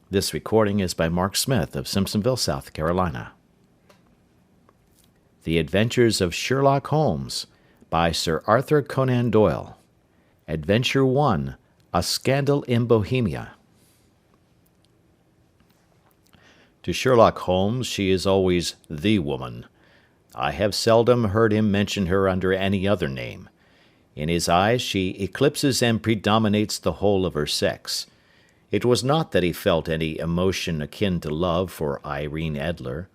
This recording is by Mark Smith of Simpsonville, South Carolina. The Adventures of Sherlock Holmes by Sir Arthur Conan Doyle. Adventure 1, A Scandal in Bohemia. To Sherlock Holmes she is always the woman. I have seldom heard him mention her under any other name. In his eyes she eclipses and predominates the whole of her sex. It was not that he felt any emotion akin to love for Irene Adler.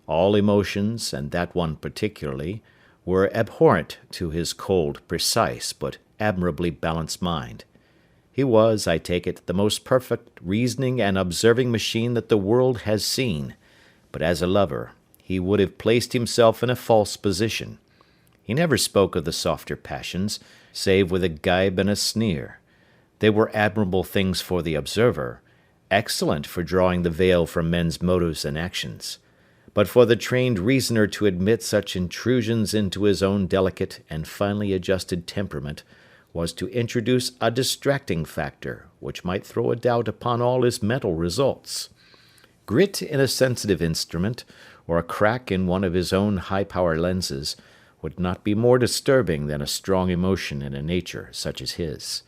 All emotions, and that one particularly, were abhorrent to his cold, precise, but admirably balanced mind. He was, I take it, the most perfect reasoning and observing machine that the world has seen, but as a lover he would have placed himself in a false position. He never spoke of the softer passions, save with a gibe and a sneer. They were admirable things for the observer, excellent for drawing the veil from men's motives and actions. But for the trained reasoner to admit such intrusions into his own delicate and finely adjusted temperament was to introduce a distracting factor which might throw a doubt upon all his mental results. Grit in a sensitive instrument, or a crack in one of his own high-power lenses, would not be more disturbing than a strong emotion in a nature such as his.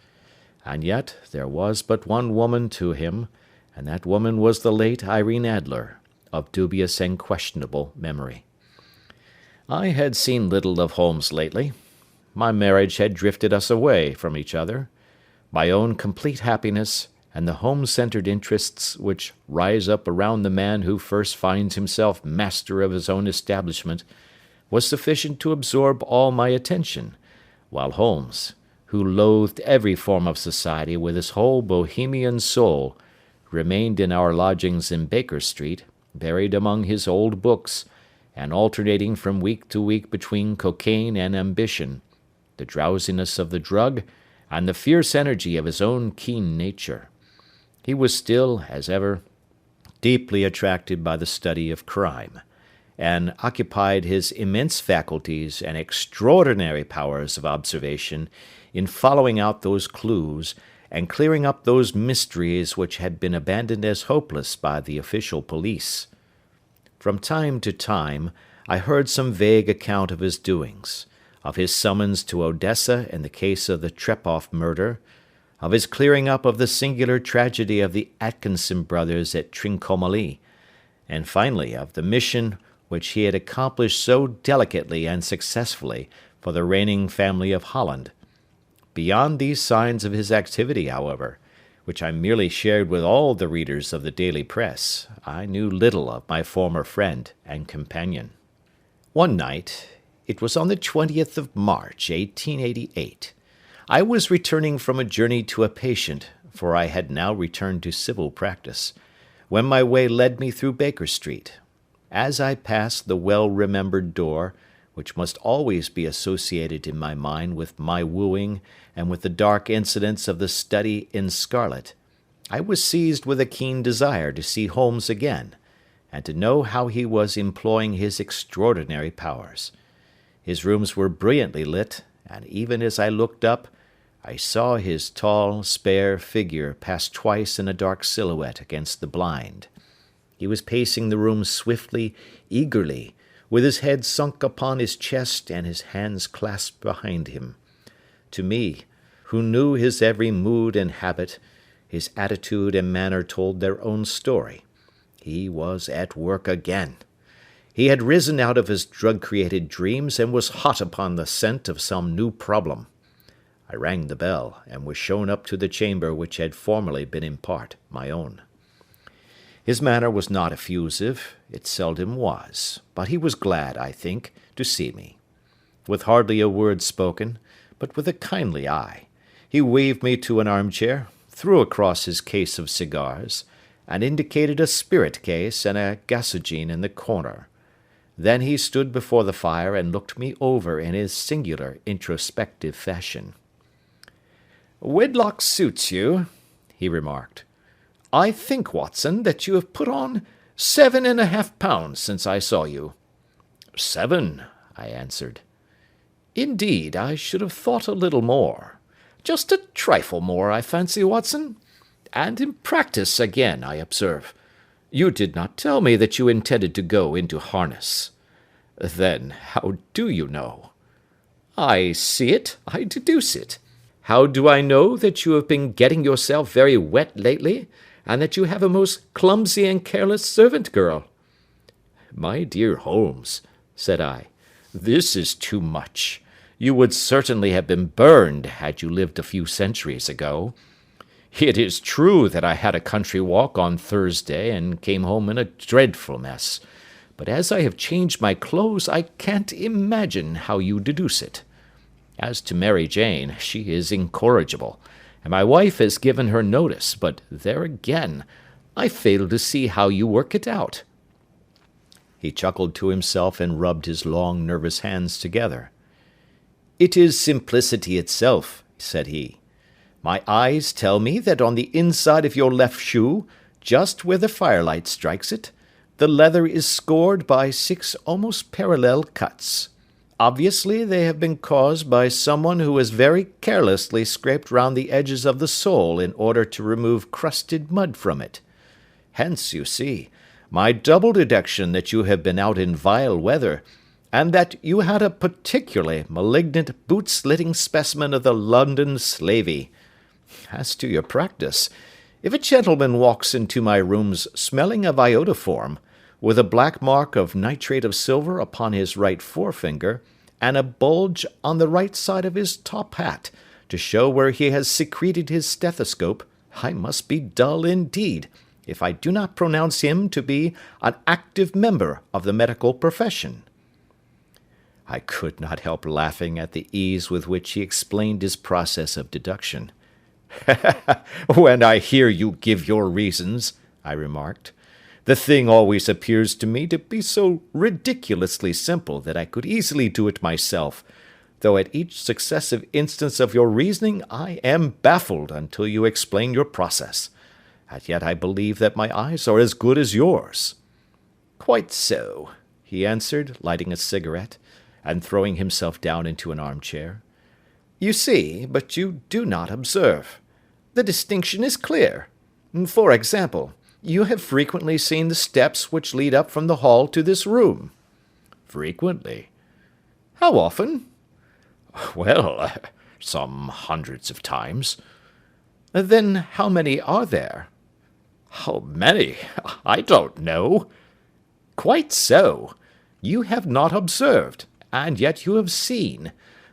And yet there was but one woman to him, and that woman was the late Irene Adler, of dubious and questionable memory. I had seen little of Holmes lately. My marriage had drifted us away from each other. My own complete happiness, and the home-centered interests which rise up around the man who first finds himself master of his own establishment, was sufficient to absorb all my attention, while Holmes, who loathed every form of society with his whole Bohemian soul, remained in our lodgings in Baker Street, buried among his old books, and alternating from week to week between cocaine and ambition, the drowsiness of the drug, and the fierce energy of his own keen nature. He was still, as ever, deeply attracted by the study of crime, and occupied his immense faculties and extraordinary powers of observation in following out those clues and clearing up those mysteries which had been abandoned as hopeless by the official police. From time to time I heard some vague account of his doings, of his summons to Odessa in the case of the Trepoff murder, of his clearing up of the singular tragedy of the Atkinson brothers at Trincomalee, and finally of the mission which he had accomplished so delicately and successfully for the reigning family of Holland. Beyond these signs of his activity, however, which I merely shared with all the readers of the daily press, I knew little of my former friend and companion. One night, it was on the 20th of March, 1888, I was returning from a journey to a patient, for I had now returned to civil practice, when my way led me through Baker Street. As I passed the well-remembered door, which must always be associated in my mind with my wooing and with the dark incidents of the study in scarlet, I was seized with a keen desire to see Holmes again, and to know how he was employing his extraordinary powers. His rooms were brilliantly lit, and even as I looked up, I saw his tall, spare figure pass twice in a dark silhouette against the blind. He was pacing the room swiftly, eagerly, with his head sunk upon his chest and his hands clasped behind him. To me, who knew his every mood and habit, his attitude and manner told their own story. He was at work again. He had risen out of his drug-created dreams and was hot upon the scent of some new problem. I rang the bell, and was shown up to the chamber which had formerly been in part my own. His manner was not effusive, it seldom was, but he was glad, I think, to see me. With hardly a word spoken, but with a kindly eye, he waved me to an armchair, threw across his case of cigars, and indicated a spirit case and a gasogene in the corner. Then he stood before the fire and looked me over in his singular introspective fashion. "Wedlock suits you," he remarked. "I think, Watson, that you have put on 7½ pounds since I saw you." "7," I answered. "Indeed, I should have thought a little more. Just a trifle more, I fancy, Watson. And in practice again, I observe. You did not tell me that you intended to go into harness. Then how do you know? I see it, I deduce it. How do I know that you have been getting yourself very wet lately, and that you have a most clumsy and careless servant girl? My dear Holmes, said I, this is too much. You would certainly have been burned had you lived a few centuries ago. It is true that I had a country walk on Thursday and came home in a dreadful mess, but as I have changed my clothes, I can't imagine how you deduce it. As to Mary Jane, she is incorrigible, and my wife has given her notice, but there again, I fail to see how you work it out. He chuckled to himself and rubbed his long, nervous hands together. It is simplicity itself, said he. My eyes tell me that on the inside of your left shoe, just where the firelight strikes it, the leather is scored by 6 almost parallel cuts. Obviously, they have been caused by someone who has very carelessly scraped round the edges of the sole in order to remove crusted mud from it. Hence, you see, my double deduction that you have been out in vile weather, and that you had a particularly malignant boot-slitting specimen of the London slavey. As to your practice, if a gentleman walks into my rooms smelling of iodoform, with a black mark of nitrate of silver upon his right forefinger, and a bulge on the right side of his top hat, to show where he has secreted his stethoscope, I must be dull indeed, if I do not pronounce him to be an active member of the medical profession. I could not help laughing at the ease with which he explained his process of deduction. When I hear you give your reasons, I remarked, the thing always appears to me to be so ridiculously simple that I could easily do it myself, though at each successive instance of your reasoning I am baffled until you explain your process. And yet I believe that my eyes are as good as yours. Quite so, he answered, lighting a cigarette, and throwing himself down into an armchair. You see, but you do not observe. The distinction is clear. For example, you have frequently seen the steps which lead up from the hall to this room. Frequently. How often? Well, some hundreds of times. Then how many are there? How many? I don't know. Quite so. You have not observed, and yet you have seen.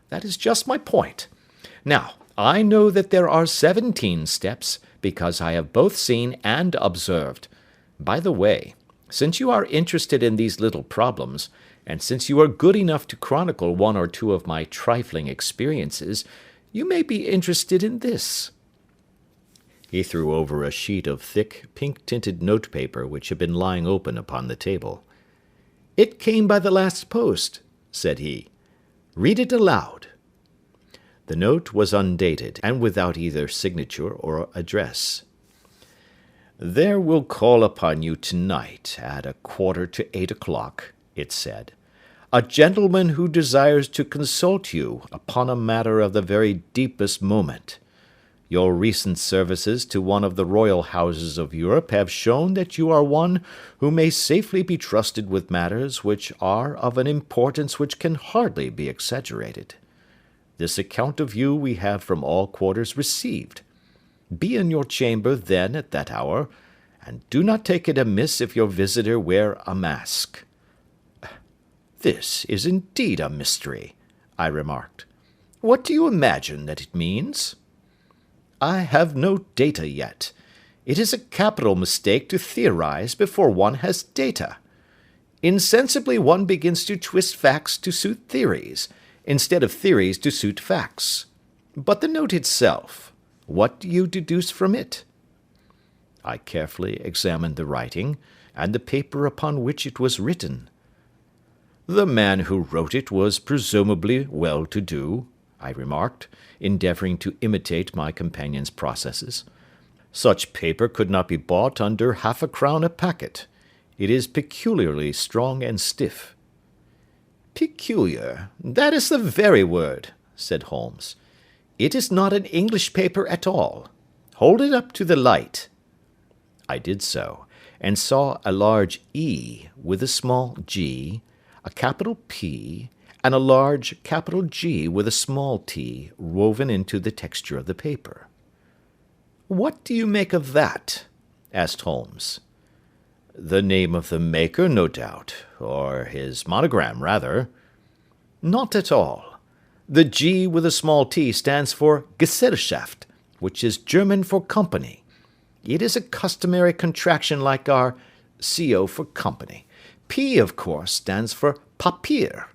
That is just my point. Now, I know that there are 17 steps, because I have both seen and observed. By the way, since you are interested in these little problems, and since you are good enough to chronicle one or two of my trifling experiences, you may be interested in this. He threw over a sheet of thick, pink-tinted notepaper which had been lying open upon the table. It came by the last post, said he. Read it aloud. The note was undated, and without either signature or address. There will call upon you tonight at 7:45, it said, a gentleman who desires to consult you upon a matter of the very deepest moment. Your recent services to one of the royal houses of Europe have shown that you are one who may safely be trusted with matters which are of an importance which can hardly be exaggerated. This account of you we have from all quarters received. Be in your chamber then at that hour, and do not take it amiss if your visitor wear a mask. This is indeed a mystery, I remarked. What do you imagine that it means? I have no data yet. It is a capital mistake to theorize before one has data. Insensibly one begins to twist facts to suit theories, instead of theories to suit facts. But the note itself, what do you deduce from it? I carefully examined the writing, and the paper upon which it was written. The man who wrote it was presumably well-to-do, I remarked, endeavouring to imitate my companion's processes. Such paper could not be bought under 1/2 crown a packet. It is peculiarly strong and stiff. Peculiar, that is the very word, said Holmes. It is not an English paper at all. Hold it up to the light." I did so, and saw a large E with a small g, a capital P, and a large capital G with a small t woven into the texture of the paper. "What do you make of that?" asked Holmes. "The name of the maker, no doubt, or his monogram, rather." "Not at all. The G with a small t stands for Gesellschaft, which is German for company. It is a customary contraction like our CO for company. P, of course, stands for Papier.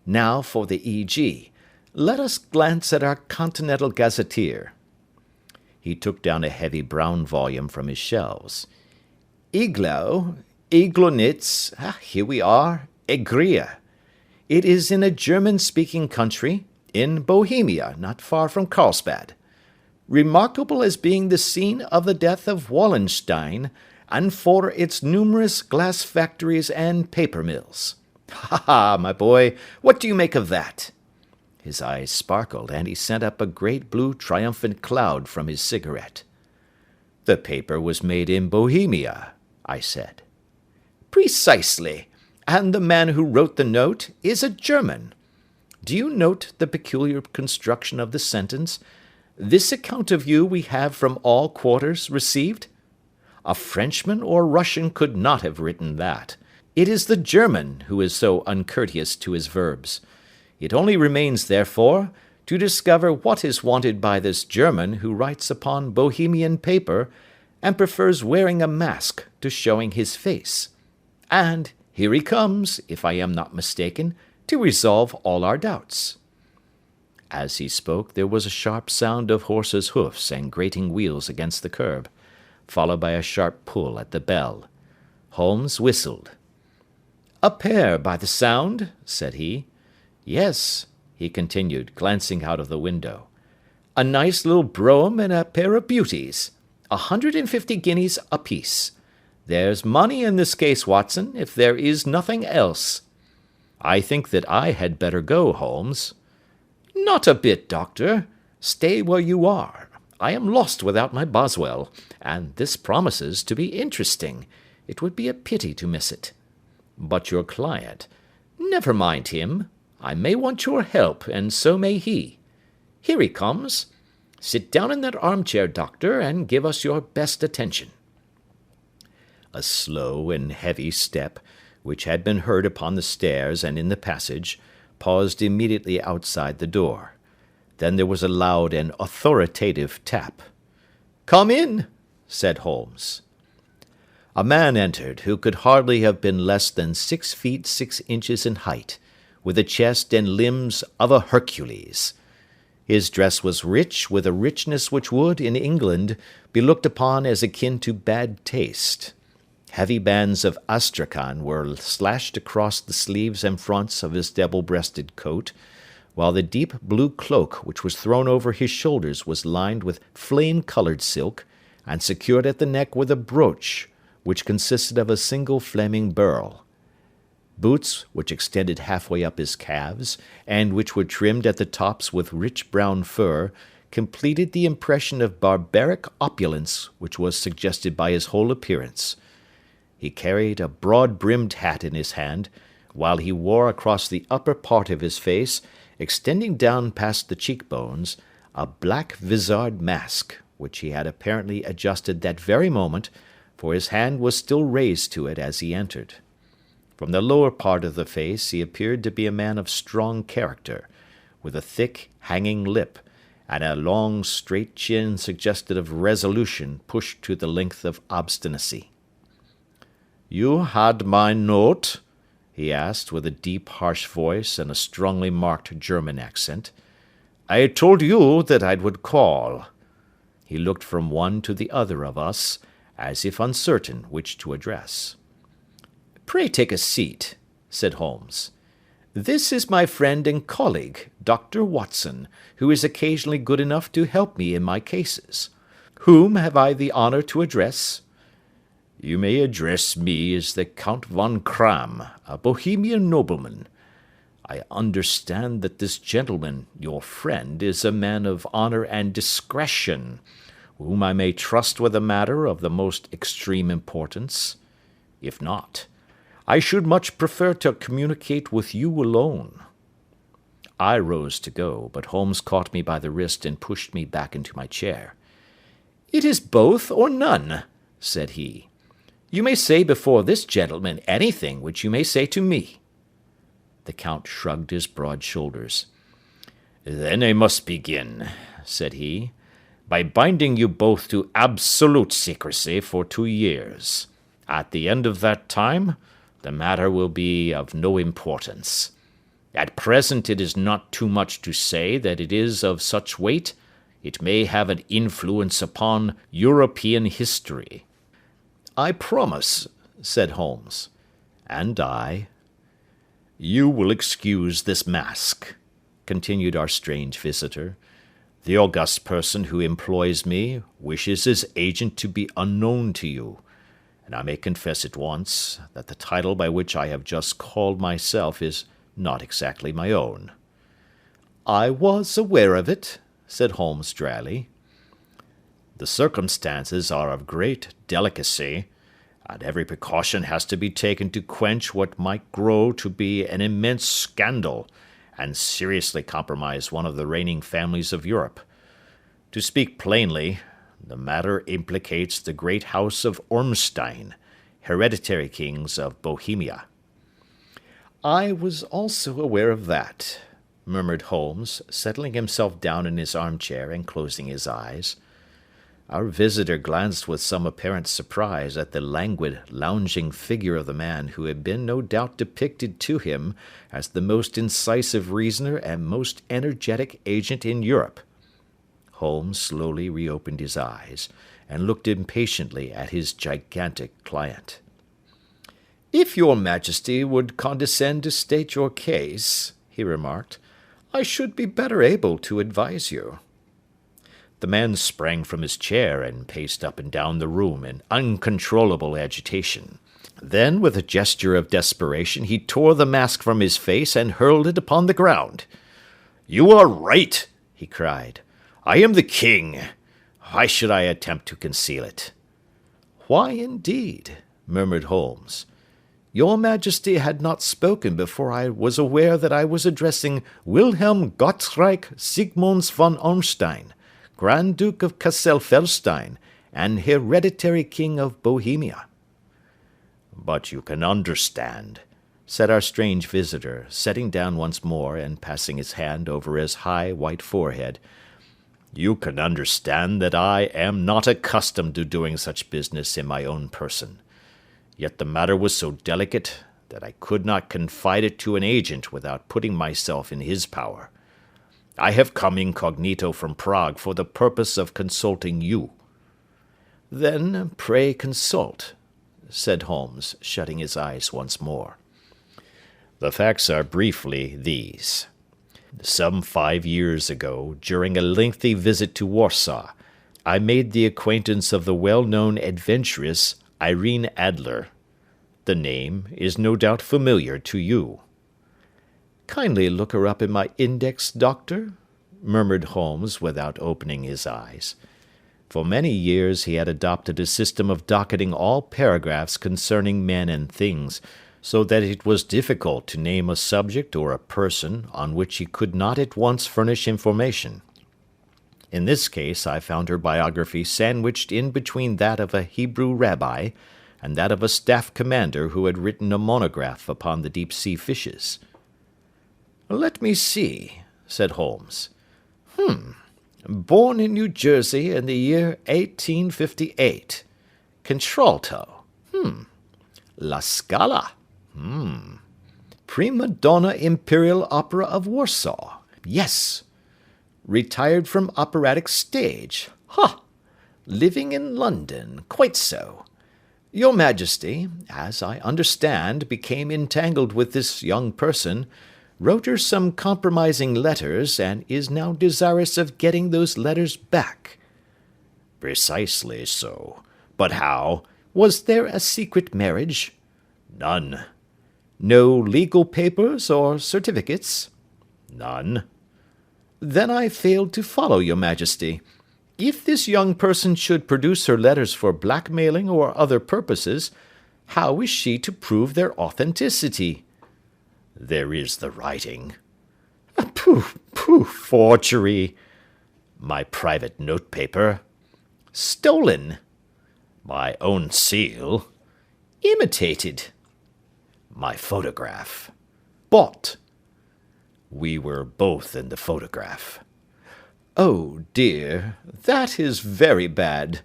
Now for the EG. Let us glance at our Continental Gazetteer." He took down a heavy brown volume from his shelves. Iglonitz, here we are, Egria. It is in a German-speaking country, in Bohemia, not far from Carlsbad. Remarkable as being the scene of the death of Wallenstein, and for its numerous glass factories and paper mills. Ha ha, my boy, what do you make of that? His eyes sparkled, and he sent up a great blue triumphant cloud from his cigarette. "The paper was made in Bohemia," I said. "Precisely, and the man who wrote the note is a German. Do you note the peculiar construction of the sentence? 'This account of you we have from all quarters received'? A Frenchman or Russian could not have written that. It is the German who is so uncourteous to his verbs. It only remains, therefore, to discover what is wanted by this German who writes upon Bohemian paper, and prefers wearing a mask to showing his face. And here he comes, if I am not mistaken, to resolve all our doubts." As he spoke, there was a sharp sound of horses' hoofs and grating wheels against the curb, followed by a sharp pull at the bell. Holmes whistled. "A pair, by the sound," said he. "Yes," he continued, glancing out of the window. "A nice little brougham and a pair of beauties. 150 guineas apiece. There's money in this case, Watson, if there is nothing else." "I think that I had better go, Holmes." "Not a bit, Doctor. Stay where you are. I am lost without my Boswell, and this promises to be interesting. It would be a pity to miss it." "But your client—" "Never mind him. I may want your help, and so may he. Here he comes. Sit down in that armchair, Doctor, and give us your best attention." A slow and heavy step, which had been heard upon the stairs and in the passage, paused immediately outside the door. Then there was a loud and authoritative tap. "Come in," said Holmes. A man entered who could hardly have been less than 6 feet 6 inches in height, with a chest and limbs of a Hercules. His dress was rich, with a richness which would, in England, be looked upon as akin to bad taste. Heavy bands of astrakhan were slashed across the sleeves and fronts of his double-breasted coat, while the deep blue cloak which was thrown over his shoulders was lined with flame-coloured silk, and secured at the neck with a brooch, which consisted of a single flaming beryl. Boots, which extended halfway up his calves, and which were trimmed at the tops with rich brown fur, completed the impression of barbaric opulence which was suggested by his whole appearance. He carried a broad-brimmed hat in his hand, while he wore across the upper part of his face, extending down past the cheekbones, a black vizard mask, which he had apparently adjusted that very moment, for his hand was still raised to it as he entered. From the lower part of the face he appeared to be a man of strong character, with a thick, hanging lip, and a long, straight chin suggestive of resolution pushed to the length of obstinacy. "You had my note?" he asked, with a deep, harsh voice and a strongly marked German accent. "I told you that I would call." He looked from one to the other of us, as if uncertain which to address. "Pray take a seat," said Holmes. "This is my friend and colleague, Dr. Watson, who is occasionally good enough to help me in my cases. Whom have I the honour to address?" "You may address me as the Count von Kramm, a Bohemian nobleman. I understand that this gentleman, your friend, is a man of honour and discretion, whom I may trust with a matter of the most extreme importance? If not, I should much prefer to communicate with you alone." I rose to go, but Holmes caught me by the wrist and pushed me back into my chair. "It is both or none," said he. "You may say before this gentleman anything which you may say to me." The Count shrugged his broad shoulders. "Then I must begin," said he, "by binding you both to absolute secrecy for 2 years. At the end of that time, the matter will be of no importance. At present it is not too much to say that it is of such weight it may have an influence upon European history." "I promise," said Holmes. "And I." "You will excuse this mask," continued our strange visitor. "The august person who employs me wishes his agent to be unknown to you, and I may confess at once that the title by which I have just called myself is not exactly my own." "I was aware of it," said Holmes dryly. "The circumstances are of great delicacy, and every precaution has to be taken to quench what might grow to be an immense scandal and seriously compromise one of the reigning families of Europe. To speak plainly, the matter implicates the great house of Ormstein, hereditary kings of Bohemia." "I was also aware of that," murmured Holmes, settling himself down in his armchair and closing his eyes. Our visitor glanced with some apparent surprise at the languid, lounging figure of the man who had been no doubt depicted to him as the most incisive reasoner and most energetic agent in Europe. Holmes slowly reopened his eyes and looked impatiently at his gigantic client. "If your Majesty would condescend to state your case," he remarked, "I should be better able to advise you." The man sprang from his chair and paced up and down the room in uncontrollable agitation. Then, with a gesture of desperation, he tore the mask from his face and hurled it upon the ground. "You are right," he cried. "I am the king. Why should I attempt to conceal it?" "Why, indeed?" murmured Holmes. "Your Majesty had not spoken before I was aware that I was addressing Wilhelm Gottschalk Sigmunds von Ormstein, Grand Duke of Cassel-Felstein, and hereditary King of Bohemia." "But you can understand," said our strange visitor, sitting down once more and passing his hand over his high white forehead, "you can understand that I am not accustomed to doing such business in my own person. Yet the matter was so delicate that I could not confide it to an agent without putting myself in his power. I have come incognito from Prague for the purpose of consulting you." "Then pray consult," said Holmes, shutting his eyes once more. "The facts are briefly these. Some 5 years ago, during a lengthy visit to Warsaw, I made the acquaintance of the well-known adventuress Irene Adler. The name is no doubt familiar to you." "Kindly look her up in my index, Doctor," murmured Holmes without opening his eyes. For many years he had adopted a system of docketing all paragraphs concerning men and things, so that it was difficult to name a subject or a person on which he could not at once furnish information. In this case I found her biography sandwiched in between that of a Hebrew rabbi and that of a staff commander who had written a monograph upon the deep-sea fishes. "Let me see," said Holmes. Born in New Jersey in the year 1858. Contralto. La Scala. Prima donna Imperial Opera of Warsaw. Yes. Retired from operatic stage. Ha! Living in London. Quite so. Your Majesty, as I understand, became entangled with this young person, wrote her some compromising letters, and is now desirous of getting those letters back." "Precisely so. But how? Was there a secret marriage?" "None." "No legal papers or certificates?" "None." "Then I failed to follow your Majesty. If this young person should produce her letters for blackmailing or other purposes, how is she to prove their authenticity? There is the writing. Pooh, pooh, forgery. My private notepaper. Stolen. My own seal. Imitated. My photograph. Bought. We were both in the photograph. Oh, dear, that is very bad.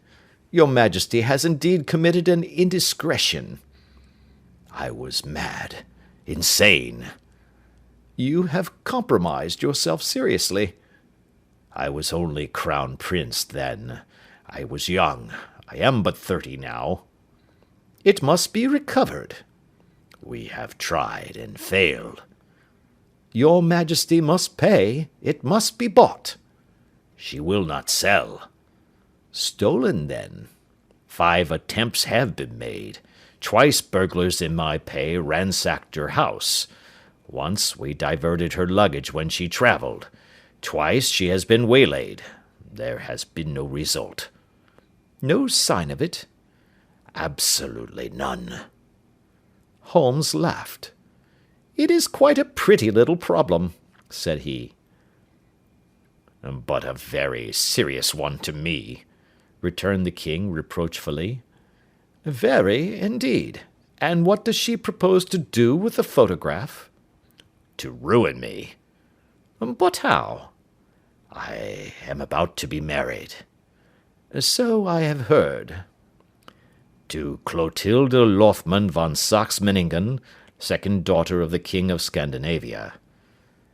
Your Majesty has indeed committed an indiscretion. I was mad, insane. You have compromised yourself seriously. I was only crown prince then. I was young. I am but 30 now. It must be recovered. We have tried and failed. Your Majesty must pay. It must be bought. She will not sell. Stolen, then. 5 attempts have been made. Twice burglars in my pay ransacked her house. Once we diverted her luggage when she traveled. Twice she has been waylaid. There has been no result. No sign of it? Absolutely none. Holmes laughed. It is quite a pretty little problem, said he. But a very serious one to me, returned the king reproachfully. Very, indeed. And what does she propose to do with the photograph? To ruin me. But how? I am about to be married. So I have heard. To Clotilde Lothman von Saxe-Meiningen, second daughter of the King of Scandinavia.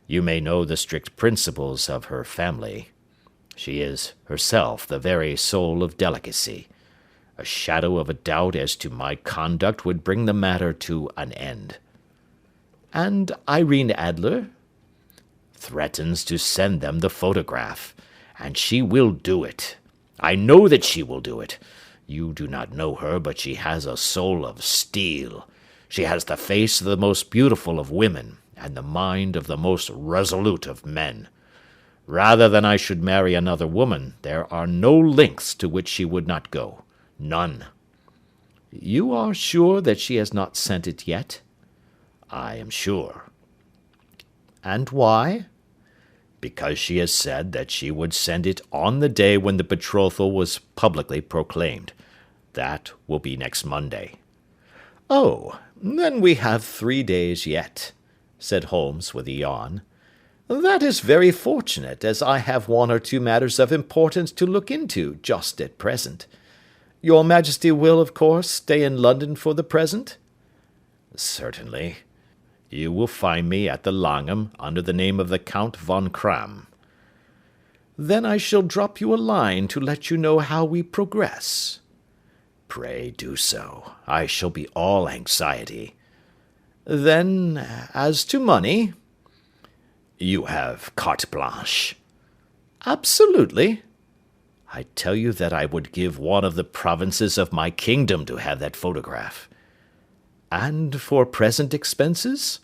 You may know the strict principles of her family. She is herself the very soul of delicacy. A shadow of a doubt as to my conduct would bring the matter to an end. And Irene Adler? Threatens to send them the photograph, and she will do it. I know that she will do it. You do not know her, but she has a soul of steel. She has the face of the most beautiful of women, and the mind of the most resolute of men. Rather than I should marry another woman, there are no lengths to which she would not go. None. You are sure that she has not sent it yet? I am sure. And why? Because she has said that she would send it on the day when the betrothal was publicly proclaimed. That will be next Monday. Oh, then we have 3 days yet, said Holmes with a yawn. That is very fortunate, as I have 1 or 2 matters of importance to look into just at present. Your Majesty will, of course, stay in London for the present? Certainly. You will find me at the Langham under the name of the Count von Cram. Then I shall drop you a line to let you know how we progress. Pray do so. I shall be all anxiety. Then, as to money? You have carte blanche. Absolutely. I tell you that I would give 1 of the provinces of my kingdom to have that photograph. And for present expenses?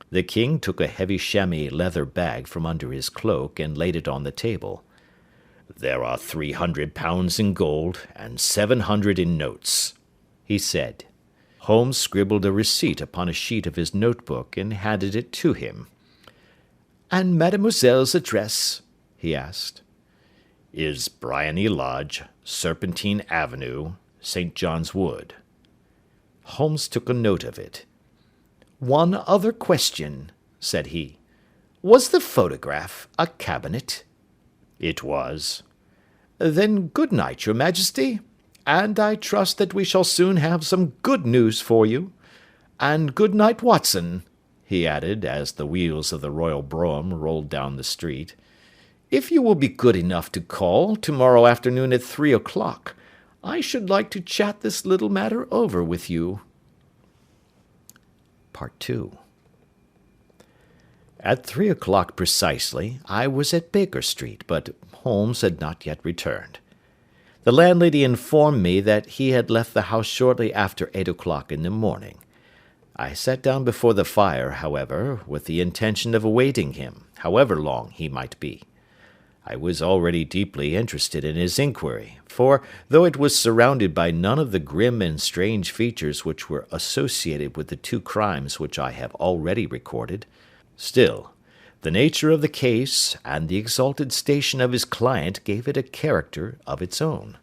The king took a heavy chamois leather bag from under his cloak and laid it on the table. There are 300 pounds in gold and 700 in notes, he said. Holmes scribbled a receipt upon a sheet of his notebook and handed it to him. And mademoiselle's address? He asked. Is Briony Lodge, Serpentine Avenue, St. John's Wood. Holmes took a note of it. One other question, said he. Was the photograph a cabinet? It was. Then good night, your Majesty, and I trust that we shall soon have some good news for you. And good night, Watson, he added, as the wheels of the royal brougham rolled down the street. If you will be good enough to call tomorrow afternoon at 3 o'clock, I should like to chat this little matter over with you. Part 2. At 3 o'clock precisely, I was at Baker Street, but Holmes had not yet returned. The landlady informed me that he had left the house shortly after 8 o'clock in the morning. I sat down before the fire, however, with the intention of awaiting him, however long he might be. I was already deeply interested in his inquiry, for, though it was surrounded by none of the grim and strange features which were associated with the two crimes which I have already recorded, still, the nature of the case and the exalted station of his client gave it a character of its own.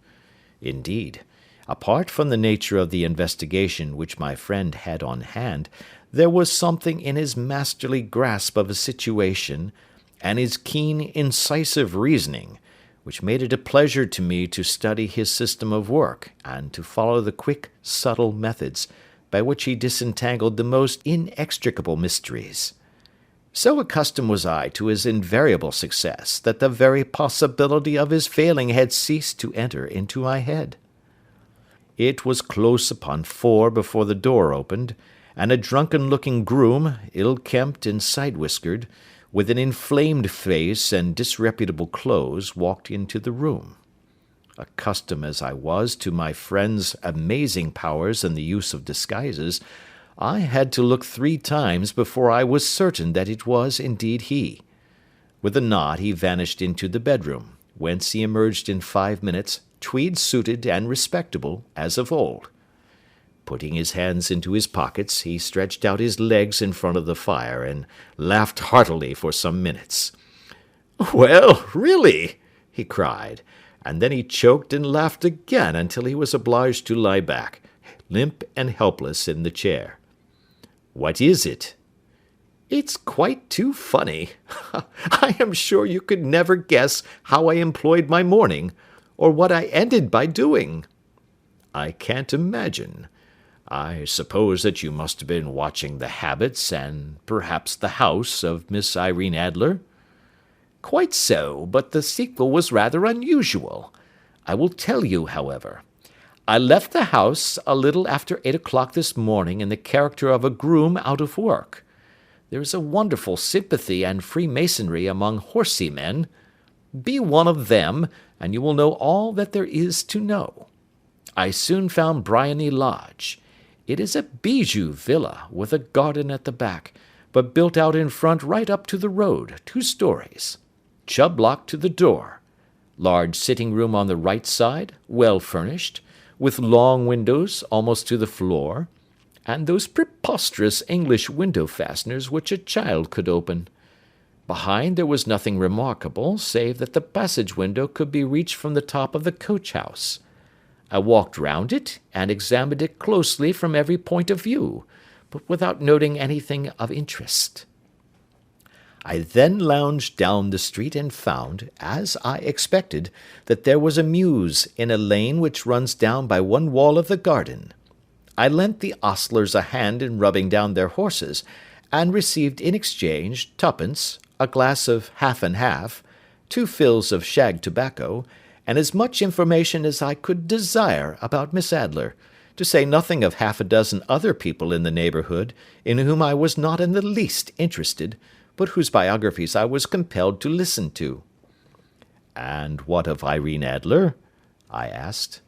Indeed, apart from the nature of the investigation which my friend had on hand, there was something in his masterly grasp of a situation, and his keen, incisive reasoning, which made it a pleasure to me to study his system of work, and to follow the quick, subtle methods by which he disentangled the most inextricable mysteries. So accustomed was I to his invariable success that the very possibility of his failing had ceased to enter into my head. It was close upon 4 before the door opened, and a drunken-looking groom, ill-kempt and side-whiskered, with an inflamed face and disreputable clothes, walked into the room. Accustomed as I was to my friend's amazing powers in the use of disguises, I had to look 3 times before I was certain that it was indeed he. With a nod he vanished into the bedroom, whence he emerged in 5 minutes, tweed-suited and respectable as of old. Putting his hands into his pockets, he stretched out his legs in front of the fire, and laughed heartily for some minutes. "Well, really!" he cried, and then he choked and laughed again until he was obliged to lie back, limp and helpless, in the chair. "What is it?" "It's quite too funny. I am sure you could never guess how I employed my morning, or what I ended by doing." "I can't imagine. I suppose that you must have been watching the habits and perhaps the house of Miss Irene Adler?" "Quite so, but the sequel was rather unusual. I will tell you, however. I left the house a little after 8 o'clock this morning in the character of a groom out of work. There is a wonderful sympathy and freemasonry among horsey men. Be one of them, and you will know all that there is to know. I soon found Briony Lodge. It is a bijou villa, with a garden at the back, but built out in front right up to the road, 2 stories. Chubb lock to the door. Large sitting room on the right side, well furnished, with long windows almost to the floor, and those preposterous English window fasteners which a child could open. Behind there was nothing remarkable, save that the passage window could be reached from the top of the coach-house. I walked round it, and examined it closely from every point of view, but without noting anything of interest. I then lounged down the street and found, as I expected, that there was a mews in a lane which runs down by one wall of the garden. I lent the ostlers a hand in rubbing down their horses, and received in exchange 2d, a glass of half and half, 2 fills of shag tobacco, and as much information as I could desire about Miss Adler, to say nothing of 6 other people in the neighbourhood, in whom I was not in the least interested, but whose biographies I was compelled to listen to. "And what of Irene Adler?" I asked.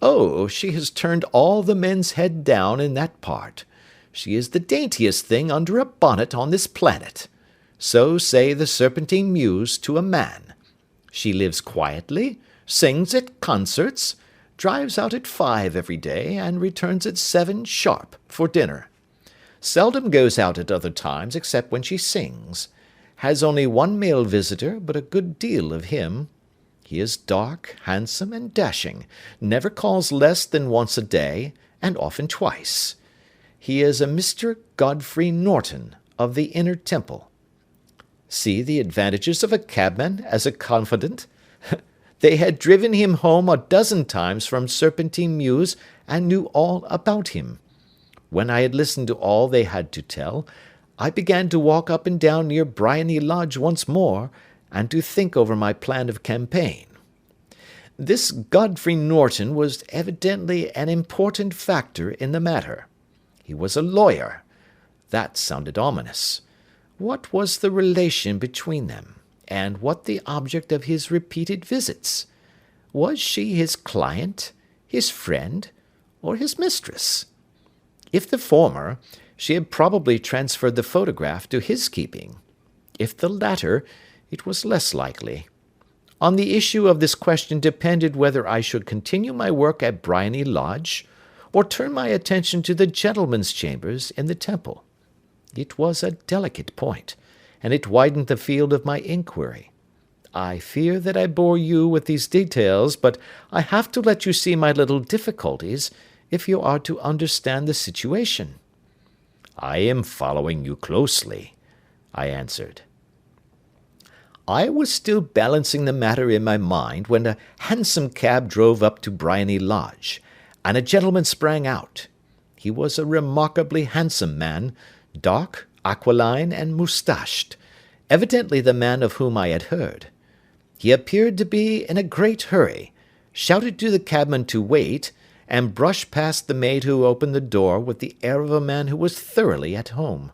"Oh, she has turned all the men's head down in that part. She is the daintiest thing under a bonnet on this planet. So say the Serpentine Mews to a man. She lives quietly, sings at concerts, drives out at 5 every day, and returns at 7 sharp for dinner. Seldom goes out at other times except when she sings. Has only 1 male visitor, but a good deal of him. He is dark, handsome, and dashing, never calls less than once a day, and often twice. He is a Mr. Godfrey Norton, of the Inner Temple. See the advantages of a cabman as a confidant. They had driven him home 12 times from Serpentine Mews, and knew all about him. When I had listened to all they had to tell, I began to walk up and down near Briony Lodge once more, and to think over my plan of campaign. This Godfrey Norton was evidently an important factor in the matter. He was a lawyer. That sounded ominous. What was the relation between them, and what the object of his repeated visits? Was she his client, his friend, or his mistress? If the former, she had probably transferred the photograph to his keeping. If the latter, it was less likely. On the issue of this question depended whether I should continue my work at Briony Lodge, or turn my attention to the gentlemen's chambers in the Temple. It was a delicate point, and it widened the field of my inquiry. I fear that I bore you with these details, but I have to let you see my little difficulties if you are to understand the situation. I am following you closely, I answered. I was still balancing the matter in my mind when a hansom cab drove up to Briony Lodge, and a gentleman sprang out. He was a remarkably handsome man, dark, aquiline, and moustached, evidently the man of whom I had heard. He appeared to be in a great hurry, shouted to the cabman to wait, and brushed past the maid who opened the door with the air of a man who was thoroughly at home.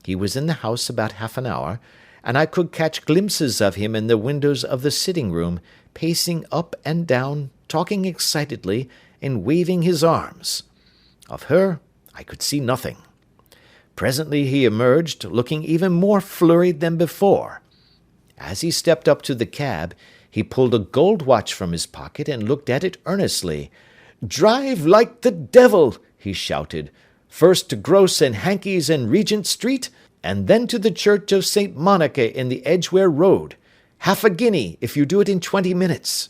He was in the house about half an hour, and I could catch glimpses of him in the windows of the sitting-room, pacing up and down, talking excitedly, and waving his arms. Of her I could see nothing. Presently he emerged, looking even more flurried than before. As he stepped up to the cab, he pulled a gold watch from his pocket and looked at it earnestly. "Drive like the devil!" he shouted. "First to Gross and Hankey's in Regent Street, and then to the Church of St. Monica in the Edgware Road. Half a guinea if you do it in 20 minutes.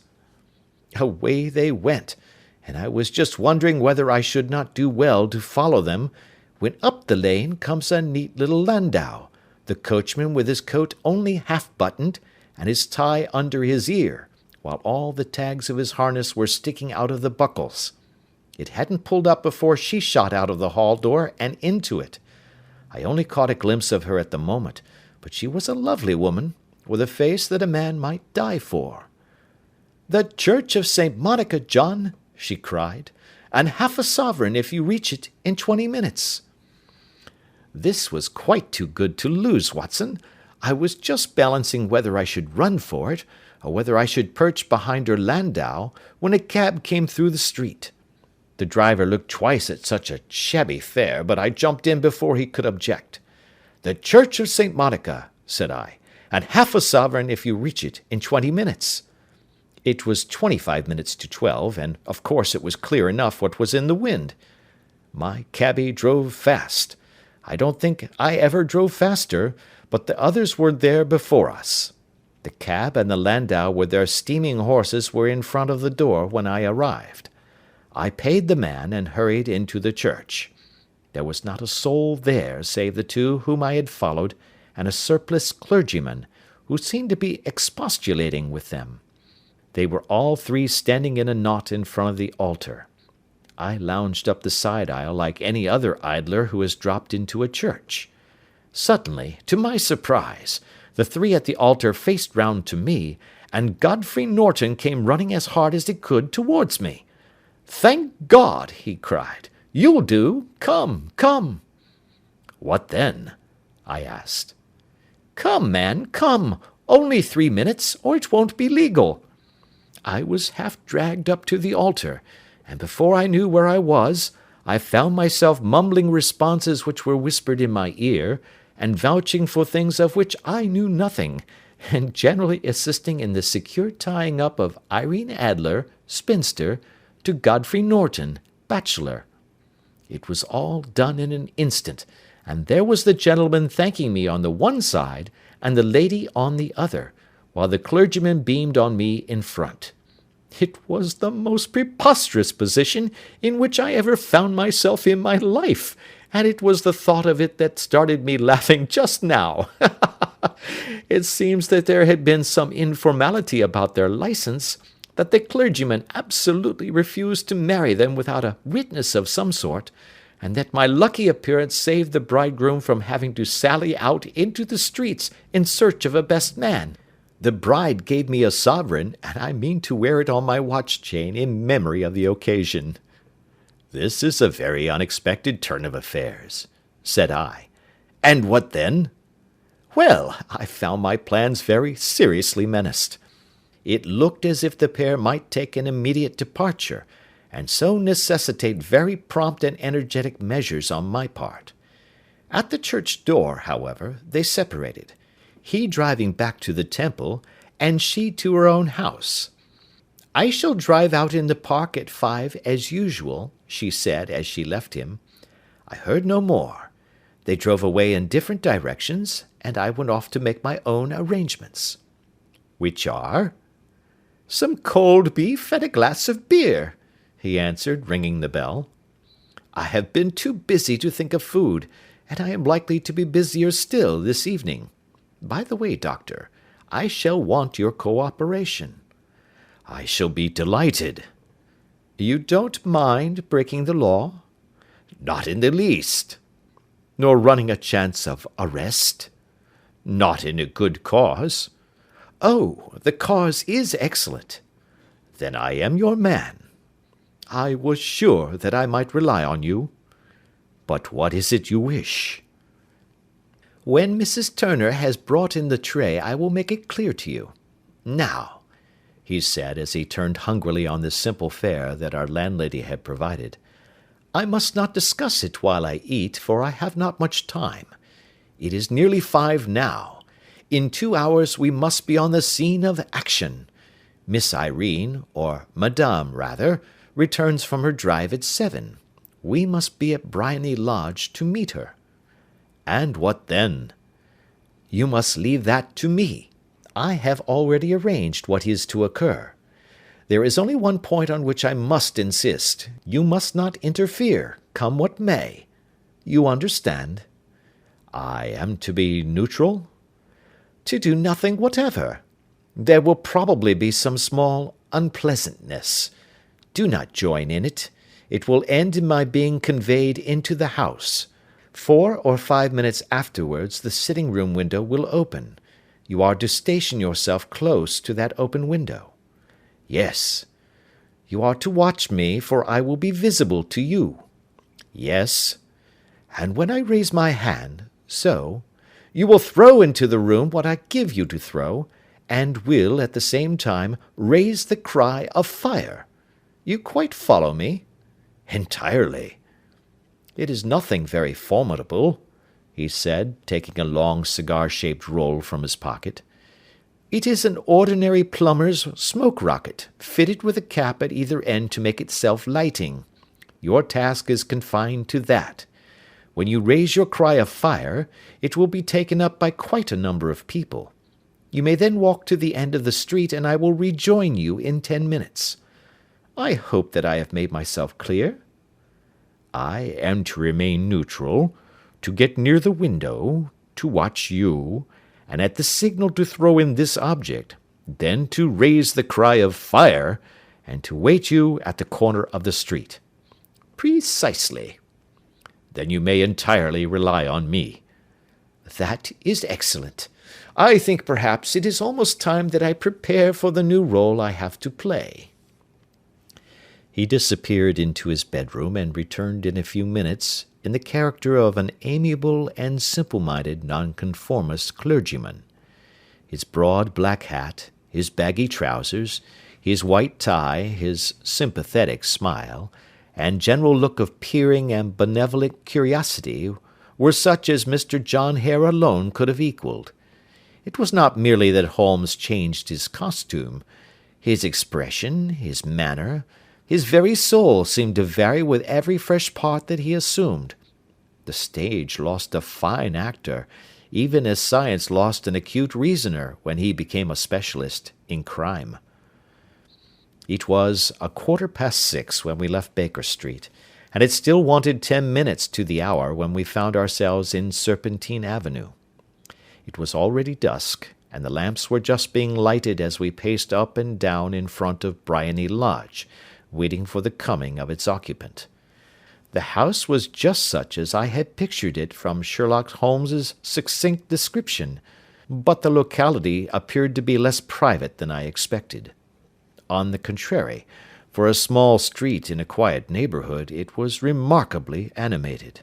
Away they went, and I was just wondering whether I should not do well to follow them, when up the lane comes a neat little landau, the coachman with his coat only half buttoned, and his tie under his ear, while all the tags of his harness were sticking out of the buckles. It hadn't pulled up before she shot out of the hall door and into it. I only caught a glimpse of her at the moment, but she was a lovely woman, with a face that a man might die for. "The Church of St. Monica, John," she cried, "and half a sovereign if you reach it in 20 minutes. This was quite too good to lose, Watson. I was just balancing whether I should run for it, or whether I should perch behind her landau, when a cab came through the street. The driver looked twice at such a shabby fare, but I jumped in before he could object. "The Church of St. Monica," said I, "and half a sovereign if you reach it in 20 minutes. It was 25 minutes to 12, and of course it was clear enough what was in the wind. My cabby drove fast. I don't think I ever drove faster, but the others were there before us. The cab and the landau with their steaming horses were in front of the door when I arrived. I paid the man and hurried into the church. There was not a soul there save the two whom I had followed, and a surpliced clergyman, who seemed to be expostulating with them. They were all three standing in a knot in front of the altar. I lounged up the side aisle like any other idler who has dropped into a church. Suddenly, to my surprise, the three at the altar faced round to me, and Godfrey Norton came running as hard as he could towards me. "Thank God!" he cried. "You'll do. Come, come." "What then?" I asked. "Come, man, come. Only 3 minutes, or it won't be legal." I was half dragged up to the altar, and before I knew where I was, I found myself mumbling responses which were whispered in my ear, and vouching for things of which I knew nothing, and generally assisting in the secure tying up of Irene Adler, spinster, to Godfrey Norton, bachelor. It was all done in an instant, and there was the gentleman thanking me on the one side, and the lady on the other, while the clergyman beamed on me in front. It was the most preposterous position in which I ever found myself in my life, and it was the thought of it that started me laughing just now. It seems that there had been some informality about their license, that the clergyman absolutely refused to marry them without a witness of some sort, and that my lucky appearance saved the bridegroom from having to sally out into the streets in search of a best man. The bride gave me a sovereign, and I mean to wear it on my watch chain in memory of the occasion." "This is a very unexpected turn of affairs," said I. "And what then?" "Well, I found my plans very seriously menaced. It looked as if the pair might take an immediate departure, and so necessitate very prompt and energetic measures on my part. At the church door, however, they separated. he driving back to the Temple, and she to her own house. "I shall drive out in the park at 5 as usual," she said as she left him. I heard no more. They drove away in different directions, and I went off to make my own arrangements. "Which are?" "Some cold beef and a glass of beer," he answered, ringing the bell. "I have been too busy to think of food, and I am likely to be busier still this evening. By the way, Doctor, I shall want your cooperation." "I shall be delighted." "You don't mind breaking the law?" "Not in the least." "Nor running a chance of arrest?" "Not in a good cause." "Oh, the cause is excellent." "Then I am your man." "I was sure that I might rely on you." "But what is it you wish?" "When Mrs. Turner has brought in the tray I will make it clear to you. Now," he said as he turned hungrily on the simple fare that our landlady had provided, "I must not discuss it while I eat, for I have not much time. It is nearly 5 now. In 2 hours we must be on the scene of action. Miss Irene, or Madame rather, returns from her drive at 7. We must be at Briony Lodge to meet her." "And what then?" "You must leave that to me. I have already arranged what is to occur. There is only one point on which I must insist. You must not interfere, come what may. You understand?" "I am to be neutral?" "To do nothing whatever. There will probably be some small unpleasantness. Do not join in it. It will end in my being conveyed into the house. 4 or 5 minutes afterwards the sitting-room window will open. You are to station yourself close to that open window." "Yes." "You are to watch me, for I will be visible to you." "Yes." "And when I raise my hand, so, you will throw into the room what I give you to throw, and will, at the same time, raise the cry of fire. You quite follow me?" "Entirely." "It is nothing very formidable," he said, taking a long cigar-shaped roll from his pocket. "It is an ordinary plumber's smoke rocket, fitted with a cap at either end to make it self-lighting. Your task is confined to that. When you raise your cry of fire, it will be taken up by quite a number of people. You may then walk to the end of the street, and I will rejoin you in 10 minutes. I hope that I have made myself clear?" "I am to remain neutral, to get near the window, to watch you, and at the signal to throw in this object, then to raise the cry of fire, and to wait you at the corner of the street." "Precisely." "Then you may entirely rely on me." "That is excellent. I think perhaps it is almost time that I prepare for the new role I have to play." He disappeared into his bedroom, and returned in a few minutes in the character of an amiable and simple-minded nonconformist clergyman. His broad black hat, his baggy trousers, his white tie, his sympathetic smile, and general look of peering and benevolent curiosity were such as Mr. John Hare alone could have equalled. It was not merely that Holmes changed his costume. His expression, his manner, his very soul seemed to vary with every fresh part that he assumed. The stage lost a fine actor, even as science lost an acute reasoner when he became a specialist in crime. It was 6:15 when we left Baker Street, and it still wanted 10 minutes to the hour when we found ourselves in Serpentine Avenue. It was already dusk, and the lamps were just being lighted as we paced up and down in front of Briony Lodge, waiting for the coming of its occupant. The house was just such as I had pictured it from Sherlock Holmes's succinct description, but the locality appeared to be less private than I expected. On the contrary, for a small street in a quiet neighbourhood, it was remarkably animated.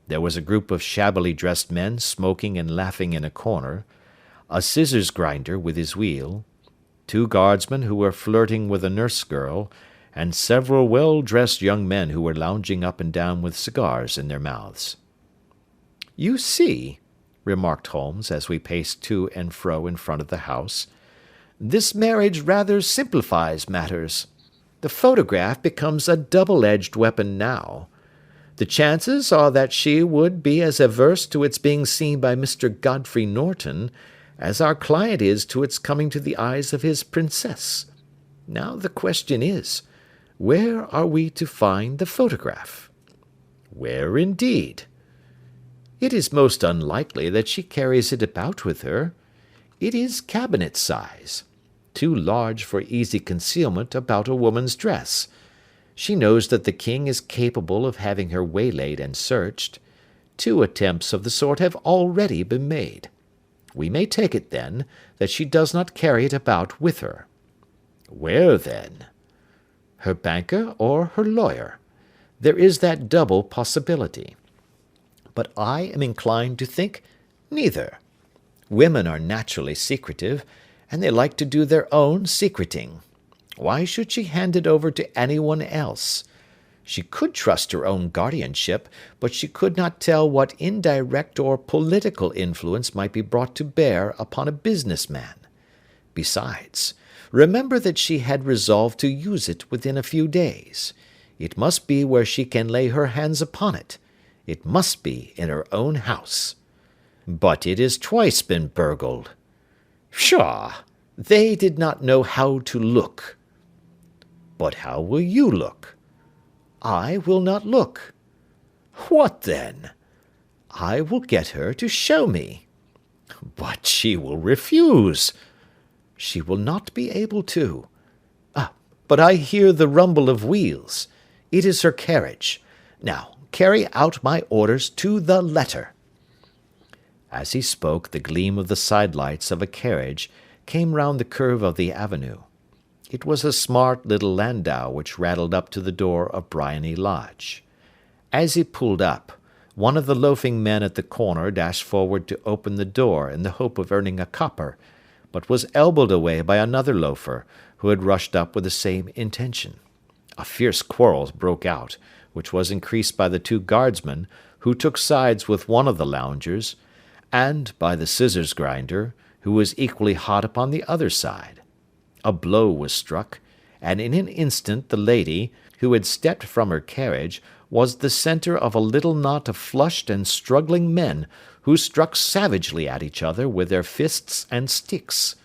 There was a group of shabbily dressed men smoking and laughing in a corner, a scissors grinder with his wheel, 2 guardsmen who were flirting with a nurse girl, and several well-dressed young men who were lounging up and down with cigars in their mouths. "You see," remarked Holmes, as we paced to and fro in front of the house. "This marriage rather simplifies matters. The photograph becomes a double-edged weapon now. The chances are that she would be as averse to its being seen by Mr. Godfrey Norton as our client is to its coming to the eyes of his princess. Now the question is, where are we to find the photograph?" "Where, indeed?" "It is most unlikely that she carries it about with her. It is cabinet size, too large for easy concealment about a woman's dress. She knows that the king is capable of having her waylaid and searched. 2 attempts of the sort have already been made. We may take it, then, that she does not carry it about with her." "Where, then?" "Her banker or her lawyer. There is that double possibility. But I am inclined to think neither. Women are naturally secretive, and they like to do their own secreting. Why should she hand it over to anyone else? She could trust her own guardianship, but she could not tell what indirect or political influence might be brought to bear upon a business man. Besides, remember that she had resolved to use it within a few days. It must be where she can lay her hands upon it. It must be in her own house." "But it has twice been burgled." "Pshaw! They did not know how to look." "But how will you look?" "I will not look." "What then?" "I will get her to show me." "But she will refuse." "She will not be able to. But I hear the rumble of wheels. It is her carriage. Now, carry out my orders to the letter." As he spoke, the gleam of the side-lights of a carriage came round the curve of the avenue. It was a smart little landau which rattled up to the door of Briony Lodge. As it pulled up, one of the loafing men at the corner dashed forward to open the door in the hope of earning a copper, but was elbowed away by another loafer, who had rushed up with the same intention. A fierce quarrel broke out, which was increased by the 2 guardsmen, who took sides with one of the loungers, and by the scissors grinder, who was equally hot upon the other side. A blow was struck, and in an instant the lady, who had stepped from her carriage, was the centre of a little knot of flushed and struggling men, who struck savagely at each other with their fists and sticks.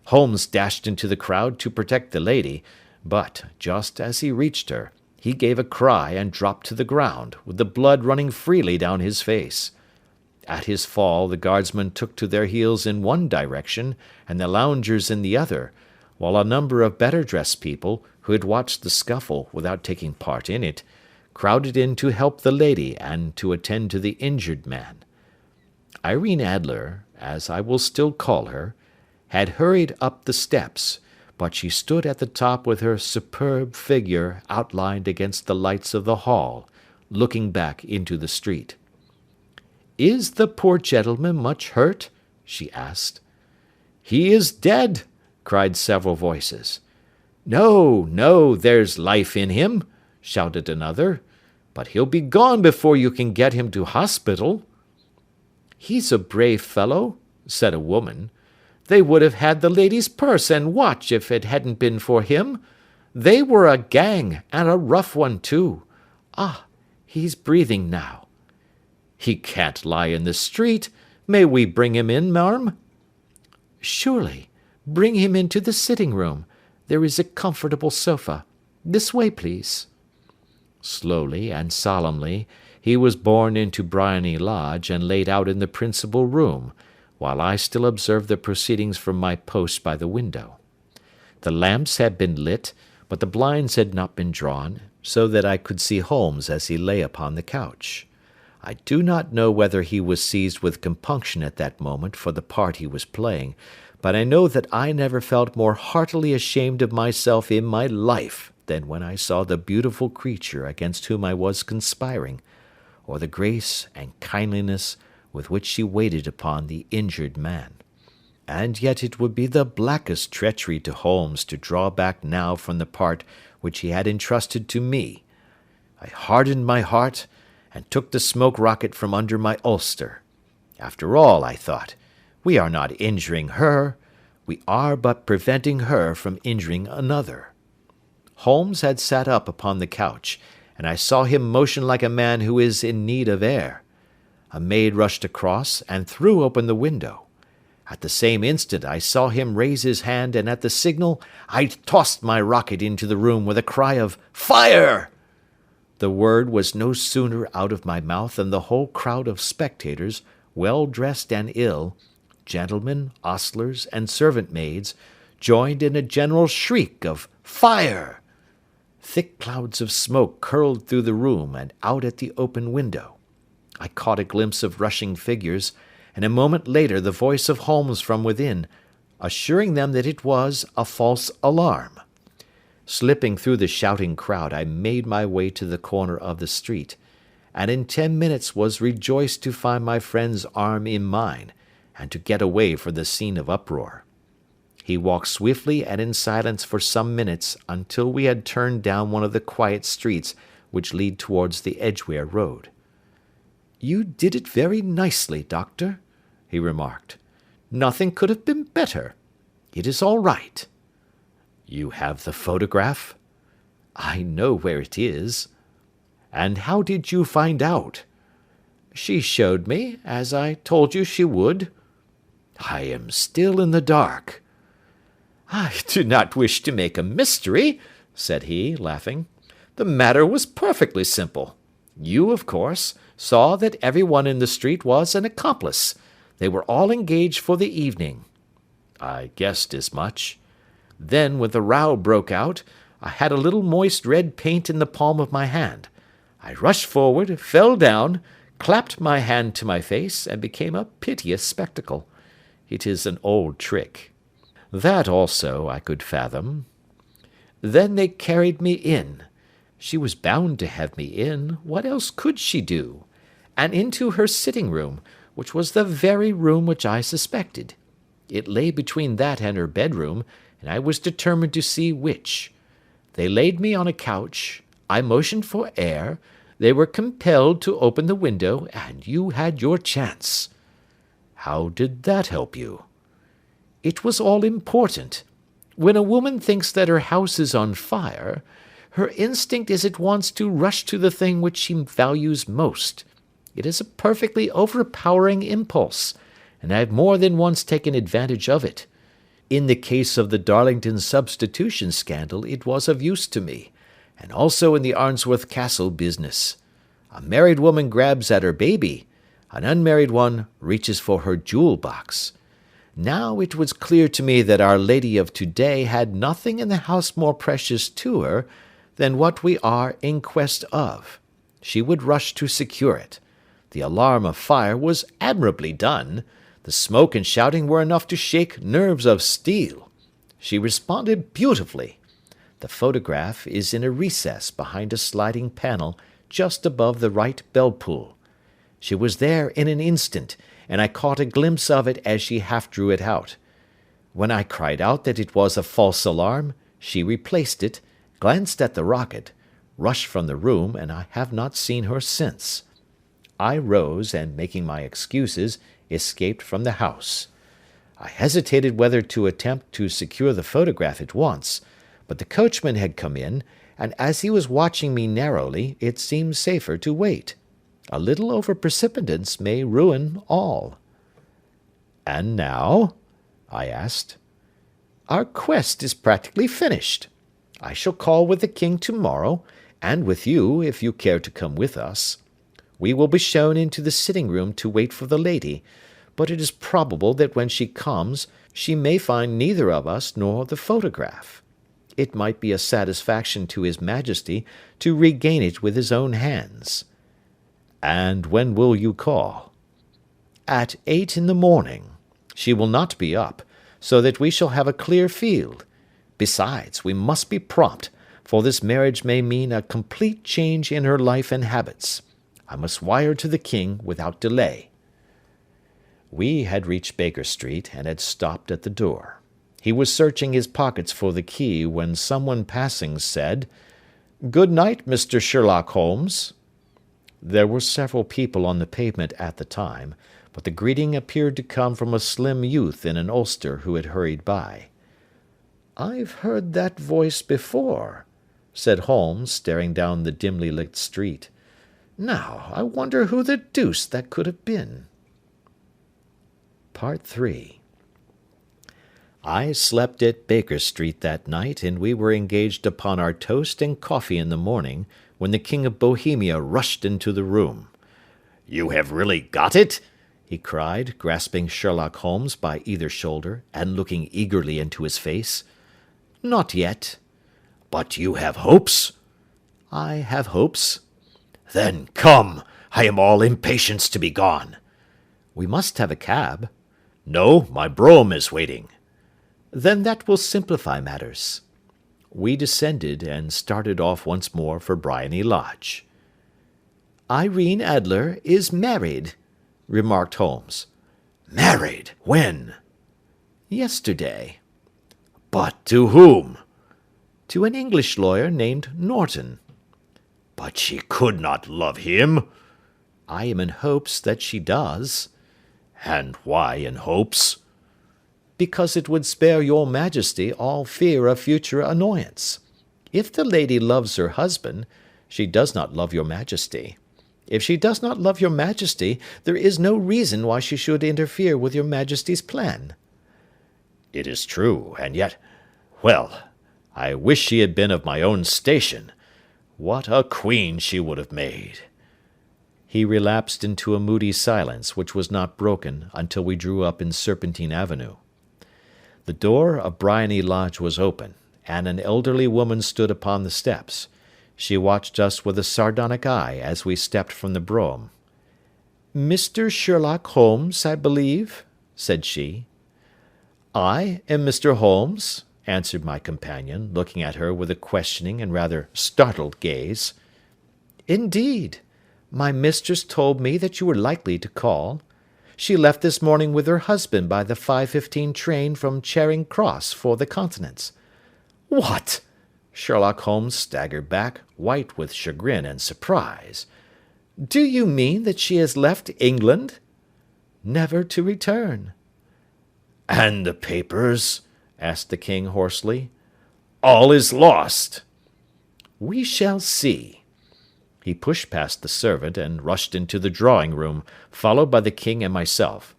Holmes dashed into the crowd to protect the lady, but, just as he reached her, he gave a cry and dropped to the ground, with the blood running freely down his face. At his fall the guardsmen took to their heels in one direction, and the loungers in the other, while a number of better-dressed people, who had watched the scuffle without taking part in it, crowded in to help the lady and to attend to the injured man. Irene Adler, as I will still call her, had hurried up the steps, but she stood at the top with her superb figure outlined against the lights of the hall, looking back into the street. "Is the poor gentleman much hurt?" she asked. "He is dead," cried several voices. "No, no, there's life in him," shouted another, "but he'll be gone before you can get him to hospital." "He's a brave fellow," said a woman. "They would have had the lady's purse and watch if it hadn't been for him. They were a gang, and a rough one too. Ah, he's breathing now." "He can't lie in the street. May we bring him in, marm?" "Surely. Bring him into the sitting-room. There is a comfortable sofa. This way, please." Slowly and solemnly he was borne into Briony Lodge and laid out in the principal room, while I still observed the proceedings from my post by the window. The lamps had been lit, but the blinds had not been drawn, so that I could see Holmes as he lay upon the couch. I do not know whether he was seized with compunction at that moment for the part he was playing, but I know that I never felt more heartily ashamed of myself in my life than when I saw the beautiful creature against whom I was conspiring, or the grace and kindliness with which she waited upon the injured man. And yet it would be the blackest treachery to Holmes to draw back now from the part which he had entrusted to me. I hardened my heart, and took the smoke rocket from under my ulster. After all, I thought, we are not injuring her. We are but preventing her from injuring another. Holmes had sat up upon the couch, and I saw him motion like a man who is in need of air. A maid rushed across and threw open the window. At the same instant I saw him raise his hand, and at the signal I tossed my rocket into the room with a cry of "Fire!" The word was no sooner out of my mouth than the whole crowd of spectators, well dressed and ill, gentlemen, ostlers, and servant maids, joined in a general shriek of "Fire!" Thick clouds of smoke curled through the room and out at the open window. I caught a glimpse of rushing figures, and a moment later the voice of Holmes from within, assuring them that it was a false alarm. Slipping through the shouting crowd, I made my way to the corner of the street, and in 10 minutes was rejoiced to find my friend's arm in mine, and to get away from the scene of uproar. He walked swiftly and in silence for some minutes until we had turned down one of the quiet streets which lead towards the Edgware Road. "You did it very nicely, Doctor," he remarked. "Nothing could have been better. It is all right." "You have the photograph?" "I know where it is." "And how did you find out?" "She showed me, as I told you she would." "I am still in the dark." "I do not wish to make a mystery," said he, laughing. "The matter was perfectly simple. You, of course, saw that everyone in the street was an accomplice. They were all engaged for the evening." "I guessed as much." "Then, when the row broke out, I had a little moist red paint in the palm of my hand. I rushed forward, fell down, clapped my hand to my face, and became a piteous spectacle. It is an old trick. That also I could fathom. Then they carried me in. She was bound to have me in. What else could she do? And into her sitting room, which was the very room which I suspected. It lay between that and her bedroom, and I was determined to see which. They laid me on a couch. I motioned for air. They were compelled to open the window, and you had your chance." "How did that help you?" "It was all important. When a woman thinks that her house is on fire, her instinct is at once to rush to the thing which she values most. It is a perfectly overpowering impulse, and I have more than once taken advantage of it. In the case of the Darlington substitution scandal it was of use to me, and also in the Arnsworth Castle business. A married woman grabs at her baby, an unmarried one reaches for her jewel box. Now it was clear to me that Our Lady of today had nothing in the house more precious to her than what we are in quest of. She would rush to secure it. The alarm of fire was admirably done. The smoke and shouting were enough to shake nerves of steel. She responded beautifully. The photograph is in a recess behind a sliding panel just above the right bell-pull. She was there in an instant, and I caught a glimpse of it as she half drew it out. When I cried out that it was a false alarm, she replaced it, glanced at the rocket, rushed from the room, and I have not seen her since. I rose, and making my excuses, escaped from the house. I hesitated whether to attempt to secure the photograph at once, but the coachman had come in, and as he was watching me narrowly, it seemed safer to wait. A little over-precipitance may ruin all. "And now?" I asked. "Our quest is practically finished. I shall call with the king to-morrow, and with you, if you care to come with us. We will be shown into the sitting-room to wait for the lady, but it is probable that when she comes, she may find neither of us nor the photograph. It might be a satisfaction to his majesty to regain it with his own hands." "And when will you call?" "At 8 in the morning. She will not be up, so that we shall have a clear field. Besides, we must be prompt, for this marriage may mean a complete change in her life and habits. I must wire to the king without delay." We had reached Baker Street, and had stopped at the door. He was searching his pockets for the key when someone passing said, "Good night, Mr. Sherlock Holmes." There were several people on the pavement at the time, but the greeting appeared to come from a slim youth in an ulster who had hurried by. "I've heard that voice before," said Holmes, staring down the dimly lit street. "Now, I wonder who the deuce that could have been." Part 3. I slept at Baker Street that night, and we were engaged upon our toast and coffee in the morning, when the King of Bohemia rushed into the room. "You have really got it?" he cried, grasping Sherlock Holmes by either shoulder, and looking eagerly into his face. "Not yet." "But you have hopes?" "I have hopes." "Then come, I am all impatience to be gone." "We must have a cab." "No, my brougham is waiting." "Then that will simplify matters." We descended, and started off once more for Briony Lodge. "Irene Adler is married," remarked Holmes. "Married? When?" "Yesterday." "But to whom?" "To an English lawyer named Norton." "But she could not love him." "I am in hopes that she does." "And why in hopes?" "Because it would spare your majesty all fear of future annoyance. If the lady loves her husband, she does not love your majesty. If she does not love your majesty, there is no reason why she should interfere with your majesty's plan." "It is true, and yet, well, I wish she had been of my own station. What a queen she would have made!" He relapsed into a moody silence, which was not broken until we drew up in Serpentine Avenue. The door of Briony Lodge was open, and an elderly woman stood upon the steps. She watched us with a sardonic eye as we stepped from the brougham. "Mr. Sherlock Holmes, I believe?" said she. "I am Mr. Holmes," answered my companion, looking at her with a questioning and rather startled gaze. "Indeed! My mistress told me that you were likely to call. She left this morning with her husband by the 5:15 train from Charing Cross for the Continent." "What!" Sherlock Holmes staggered back, white with chagrin and surprise. "Do you mean that she has left England?" "Never to return." "And the papers?" asked the king hoarsely. "All is lost." "We shall see." He pushed past the servant and rushed into the drawing-room, followed by the king and myself.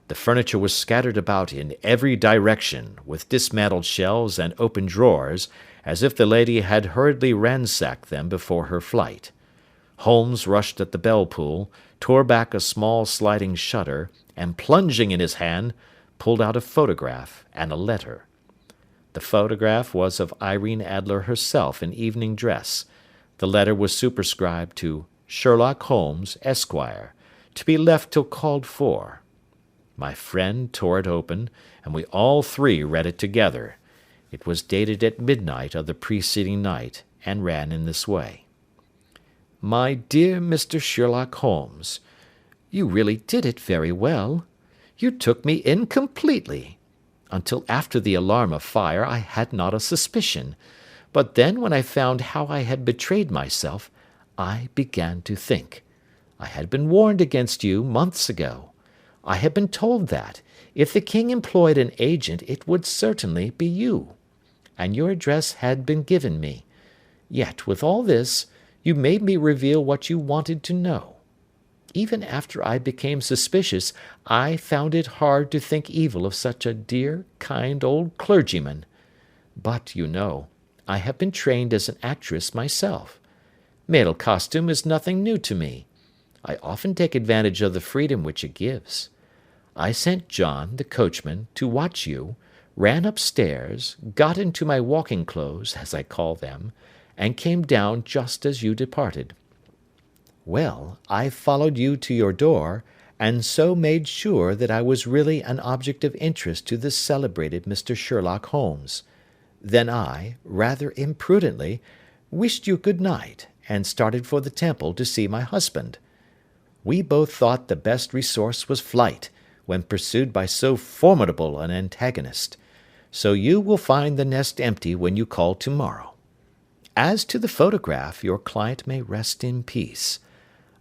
The furniture was scattered about in every direction, with dismantled shelves and open drawers, as if the lady had hurriedly ransacked them before her flight. Holmes rushed at the bell-pull, tore back a small sliding shutter, and, plunging in his hand, pulled out a photograph and a letter. The photograph was of Irene Adler herself in evening dress. The letter was superscribed to Sherlock Holmes, Esquire, to be left till called for. My friend tore it open, and we all three read it together. It was dated at midnight of the preceding night, and ran in this way: "My dear Mr. Sherlock Holmes, you really did it very well. You took me in completely. Until after the alarm of fire I had not a suspicion, but then when I found how I had betrayed myself, I began to think. I had been warned against you months ago. I had been told that, if the king employed an agent, it would certainly be you. And your address had been given me. Yet, with all this, you made me reveal what you wanted to know. Even after I became suspicious, I found it hard to think evil of such a dear, kind old clergyman. But, you know, I have been trained as an actress myself. Male costume is nothing new to me. I often take advantage of the freedom which it gives. I sent John, the coachman, to watch you, ran upstairs, got into my walking clothes, as I call them, and came down just as you departed. Well, I followed you to your door, and so made sure that I was really an object of interest to this celebrated Mr. Sherlock Holmes. Then I, rather imprudently, wished you good night, and started for the Temple to see my husband. We both thought the best resource was flight, when pursued by so formidable an antagonist. So you will find the nest empty when you call tomorrow. As to the photograph, your client may rest in peace.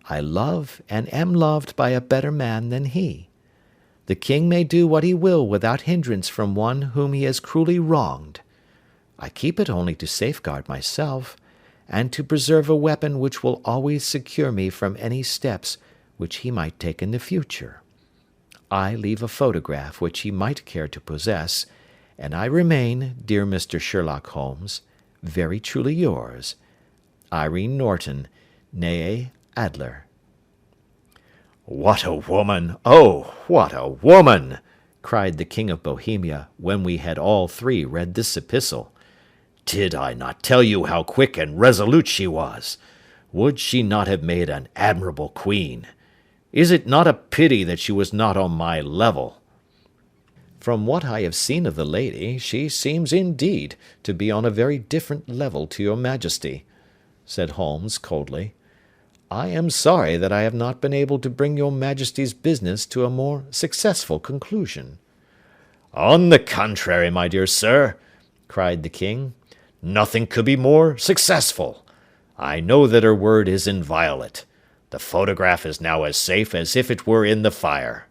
I love and am loved by a better man than he. The king may do what he will without hindrance from one whom he has cruelly wronged. I keep it only to safeguard myself, and to preserve a weapon which will always secure me from any steps which he might take in the future. I leave a photograph which he might care to possess, and I remain, dear Mr. Sherlock Holmes, very truly yours, Irene Norton, née Adler. What a woman! Oh, what a woman! Cried the King of Bohemia, when we had all three read this epistle. Did I not tell you how quick and resolute she was? Would she not have made an admirable queen? Is it not a pity that she was not on my level? From what I have seen of the lady, she seems indeed to be on a very different level to your majesty, said Holmes coldly. I am sorry that I have not been able to bring your majesty's business to a more successful conclusion. On the contrary, my dear sir, cried the king, nothing could be more successful. I know that her word is inviolate. The photograph is now as safe as if it were in the fire.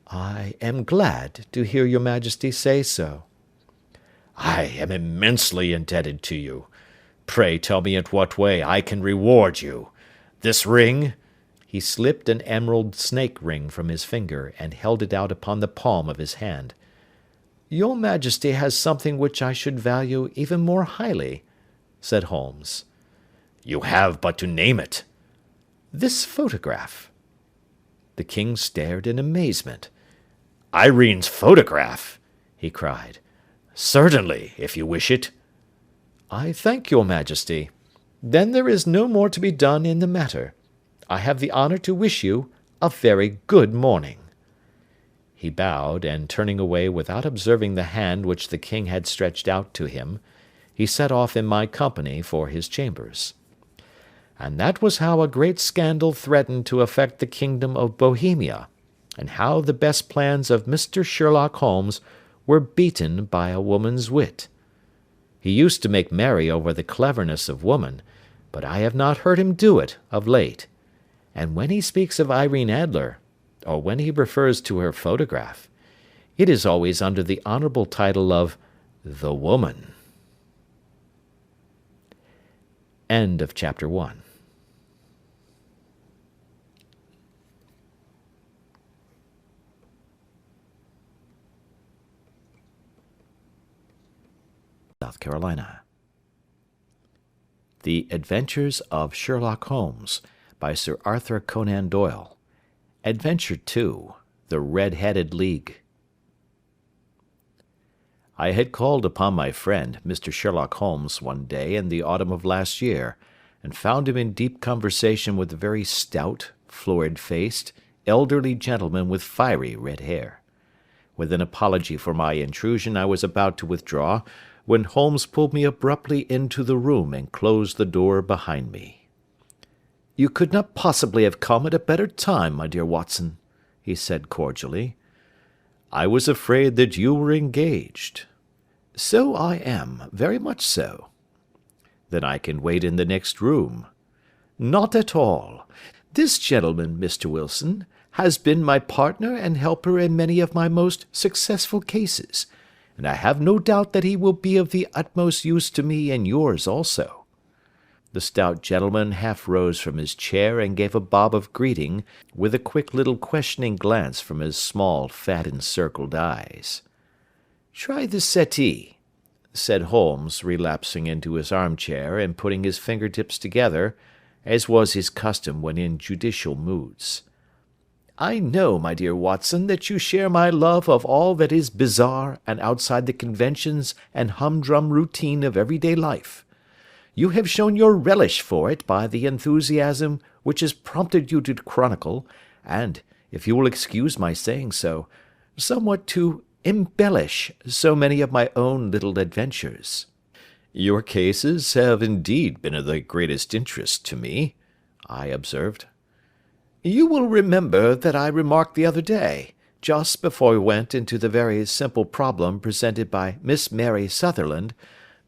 I am glad to hear your majesty say so. I am immensely indebted to you. Pray tell me in what way I can reward you. This ring—" He slipped an emerald snake ring from his finger, and held it out upon the palm of his hand. "Your majesty has something which I should value even more highly," said Holmes. "You have but to name it." "This photograph." The king stared in amazement. "Irene's photograph!" he cried. "Certainly, if you wish it." "I thank your majesty. Then there is no more to be done in the matter. I have the honour to wish you a very good morning." He bowed, and turning away without observing the hand which the king had stretched out to him, he set off in my company for his chambers. And that was how a great scandal threatened to affect the kingdom of Bohemia, and how the best plans of Mr. Sherlock Holmes were beaten by a woman's wit. He used to make merry over the cleverness of woman, but I have not heard him do it of late, and when he speaks of Irene Adler, or when he refers to her photograph, it is always under the honourable title of the woman. End of chapter 1. South Carolina. The Adventures of Sherlock Holmes by Sir Arthur Conan Doyle. Adventure 2. The Red-Headed League. I had called upon my friend, Mr. Sherlock Holmes, one day in the autumn of last year, and found him in deep conversation with a very stout, florid-faced, elderly gentleman with fiery red hair. With an apology for my intrusion, I was about to withdraw, when Holmes pulled me abruptly into the room and closed the door behind me. "You could not possibly have come at a better time, my dear Watson," he said cordially. "I was afraid that you were engaged." "So I am, very much so." "Then I can wait in the next room." "Not at all. This gentleman, Mr. Wilson, has been my partner and helper in many of my most successful cases, and I have no doubt that he will be of the utmost use to me and yours also." The stout gentleman half rose from his chair and gave a bob of greeting, with a quick little questioning glance from his small, fat, encircled eyes. "Try the settee," said Holmes, relapsing into his armchair and putting his fingertips together, as was his custom when in judicial moods. "I know, my dear Watson, that you share my love of all that is bizarre and outside the conventions and humdrum routine of everyday life. You have shown your relish for it by the enthusiasm which has prompted you to chronicle, and, if you will excuse my saying so, somewhat to embellish so many of my own little adventures." "Your cases have indeed been of the greatest interest to me," I observed. "You will remember that I remarked the other day, just before we went into the very simple problem presented by Miss Mary Sutherland,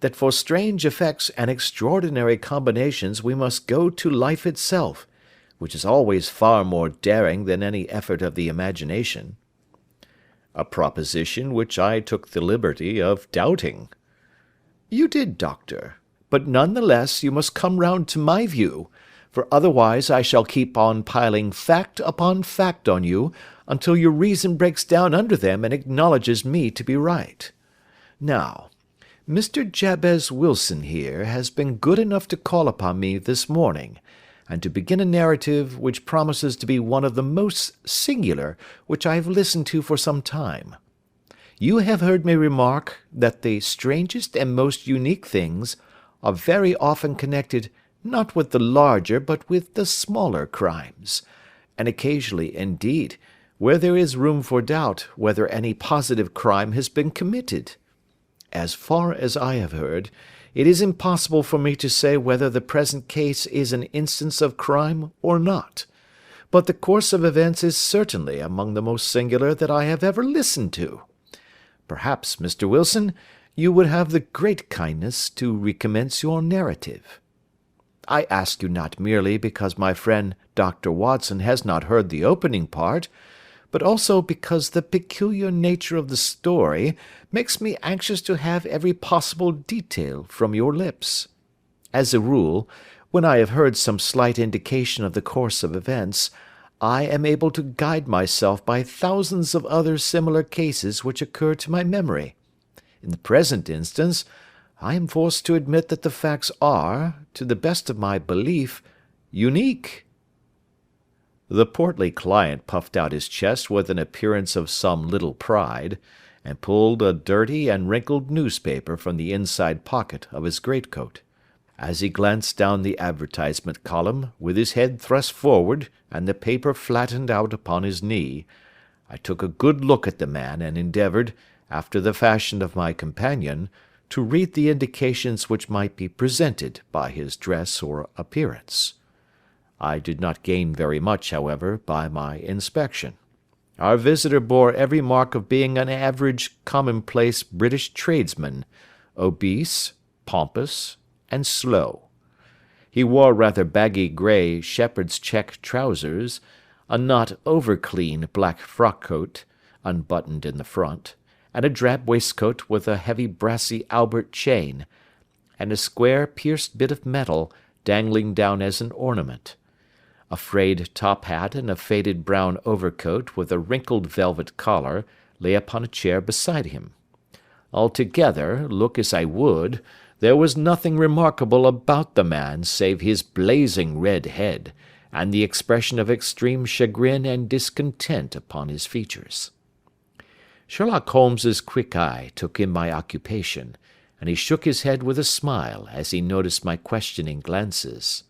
that for strange effects and extraordinary combinations we must go to life itself, which is always far more daring than any effort of the imagination. A proposition which I took the liberty of doubting. You did, doctor, but none the less you must come round to my view, for otherwise I shall keep on piling fact upon fact on you until your reason breaks down under them and acknowledges me to be right. Now, Mr. Jabez Wilson here has been good enough to call upon me this morning, and to begin a narrative which promises to be one of the most singular which I have listened to for some time. You have heard me remark that the strangest and most unique things are very often connected not with the larger but with the smaller crimes, and occasionally, indeed, where there is room for doubt whether any positive crime has been committed. As far as I have heard, it is impossible for me to say whether the present case is an instance of crime or not, but the course of events is certainly among the most singular that I have ever listened to. Perhaps, Mr. Wilson, you would have the great kindness to recommence your narrative. I ask you not merely because my friend Dr. Watson has not heard the opening part, but also because the peculiar nature of the story makes me anxious to have every possible detail from your lips. As a rule, when I have heard some slight indication of the course of events, I am able to guide myself by thousands of other similar cases which occur to my memory. In the present instance, I am forced to admit that the facts are, to the best of my belief, unique." The portly client puffed out his chest with an appearance of some little pride, and pulled a dirty and wrinkled newspaper from the inside pocket of his greatcoat. As he glanced down the advertisement column, with his head thrust forward and the paper flattened out upon his knee, I took a good look at the man and endeavoured, after the fashion of my companion, to read the indications which might be presented by his dress or appearance. I did not gain very much, however, by my inspection. Our visitor bore every mark of being an average, commonplace British tradesman, obese, pompous, and slow. He wore rather baggy grey shepherd's check trousers, a not over-clean black frock-coat, unbuttoned in the front, and a drab waistcoat with a heavy brassy Albert chain, and a square pierced bit of metal dangling down as an ornament. A frayed top hat and a faded brown overcoat with a wrinkled velvet collar lay upon a chair beside him. Altogether, look as I would, there was nothing remarkable about the man save his blazing red head, and the expression of extreme chagrin and discontent upon his features. Sherlock Holmes's quick eye took in my occupation, and he shook his head with a smile as he noticed my questioning glances.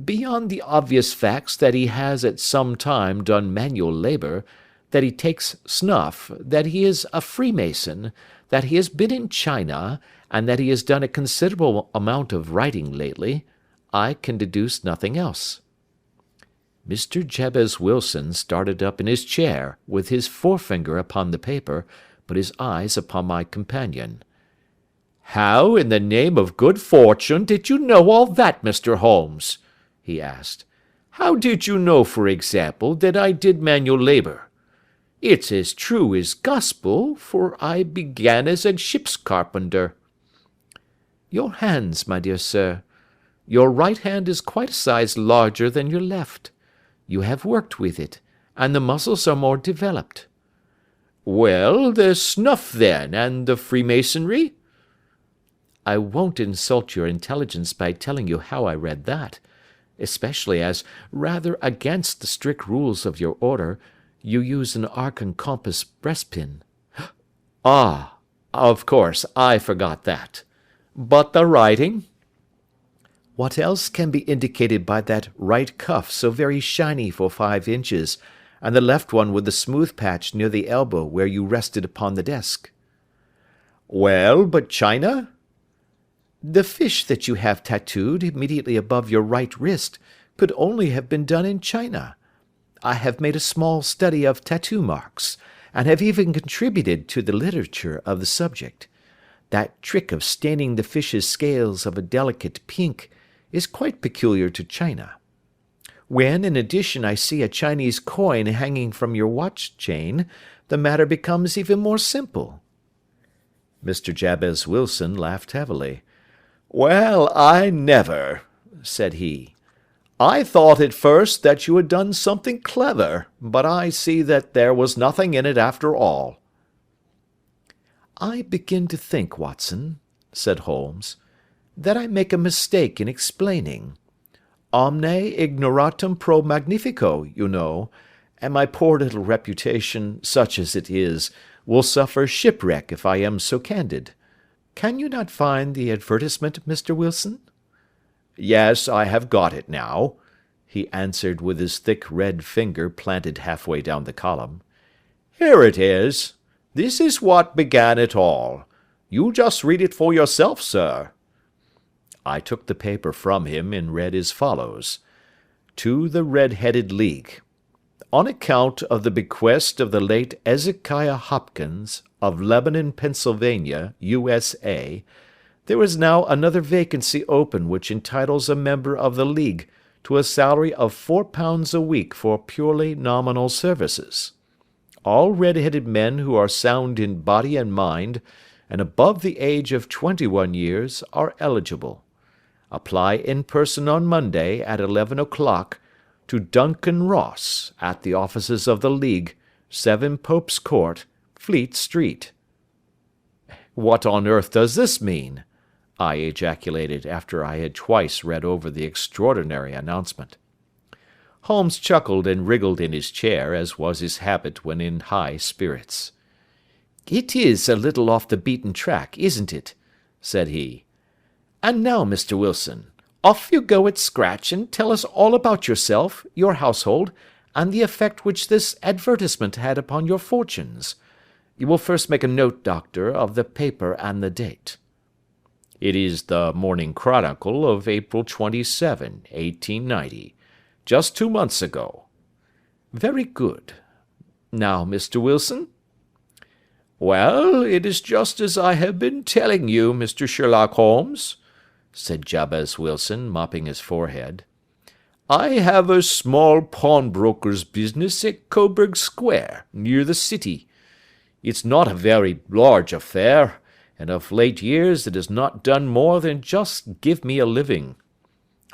"Beyond the obvious facts that he has at some time done manual labour, that he takes snuff, that he is a Freemason, that he has been in China, and that he has done a considerable amount of writing lately, I can deduce nothing else." Mr. Jabez Wilson started up in his chair, with his forefinger upon the paper, but his eyes upon my companion. "How, in the name of good fortune, did you know all that, Mr. Holmes?" he asked. "How did you know, for example, that I did manual labour? It's as true as gospel, for I began as a ship's carpenter." "Your hands, my dear sir. Your right hand is quite a size larger than your left. You have worked with it, and the muscles are more developed." "Well, the snuff, then, and the Freemasonry?" "I won't insult your intelligence by telling you how I read that, especially as, rather against the strict rules of your order, you use an arc and compass breastpin." "Ah, of course, I forgot that. But the writing?" "What else can be indicated by that right cuff so very shiny for 5 inches, and the left one with the smooth patch near the elbow where you rested upon the desk?" "Well, but China?" "The fish that you have tattooed immediately above your right wrist could only have been done in China. I have made a small study of tattoo marks, and have even contributed to the literature of the subject. That trick of staining the fish's scales of a delicate pink is quite peculiar to China. When, in addition, I see a Chinese coin hanging from your watch chain, the matter becomes even more simple." Mr. Jabez Wilson laughed heavily. "Well, I never," said he. "I thought at first that you had done something clever, but I see that there was nothing in it after all." "I begin to think, Watson," said Holmes, "that I make a mistake in explaining. Omne ignoratum pro magnifico, you know, and my poor little reputation, such as it is, will suffer shipwreck if I am so candid. Can you not find the advertisement, Mr. Wilson?" "Yes, I have got it now," he answered with his thick red finger planted halfway down the column. "Here it is. This is what began it all. You just read it for yourself, sir." I took the paper from him and read as follows: "To the Red-Headed League. On account of the bequest of the late Ezekiah Hopkins, of Lebanon, Pennsylvania, USA, there is now another vacancy open which entitles a member of the League to a salary of £4 a week for purely nominal services. All red-headed men who are sound in body and mind, and above the age of 21 years, are eligible. Apply in person on Monday at 11 o'clock to Duncan Ross, at the offices of the League, 7 Pope's Court, Fleet Street." "What on earth does this mean?" I ejaculated after I had twice read over the extraordinary announcement. Holmes chuckled and wriggled in his chair, as was his habit when in high spirits. "It is a little off the beaten track, isn't it?" said he. "And now, Mr. Wilson, off you go at scratch and tell us all about yourself, your household, and the effect which this advertisement had upon your fortunes. You will first make a note, Doctor, of the paper and the date." "It is the Morning Chronicle of April 27, 1890, just 2 months ago." "Very good. Now, Mr. Wilson?" "Well, it is just as I have been telling you, Mr. Sherlock Holmes," said Jabez Wilson, mopping his forehead. "I have a small pawnbroker's business at Coburg Square, near the city. It's not a very large affair, and of late years it has not done more than just give me a living.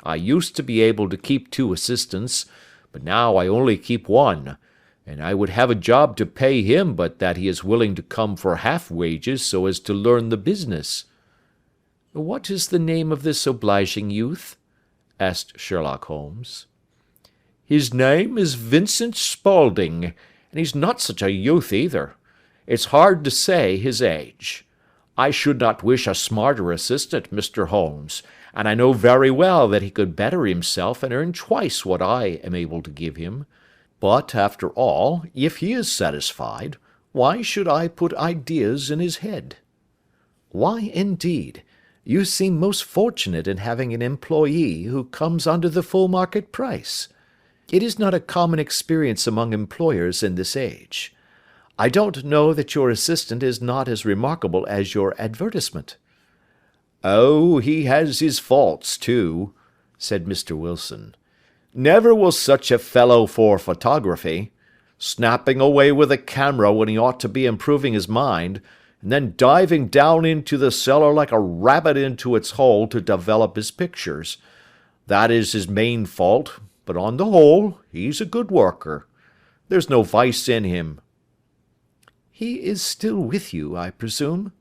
I used to be able to keep 2 assistants, but now I only keep 1, and I would have a job to pay him but that he is willing to come for half wages so as to learn the business." "What is the name of this obliging youth?" asked Sherlock Holmes. "His name is Vincent Spaulding, and he's not such a youth either. It's hard to say his age. I should not wish a smarter assistant, Mr. Holmes, and I know very well that he could better himself and earn twice what I am able to give him. But, after all, if he is satisfied, why should I put ideas in his head?" "Why, indeed? You seem most fortunate in having an employee who comes under the full market price. It is not a common experience among employers in this age. I don't know that your assistant is not as remarkable as your advertisement." "Oh, he has his faults, too," said Mr. Wilson. "Never was such a fellow for photography. Snapping away with a camera when he ought to be improving his mind, and then diving down into the cellar like a rabbit into its hole to develop his pictures. That is his main fault, but on the whole, he's a good worker. There's no vice in him." "He is still with you, I presume?"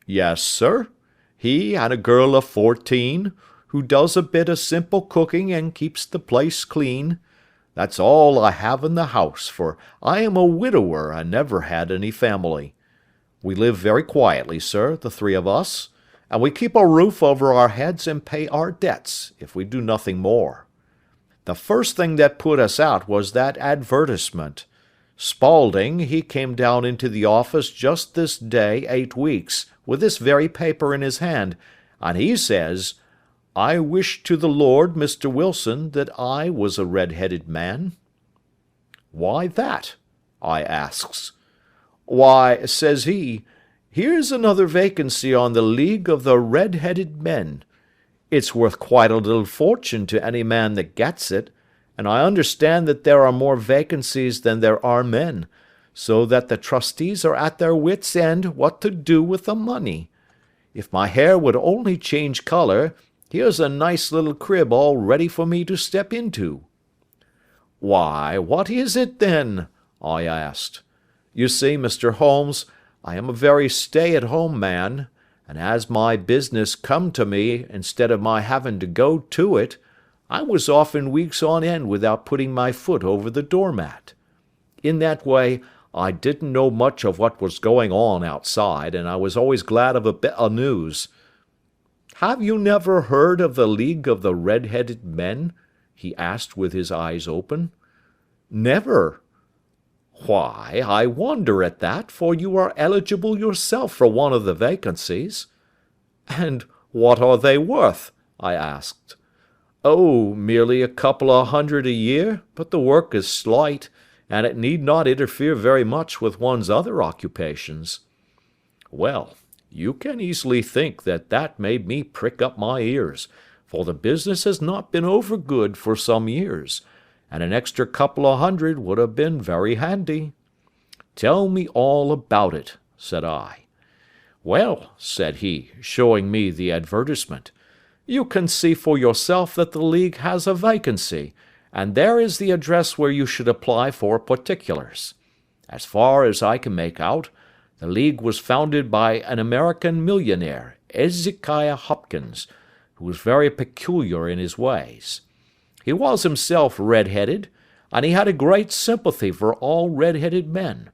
"Yes, sir. He and a girl of 14, who does a bit of simple cooking and keeps the place clean. That's all I have in the house, for I am a widower and never had any family. We live very quietly, sir, the 3 of us, and we keep a roof over our heads and pay our debts, if we do nothing more. The first thing that put us out was that advertisement. Spaulding, he came down into the office just this day 8 weeks, with this very paper in his hand, and he says, 'I wish to the Lord, Mr. Wilson, that I was a red-headed man.' 'Why that?' I asks. 'Why,' says he, 'here's another vacancy on the League of the Red-Headed Men. It's worth quite a little fortune to any man that gets it, and I understand that there are more vacancies than there are men, so that the trustees are at their wits' end what to do with the money. If my hair would only change color, here's a nice little crib all ready for me to step into." "Why, what is it, then?" I asked. "You see, Mr. Holmes, I am a very stay-at-home man, and as my business come to me instead of my having to go to it, I was often weeks on end without putting my foot over the doormat. In that way, I didn't know much of what was going on outside, and I was always glad of a bit of news." "Have you never heard of the League of the Red-Headed Men?" he asked with his eyes open. "Never." "Why, I wonder at that, for you are eligible yourself for one of the vacancies." "And what are they worth?" I asked. "Oh, merely a couple of hundred a year, but the work is slight, and it need not interfere very much with one's other occupations." Well, you can easily think that made me prick up my ears, for the business has not been over good for some years, and an extra couple of hundred would have been very handy. "Tell me all about it," said I. "Well," said he, showing me the advertisement, "you can see for yourself that the League has a vacancy, and there is the address where you should apply for particulars. As far as I can make out, the League was founded by an American millionaire, Ezekiah Hopkins, who was very peculiar in his ways. He was himself red-headed, and he had a great sympathy for all red-headed men.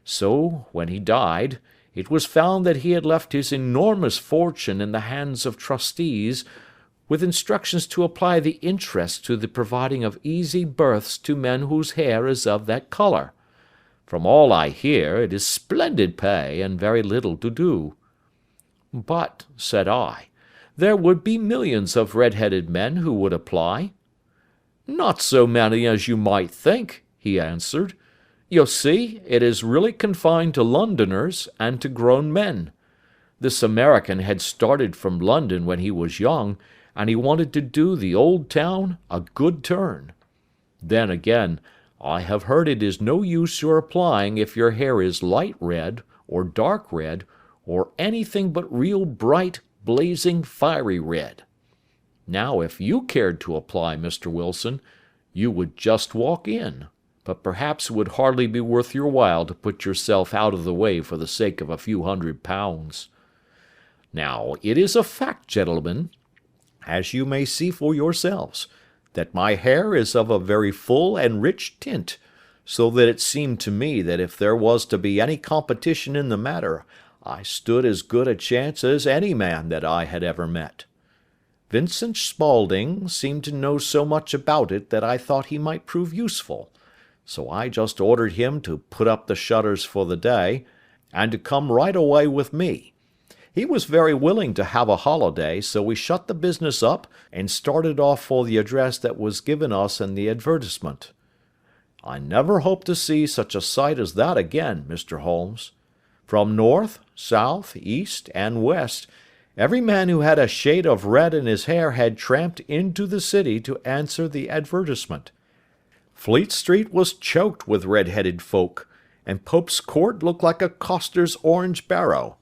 So, when he died, it was found that he had left his enormous fortune in the hands of trustees, with instructions to apply the interest to the providing of easy berths to men whose hair is of that colour. From all I hear, it is splendid pay, and very little to do." "But," said I, "there would be millions of red-headed men who would apply." "Not so many as you might think," he answered. "You see, it is really confined to Londoners and to grown men. This American had started from London when he was young, and he wanted to do the old town a good turn. Then again, I have heard it is no use your applying if your hair is light red, or dark red, or anything but real bright, blazing, fiery red. Now, if you cared to apply, Mr. Wilson, you would just walk in, but perhaps it would hardly be worth your while to put yourself out of the way for the sake of a few £100. Now, it is a fact, gentlemen, as you may see for yourselves, that my hair is of a very full and rich tint, so that it seemed to me that if there was to be any competition in the matter, I stood as good a chance as any man that I had ever met. Vincent Spaulding seemed to know so much about it that I thought he might prove useful, so I just ordered him to put up the shutters for the day, and to come right away with me. He was very willing to have a holiday, so we shut the business up and started off for the address that was given us in the advertisement. I never hope to see such a sight as that again, Mr. Holmes. From north, south, east, and west, every man who had a shade of red in his hair had tramped into the city to answer the advertisement. Fleet Street was choked with red-headed folk, and Pope's Court looked like a coster's orange barrow.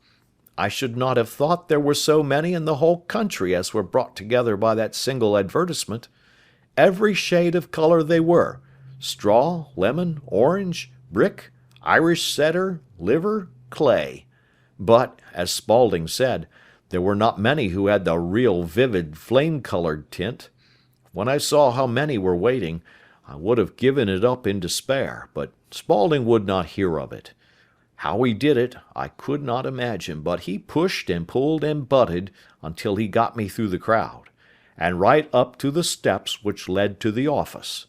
I should not have thought there were so many in the whole country as were brought together by that single advertisement. Every shade of colour they were, straw, lemon, orange, brick, Irish setter, liver, clay. But, as Spaulding said, there were not many who had the real vivid flame-coloured tint. When I saw how many were waiting, I would have given it up in despair, but Spaulding would not hear of it. How he did it, I could not imagine, but he pushed and pulled and butted until he got me through the crowd, and right up to the steps which led to the office.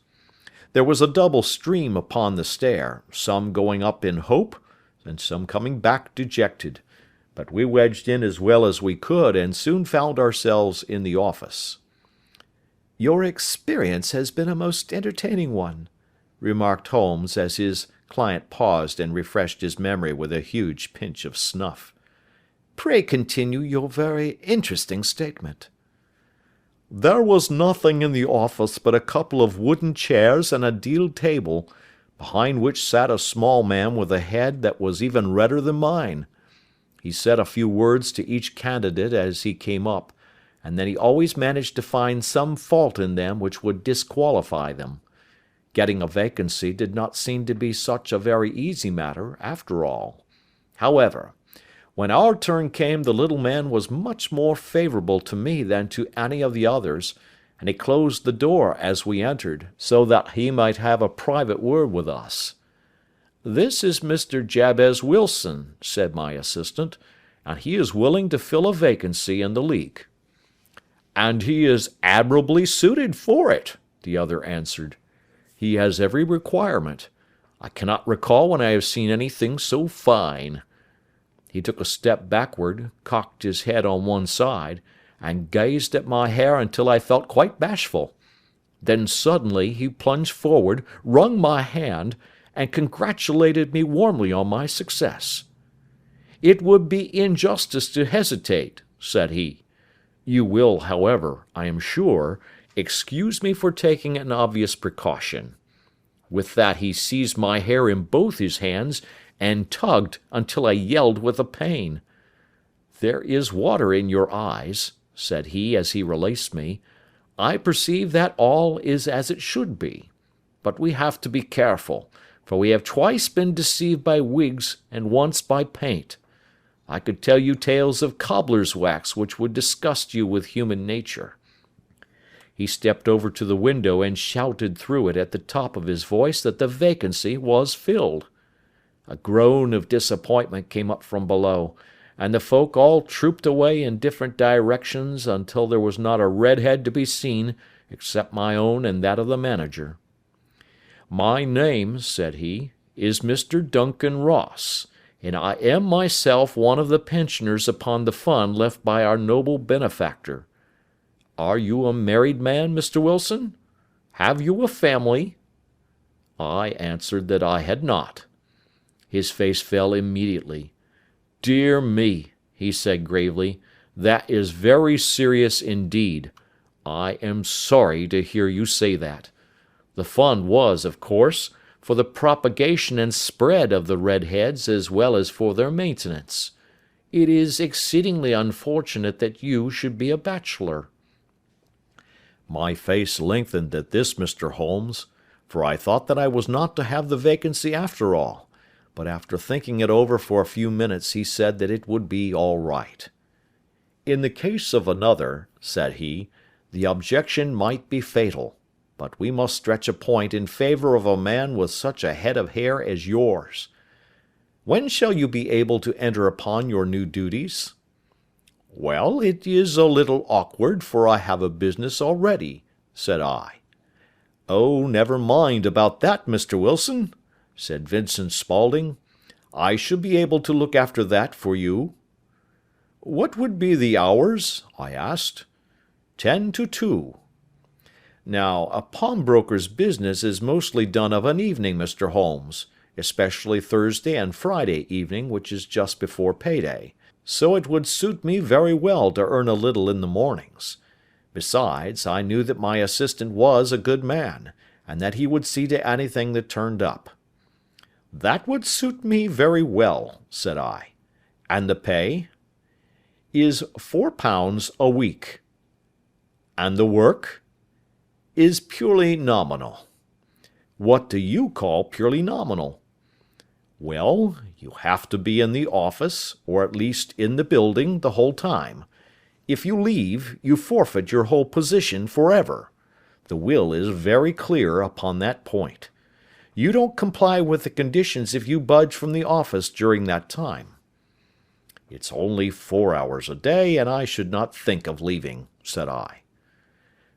There was a double stream upon the stair, some going up in hope, and some coming back dejected, but we wedged in as well as we could, and soon found ourselves in the office. "Your experience has been a most entertaining one," remarked Holmes, as his client paused and refreshed his memory with a huge pinch of snuff. "Pray continue your very interesting statement." There was nothing in the office but a couple of wooden chairs and a deal table, behind which sat a small man with a head that was even redder than mine. He said a few words to each candidate as he came up, and then he always managed to find some fault in them which would disqualify them. Getting a vacancy did not seem to be such a very easy matter, after all. However, when our turn came, the little man was much more favourable to me than to any of the others, and he closed the door as we entered, so that he might have a private word with us. "This is Mr. Jabez Wilson," said my assistant, "and he is willing to fill a vacancy in the league." "And he is admirably suited for it," the other answered. "He has every requirement. I cannot recall when I have seen anything so fine." He took a step backward, cocked his head on one side, and gazed at my hair until I felt quite bashful. Then suddenly he plunged forward, wrung my hand, and congratulated me warmly on my success. "It would be injustice to hesitate," said he. "You will, however, I am sure, excuse me for taking an obvious precaution." With that he seized my hair in both his hands and tugged until I yelled with the pain. "There is water in your eyes," said he as he released me. "I perceive that all is as it should be. But we have to be careful, for we have twice been deceived by wigs and once by paint. I could tell you tales of cobbler's wax which would disgust you with human nature." He stepped over to the window and shouted through it at the top of his voice that the vacancy was filled. A groan of disappointment came up from below, and the folk all trooped away in different directions until there was not a red head to be seen except my own and that of the manager. "My name," said he, "is Mr. Duncan Ross, and I am myself one of the pensioners upon the fund left by our noble benefactor. Are you a married man, Mr. Wilson? Have you a family?" I answered that I had not. His face fell immediately. "Dear me," he said gravely, "that is very serious indeed. I am sorry to hear you say that. The fund was, of course, for the propagation and spread of the redheads as well as for their maintenance. It is exceedingly unfortunate that you should be a bachelor." My face lengthened at this, Mr. Holmes, for I thought that I was not to have the vacancy after all, but after thinking it over for a few minutes he said that it would be all right. "In the case of another," said he, "the objection might be fatal, but we must stretch a point in favour of a man with such a head of hair as yours. When shall you be able to enter upon your new duties?" "Well, it is a little awkward, for I have a business already," said I. "Oh, never mind about that, Mr. Wilson," said Vincent Spaulding. "I shall be able to look after that for you." "What would be the hours?" I asked. 10 to 2. Now, a pawnbroker's business is mostly done of an evening, Mr. Holmes, especially Thursday and Friday evening, which is just before payday. So it would suit me very well to earn a little in the mornings. Besides, I knew that my assistant was a good man, and that he would see to anything that turned up. "That would suit me very well," said I. "And the pay?" "Is £4 a week." "And the work?" "Is purely nominal." "What do you call purely nominal?" "Well, you have to be in the office, or at least in the building, the whole time. If you leave, you forfeit your whole position forever. The will is very clear upon that point. You don't comply with the conditions if you budge from the office during that time." "It's only 4 hours a day, and I should not think of leaving," said I.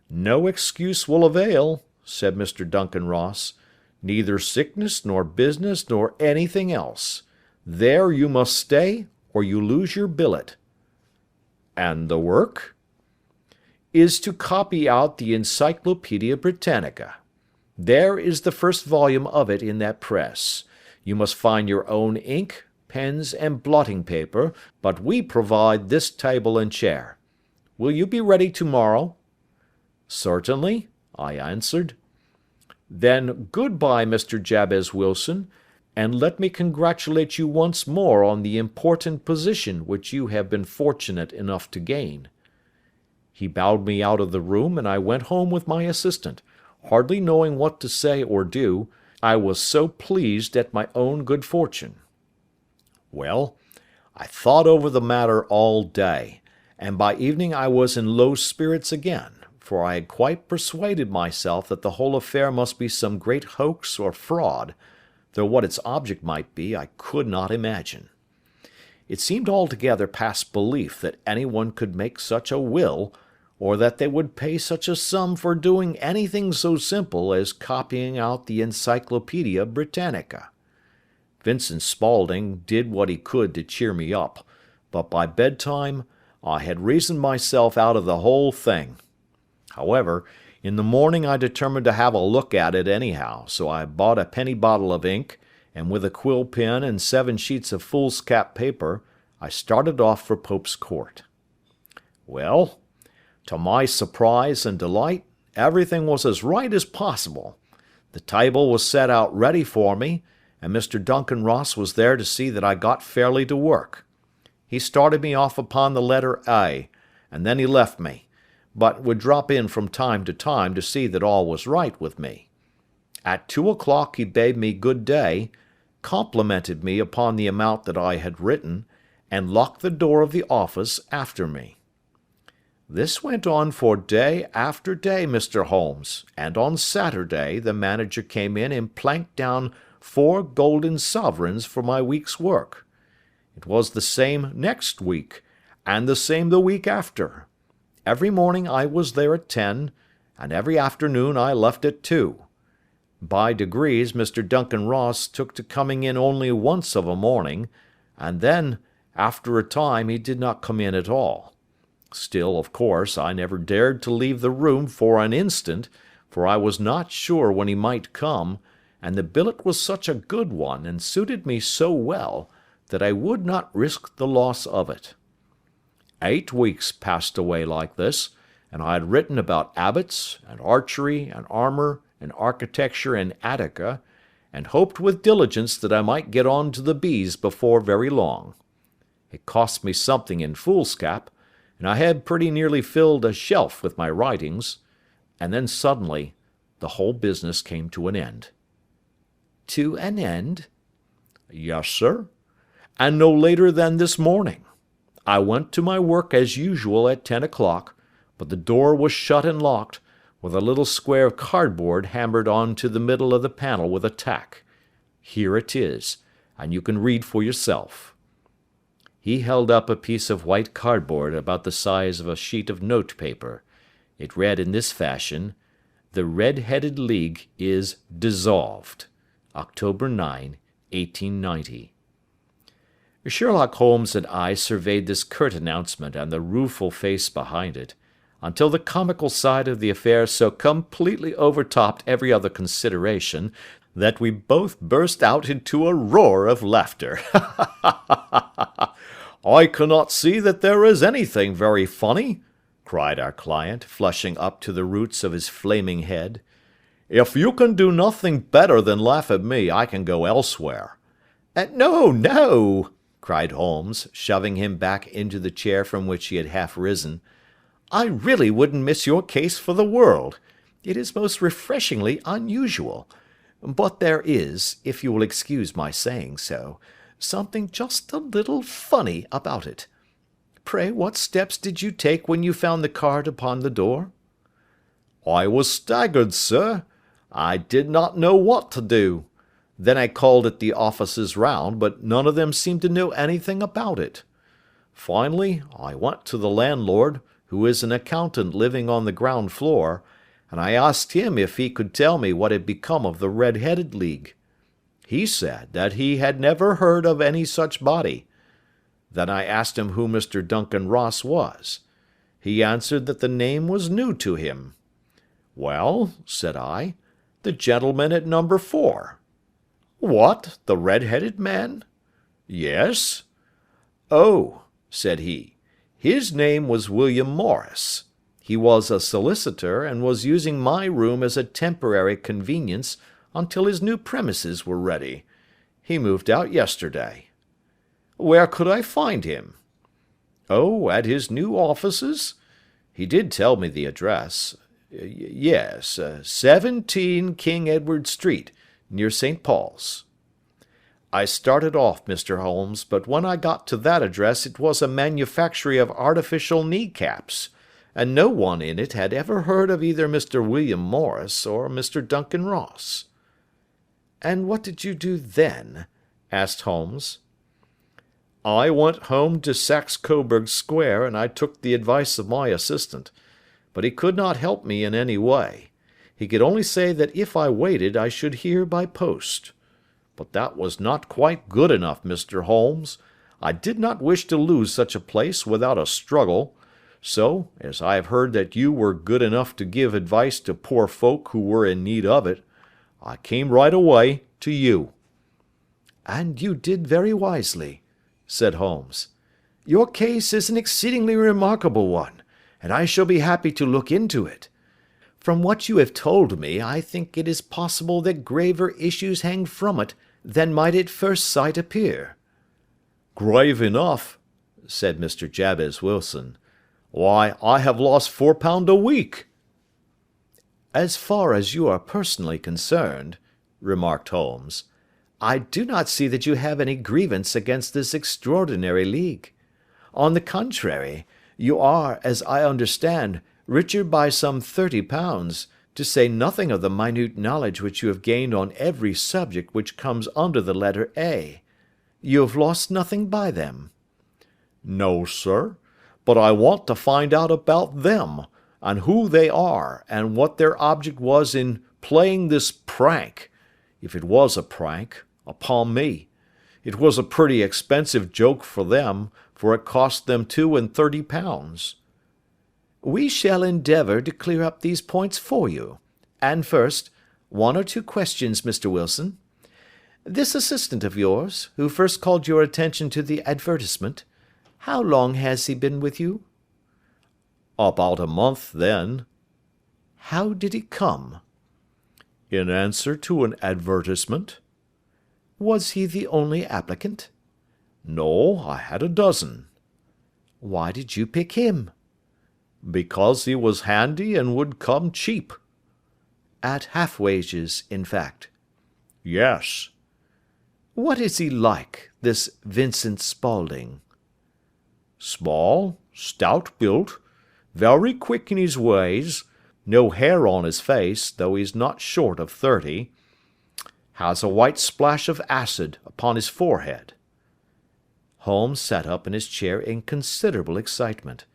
"No excuse will avail," said Mr. Duncan Ross. "Neither sickness nor business nor anything else. There you must stay, or you lose your billet." "And the work?" "Is to copy out the Encyclopaedia Britannica. There is the first volume of it in that press. You must find your own ink, pens, and blotting paper, but we provide this table and chair. Will you be ready tomorrow?" "Certainly," I answered. "Then good-bye, Mr. Jabez Wilson, and let me congratulate you once more on the important position which you have been fortunate enough to gain." He bowed me out of the room, and I went home with my assistant, hardly knowing what to say or do, I was so pleased at my own good fortune. Well, I thought over the matter all day, and by evening I was in low spirits again, for I had quite persuaded myself that the whole affair must be some great hoax or fraud, though what its object might be I could not imagine. It seemed altogether past belief that anyone could make such a will, or that they would pay such a sum for doing anything so simple as copying out the Encyclopaedia Britannica. Vincent Spaulding did what he could to cheer me up, but by bedtime I had reasoned myself out of the whole thing. However, in the morning I determined to have a look at it anyhow, so I bought a penny bottle of ink, and with a quill pen and 7 sheets of foolscap paper, I started off for Pope's Court. Well, to my surprise and delight, everything was as right as possible. The table was set out ready for me, and Mr. Duncan Ross was there to see that I got fairly to work. He started me off upon the letter A, and then he left me, but would drop in from time to see that all was right with me. At 2 o'clock he bade me good day, complimented me upon the amount that I had written, and locked the door of the office after me. This went on for day after day, Mr. Holmes, and on Saturday the manager came in and planked down 4 golden sovereigns for my week's work. It was the same next week, and the same the week after. Every morning I was there at 10, and every afternoon I left at 2. By degrees Mr. Duncan Ross took to coming in only once of a morning, and then, after a time, he did not come in at all. Still, of course, I never dared to leave the room for an instant, for I was not sure when he might come, and the billet was such a good one, and suited me so well, that I would not risk the loss of it. 8 weeks passed away like this, and I had written about abbots, and archery, and armour, and architecture in Attica, and hoped with diligence that I might get on to the bees before very long. It cost me something in foolscap, and I had pretty nearly filled a shelf with my writings, and then suddenly the whole business came to an end. To an end? Yes, sir, and no later than this morning. I went to my work as usual at 10 o'clock, but the door was shut and locked, with a little square of cardboard hammered on to the middle of the panel with a tack. Here it is, and you can read for yourself. He held up a piece of white cardboard about the size of a sheet of note-paper. It read in this fashion: "The Red-Headed League is dissolved. October 9, 1890. Sherlock Holmes and I surveyed this curt announcement and the rueful face behind it, until the comical side of the affair so completely overtopped every other consideration that we both burst out into a roar of laughter. "I cannot see that there is anything very funny," cried our client, flushing up to the roots of his flaming head. "If you can do nothing better than laugh at me, I can go elsewhere." "No, no," cried Holmes, shoving him back into the chair from which he had half risen. "I really wouldn't miss your case for the world. It is most refreshingly unusual. But there is, if you will excuse my saying so, something just a little funny about it. Pray, what steps did you take when you found the card upon the door?" "I was staggered, sir. I did not know what to do. Then I called at the offices round, but none of them seemed to know anything about it. Finally, I went to the landlord, who is an accountant living on the ground floor, and I asked him if he could tell me what had become of the Red-Headed League. He said that he had never heard of any such body. Then I asked him who Mr. Duncan Ross was. He answered that the name was new to him. "Well," said I, "the gentleman at number 4. "What, the red-headed man?" "Yes." "Oh," said he, "his name was William Morris. He was a solicitor, and was using my room as a temporary convenience until his new premises were ready. He moved out yesterday." "Where could I find him?" "Oh, at his new offices? He did tell me the address. Yes, 17 King Edward Street, near St. Paul's." "I started off, Mr. Holmes, but when I got to that address it was a manufactory of artificial knee-caps, and no one in it had ever heard of either Mr. William Morris or Mr. Duncan Ross." "And what did you do then?" asked Holmes. "I went home to Saxe Coburg Square, and I took the advice of my assistant. But he could not help me in any way. He could only say that if I waited I should hear by post. But that was not quite good enough, Mr. Holmes. I did not wish to lose such a place without a struggle. So, as I have heard that you were good enough to give advice to poor folk who were in need of it, I came right away to you." "And you did very wisely," said Holmes. "Your case is an exceedingly remarkable one, and I shall be happy to look into it. From what you have told me, I think it is possible that graver issues hang from it than might at first sight appear." "Grave enough," said Mr. Jabez Wilson. "Why, I have lost £4 a week." "As far as you are personally concerned," remarked Holmes, "I do not see that you have any grievance against this extraordinary league. On the contrary, you are, as I understand, richer by some £30, to say nothing of the minute knowledge which you have gained on every subject which comes under the letter A. You have lost nothing by them." "No, sir, but I want to find out about them, and who they are, and what their object was in playing this prank, if it was a prank, upon me. It was a pretty expensive joke for them, for it cost them £32. "We shall endeavour to clear up these points for you. And first, one or two questions, Mr. Wilson. This assistant of yours, who first called your attention to the advertisement, how long has he been with you?" "About a month, then." "How did he come?" "In answer to an advertisement." "Was he the only applicant?" "No, I had a dozen." "Why did you pick him?" "Because he was handy and would come cheap." "At half wages, in fact?" "Yes." "What is he like, this Vincent Spaulding?" "Small, stout built, very quick in his ways, no hair on his face, though he's not short of 30. Has a white splash of acid upon his forehead." Holmes sat up in his chair in considerable excitement.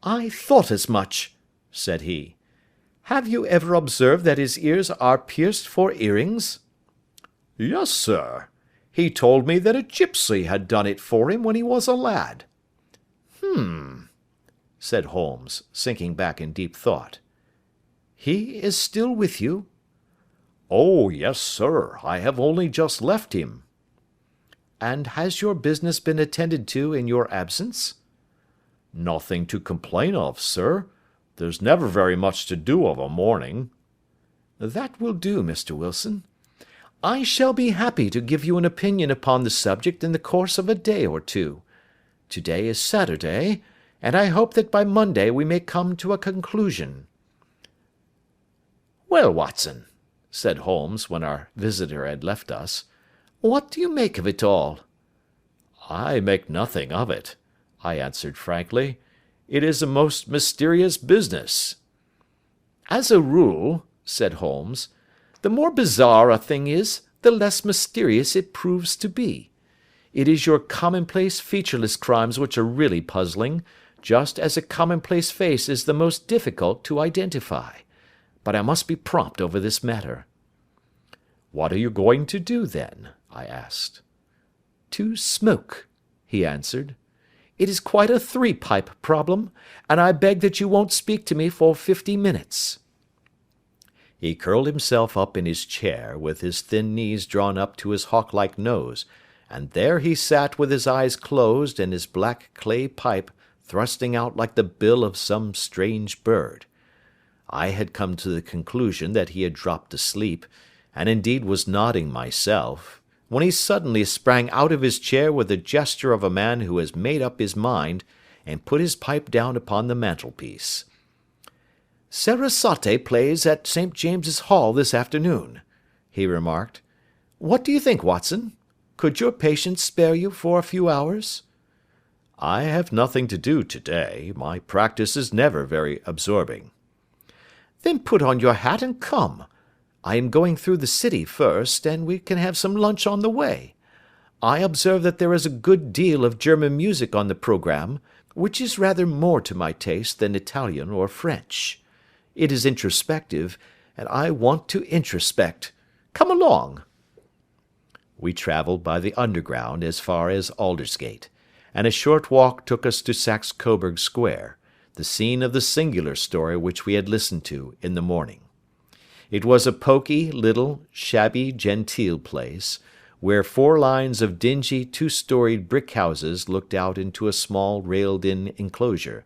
"I thought as much," said he. "Have you ever observed that his ears are pierced for earrings?" "Yes, sir. He told me that a gipsy had done it for him when he was a lad." Said Holmes, sinking back in deep thought. "He is still with you?" "Oh, yes, sir. I have only just left him." "And has your business been attended to in your absence?" "Nothing to complain of, sir. There's never very much to do of a morning." "That will do, Mr. Wilson. I shall be happy to give you an opinion upon the subject in the course of a day or two. To-day is Saturday, and I hope that by Monday we may come to a conclusion." "Well, Watson," said Holmes, when our visitor had left us, "what do you make of it all?" "I make nothing of it," I answered frankly. "It is a most mysterious business." "As a rule," said Holmes, "the more bizarre a thing is, the less mysterious it proves to be. It is your commonplace featureless crimes which are really puzzling, just as a commonplace face is the most difficult to identify. But I must be prompt over this matter." "What are you going to do, then?" I asked. "To smoke," he answered. "It is quite a three-pipe problem, and I beg that you won't speak to me for 50 minutes." He curled himself up in his chair, with his thin knees drawn up to his hawk-like nose, and there he sat with his eyes closed and his black clay pipe thrusting out like the bill of some strange bird. I had come to the conclusion that he had dropped asleep, and indeed was nodding myself, when he suddenly sprang out of his chair with the gesture of a man who has made up his mind, and put his pipe down upon the mantelpiece. "Sarasate plays at St. James's Hall this afternoon," he remarked. "What do you think, Watson? Could your patient spare you for a few hours?" "I have nothing to do to-day. My practice is never very absorbing." "Then put on your hat and come. I am going through the city first, and we can have some lunch on the way. I observe that there is a good deal of German music on the programme, which is rather more to my taste than Italian or French. It is introspective, and I want to introspect. Come along." We travelled by the Underground as far as Aldersgate, and a short walk took us to Saxe Coburg Square, the scene of the singular story which we had listened to in the morning. It was a poky, little, shabby, genteel place, where 4 lines of dingy 2-storied brick houses looked out into a small railed-in enclosure,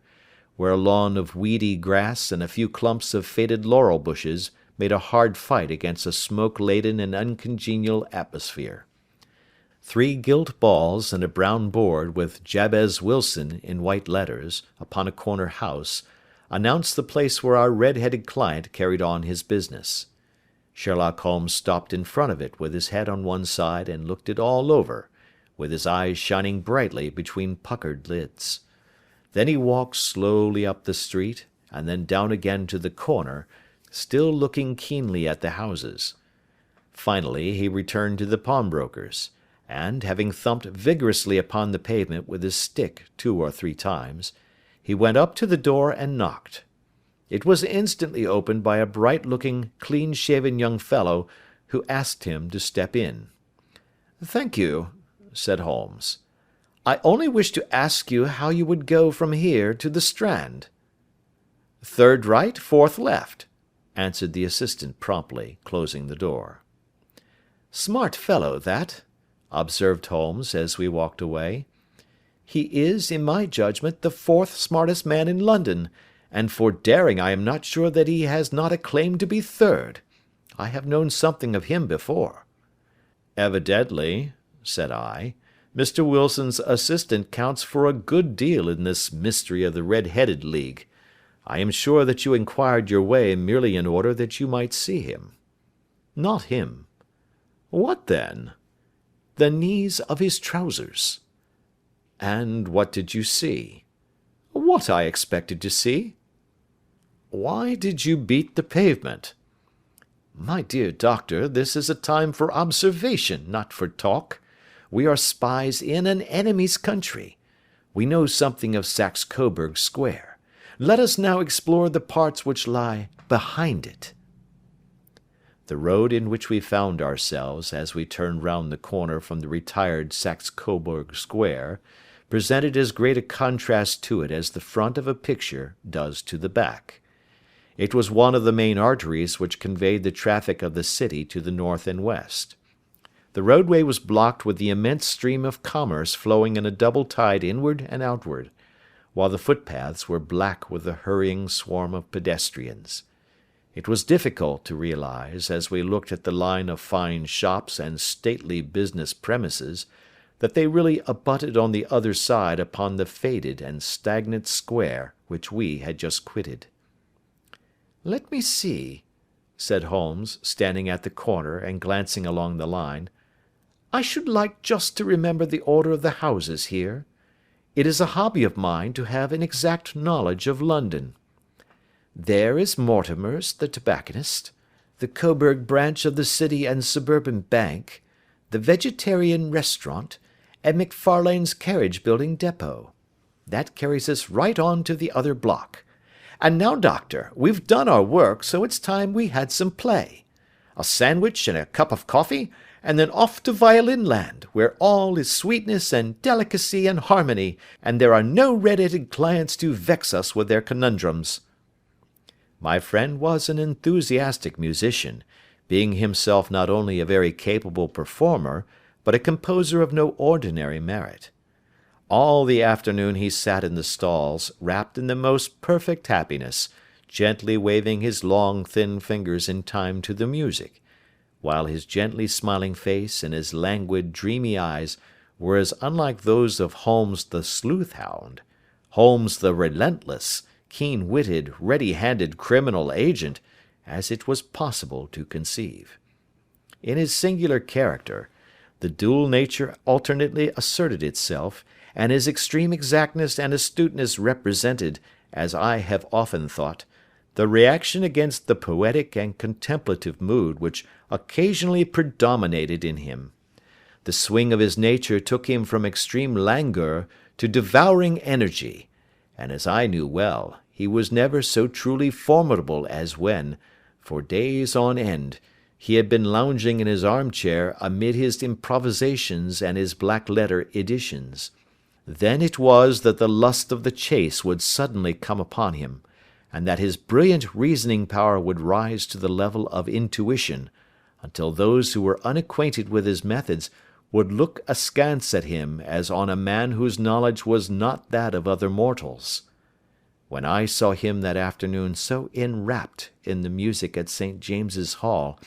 where a lawn of weedy grass and a few clumps of faded laurel bushes made a hard fight against a smoke-laden and uncongenial atmosphere. 3 gilt balls and a brown board with Jabez Wilson in white letters upon a corner house announced the place where our red-headed client carried on his business. Sherlock Holmes stopped in front of it with his head on one side and looked it all over, with his eyes shining brightly between puckered lids. Then he walked slowly up the street, and then down again to the corner, still looking keenly at the houses. Finally he returned to the pawnbroker's, and, having thumped vigorously upon the pavement with his stick 2 or 3 times, he went up to the door and knocked. It was instantly opened by a bright-looking, clean-shaven young fellow, who asked him to step in. "Thank you," said Holmes. "I only wish to ask you how you would go from here to the Strand." "Third right, fourth left," answered the assistant promptly, closing the door. "Smart fellow, that," observed Holmes as we walked away. "He is, in my judgment, the 4th smartest man in London, and for daring I am not sure that he has not a claim to be 3rd. I have known something of him before." "Evidently," said I, "Mr. Wilson's assistant counts for a good deal in this mystery of the Red-Headed League. I am sure that you inquired your way merely in order that you might see him." "Not him." "What then?" "The knees of his trousers." "And what did you see?" "What I expected to see." "Why did you beat the pavement?" "My dear doctor, this is a time for observation, not for talk. We are spies in an enemy's country. We know something of Saxe Coburg Square. Let us now explore the parts which lie behind it." The road in which we found ourselves as we turned round the corner from the retired Saxe Coburg Square presented as great a contrast to it as the front of a picture does to the back. It was one of the main arteries which conveyed the traffic of the city to the north and west. The roadway was blocked with the immense stream of commerce flowing in a double tide inward and outward, while the footpaths were black with the hurrying swarm of pedestrians. It was difficult to realize, as we looked at the line of fine shops and stately business premises, that they really abutted on the other side upon the faded and stagnant square which we had just quitted. "Let me see," said Holmes, standing at the corner and glancing along the line. "I should like just to remember the order of the houses here. It is a hobby of mine to have an exact knowledge of London. There is Mortimer's, the tobacconist, the Coburg branch of the City and Suburban Bank, the Vegetarian Restaurant, and McFarlane's Carriage Building Depot. That carries us right on to the other block. And now, Doctor, we've done our work, so it's time we had some play. A sandwich and a cup of coffee, and then off to Violin Land, where all is sweetness and delicacy and harmony, and there are no red-headed clients to vex us with their conundrums." My friend was an enthusiastic musician, being himself not only a very capable performer, but a composer of no ordinary merit. All the afternoon he sat in the stalls, wrapped in the most perfect happiness, gently waving his long, thin fingers in time to the music, while his gently smiling face and his languid, dreamy eyes were as unlike those of Holmes the sleuth-hound, Holmes the relentless, keen-witted, ready-handed criminal agent, as it was possible to conceive. In his singular character, the dual nature alternately asserted itself, and his extreme exactness and astuteness represented, as I have often thought, the reaction against the poetic and contemplative mood which occasionally predominated in him. The swing of his nature took him from extreme languor to devouring energy, and as I knew well, he was never so truly formidable as when, for days on end, he had been lounging in his armchair amid his improvisations and his black-letter editions. Then it was that the lust of the chase would suddenly come upon him, and that his brilliant reasoning power would rise to the level of intuition, until those who were unacquainted with his methods would look askance at him as on a man whose knowledge was not that of other mortals. When I saw him that afternoon so enwrapped in the music at St. James's Hall,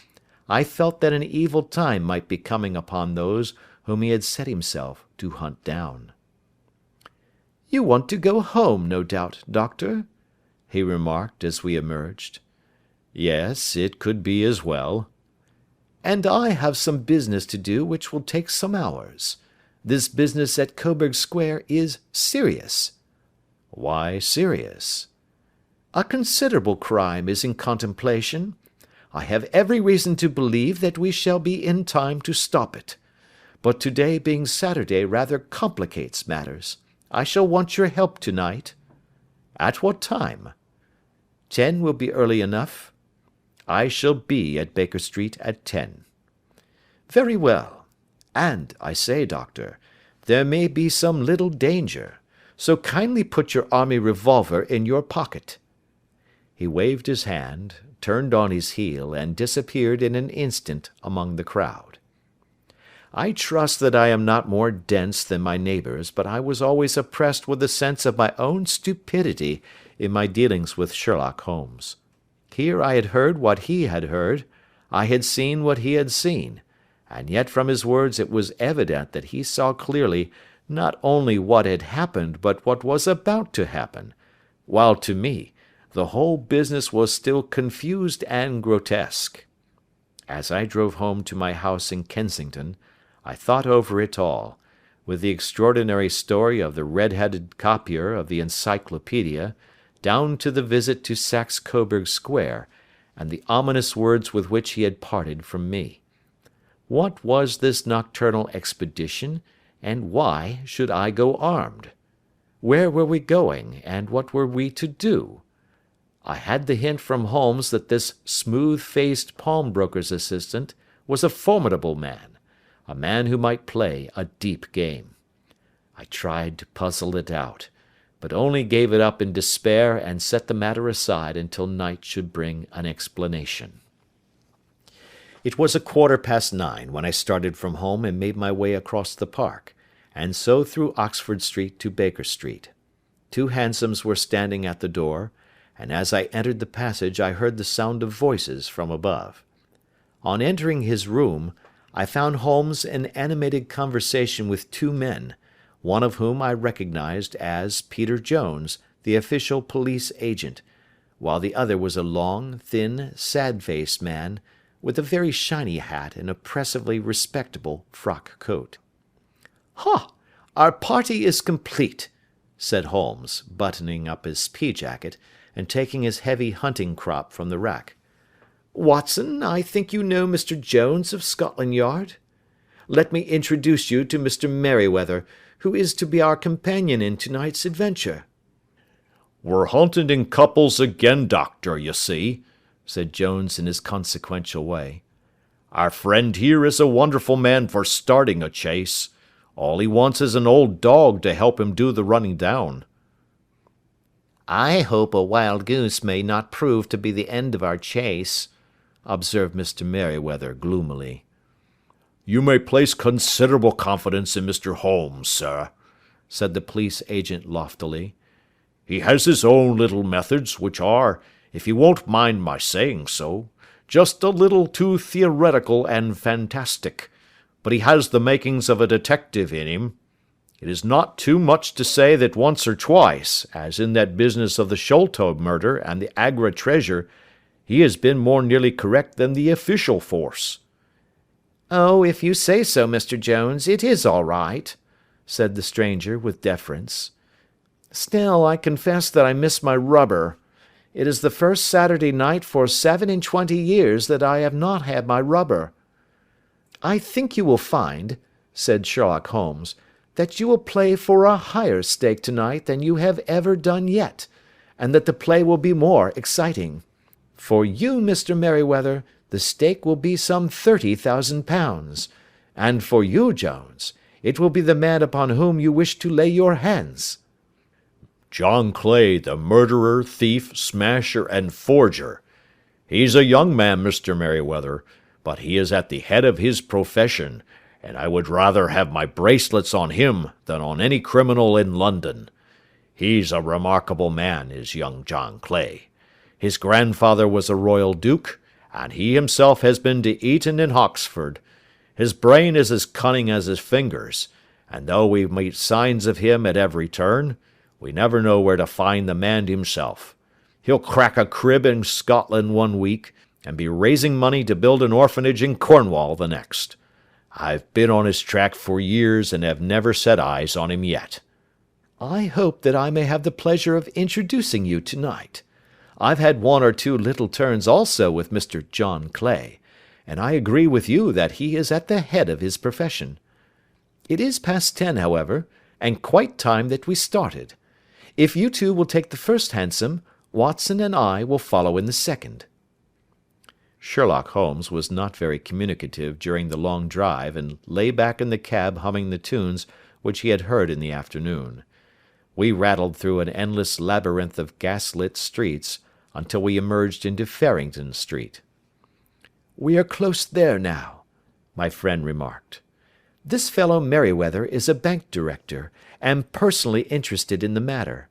I felt that an evil time might be coming upon those whom he had set himself to hunt down. "You want to go home, no doubt, Doctor?" he remarked as we emerged. "Yes, it could be as well." "And I have some business to do which will take some hours. This business at Coburg Square is serious." "Why serious?" "A considerable crime is in contemplation. I have every reason to believe that we shall be in time to stop it. But today being Saturday rather complicates matters. I shall want your help tonight." "At what time?" 10 will be early enough. I shall be at Baker Street at 10. "Very well. And, I say, Doctor, there may be some little danger, so kindly put your army revolver in your pocket." He waved his hand, turned on his heel, and disappeared in an instant among the crowd. I trust that I am not more dense than my neighbours, but I was always oppressed with a sense of my own stupidity in my dealings with Sherlock Holmes. Here I had heard what he had heard, I had seen what he had seen, and yet from his words it was evident that he saw clearly not only what had happened but what was about to happen, while to me the whole business was still confused and grotesque. As I drove home to my house in Kensington, I thought over it all, with the extraordinary story of the red-headed copier of the Encyclopaedia, down to the visit to Saxe Coburg Square, and the ominous words with which he had parted from me. What was this nocturnal expedition, and why should I go armed? Where were we going, and what were we to do? I had the hint from Holmes that this smooth-faced pawnbroker's assistant was a formidable man, a man who might play a deep game. I tried to puzzle it out, but only gave it up in despair and set the matter aside until night should bring an explanation. It was 9:15 when I started from home and made my way across the park, and so through Oxford Street to Baker Street. 2 hansoms were standing at the door, and as I entered the passage I heard the sound of voices from above. On entering his room, I found Holmes in animated conversation with 2 men, one of whom I recognized as Peter Jones, the official police agent, while the other was a long, thin, sad-faced man, with a very shiny hat and oppressively respectable frock coat. "Ha! Our party is complete," said Holmes, buttoning up his pea-jacket, and taking his heavy hunting crop from the rack. "Watson, I think you know Mr. Jones of Scotland Yard? Let me introduce you to Mr. Merryweather, who is to be our companion in tonight's adventure." "We're hunting in couples again, Doctor, you see," said Jones in his consequential way. "Our friend here is a wonderful man for starting a chase. All he wants is an old dog to help him do the running down." "I hope a wild goose may not prove to be the end of our chase," observed Mr. Merryweather gloomily. "You may place considerable confidence in Mr. Holmes, sir," said the police agent loftily. He has his own little methods, which are, if you won't mind my saying so, just a little too theoretical and fantastic, but he has the makings of a detective in him. It is not too much to say that once or twice, as in that business of the Sholto murder and the Agra treasure, he has been more nearly correct than the official force." "Oh, if you say so, Mr. Jones, it is all right," said the stranger with deference. "Still, I confess that I miss my rubber. It is the first Saturday night for 27 years that I have not had my rubber." "I think you will find," said Sherlock Holmes, "that you will play for a higher stake tonight than you have ever done yet, and that the play will be more exciting. For you, Mr. Merryweather, the stake will be some £30,000, and for you, Jones, it will be the man upon whom you wish to lay your hands." "John Clay, the murderer, thief, smasher, and forger. He's a young man, Mr. Merryweather, but he is at the head of his profession, and I would rather have my bracelets on him than on any criminal in London. He's a remarkable man, is young John Clay. His grandfather was a royal duke, and he himself has been to Eton and Oxford. His brain is as cunning as his fingers, and though we meet signs of him at every turn, we never know where to find the man himself. He'll crack a crib in Scotland one week, and be raising money to build an orphanage in Cornwall the next. I've been on his track for years and have never set eyes on him yet." "I hope that I may have the pleasure of introducing you tonight. I've had one or two little turns also with Mr. John Clay, and I agree with you that he is at the head of his profession. It is past 10, however, and quite time that we started. If you two will take the first hansom, Watson and I will follow in the second." Sherlock Holmes was not very communicative during the long drive, and lay back in the cab humming the tunes which he had heard in the afternoon. We rattled through an endless labyrinth of gas-lit streets until we emerged into Farrington Street. "We are close there now," my friend remarked. "This fellow Merryweather is a bank director, and personally interested in the matter.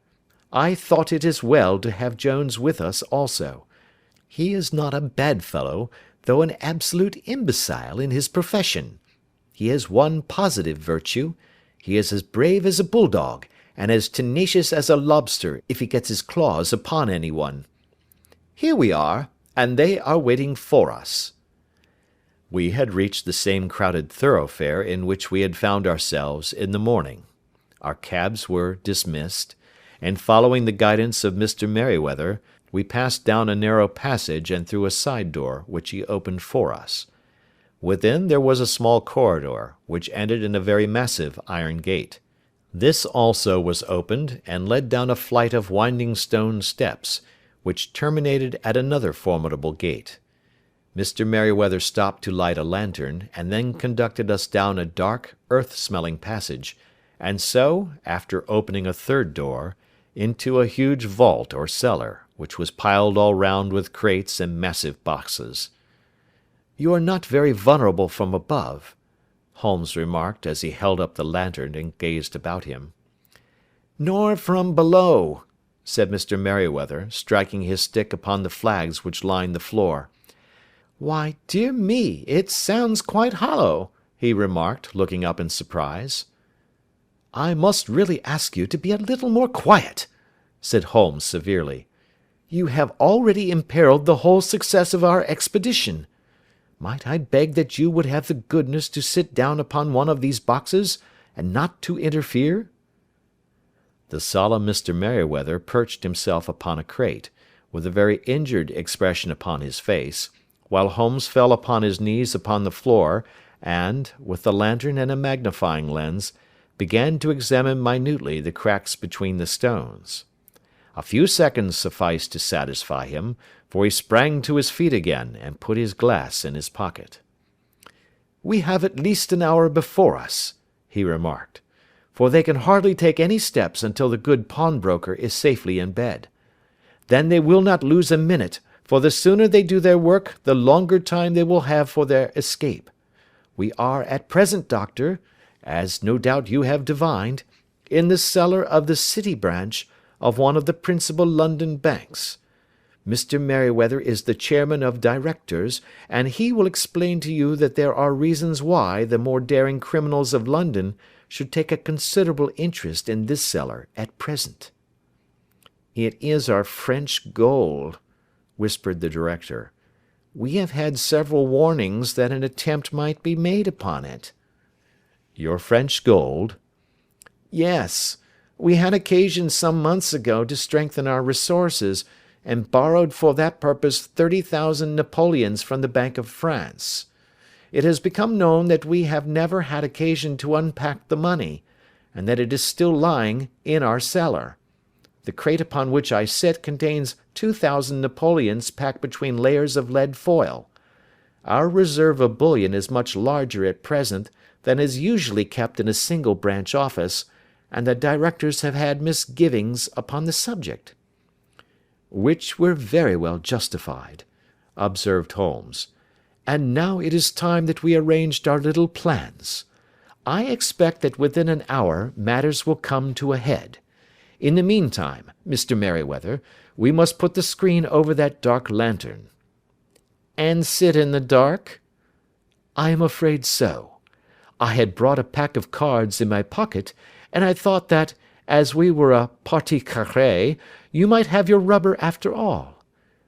I thought it as well to have Jones with us also. He is not a bad fellow, though an absolute imbecile in his profession. He has one positive virtue: he is as brave as a bulldog, and as tenacious as a lobster if he gets his claws upon anyone. Here we are, and they are waiting for us." We had reached the same crowded thoroughfare in which we had found ourselves in the morning. Our cabs were dismissed, and following the guidance of Mr. Merryweather, we passed down a narrow passage and through a side door, which he opened for us. Within there was a small corridor, which ended in a very massive iron gate. This also was opened, and led down a flight of winding stone steps, which terminated at another formidable gate. Mr. Merryweather stopped to light a lantern, and then conducted us down a dark, earth-smelling passage, and so, after opening a third door, into a huge vault or cellar, which was piled all round with crates and massive boxes. "You are not very vulnerable from above," Holmes remarked as he held up the lantern and gazed about him. "Nor from below," said Mr. Merryweather, striking his stick upon the flags which lined the floor. "Why, dear me, it sounds quite hollow," he remarked, looking up in surprise. "I must really ask you to be a little more quiet," said Holmes severely. "You have already imperilled the whole success of our expedition. Might I beg that you would have the goodness to sit down upon one of these boxes, and not to interfere?" The solemn Mr. Merryweather perched himself upon a crate, with a very injured expression upon his face, while Holmes fell upon his knees upon the floor, and, with the lantern and a magnifying lens, began to examine minutely the cracks between the stones. A few seconds sufficed to satisfy him, for he sprang to his feet again, and put his glass in his pocket. "We have at least an hour before us," he remarked, "for they can hardly take any steps until the good pawnbroker is safely in bed. Then they will not lose a minute, for the sooner they do their work, the longer time they will have for their escape. We are at present, Doctor, as no doubt you have divined, in the cellar of the City branch of one of the principal London banks. Mr. Merryweather is the chairman of directors, and he will explain to you that there are reasons why the more daring criminals of London should take a considerable interest in this cellar at present." "It is our French gold," whispered the director. "We have had several warnings that an attempt might be made upon it." "Your French gold?" "Yes. We had occasion some months ago to strengthen our resources, and borrowed for that purpose 30,000 Napoleons from the Bank of France. It has become known that we have never had occasion to unpack the money, and that it is still lying in our cellar. The crate upon which I sit contains 2,000 Napoleons packed between layers of lead foil. Our reserve of bullion is much larger at present than is usually kept in a single branch office, and the directors have had misgivings upon the subject." "Which were very well justified," observed Holmes. "And now it is time that we arranged our little plans. I expect that within an hour matters will come to a head. In the meantime, Mr. Merryweather, we must put the screen over that dark lantern." "And sit in the dark?" "I am afraid so. I had brought a pack of cards in my pocket, and I thought that, as we were a partie carrée, you might have your rubber after all.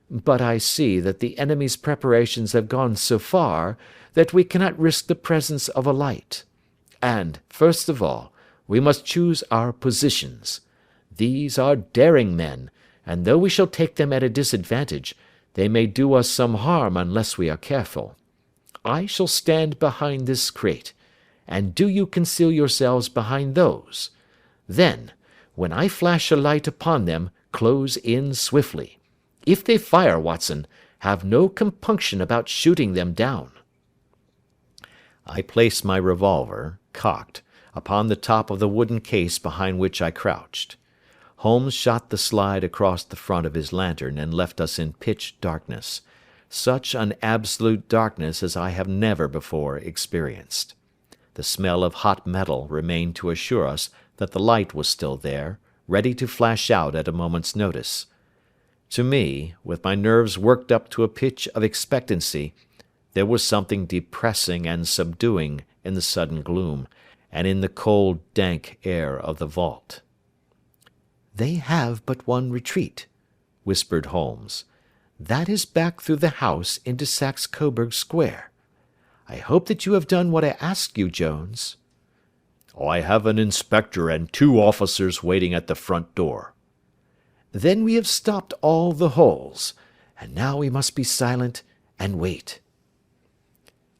But I see that the enemy's preparations have gone so far that we cannot risk the presence of a light. And, first of all, we must choose our positions. These are daring men, and though we shall take them at a disadvantage, they may do us some harm unless we are careful. I shall stand behind this crate, and do you conceal yourselves behind those. Then, when I flash a light upon them, close in swiftly. If they fire, Watson, have no compunction about shooting them down." I placed my revolver, cocked, upon the top of the wooden case behind which I crouched. Holmes shot the slide across the front of his lantern and left us in pitch darkness, such an absolute darkness as I have never before experienced. The smell of hot metal remained to assure us that the light was still there, ready to flash out at a moment's notice. To me, with my nerves worked up to a pitch of expectancy, there was something depressing and subduing in the sudden gloom, and in the cold, dank air of the vault. "They have but one retreat," whispered Holmes. "That is back through the house into Saxe Coburg Square. I hope that you have done what I asked you, Jones." "I have an inspector and 2 officers waiting at the front door." "Then we have stopped all the holes, and now we must be silent and wait."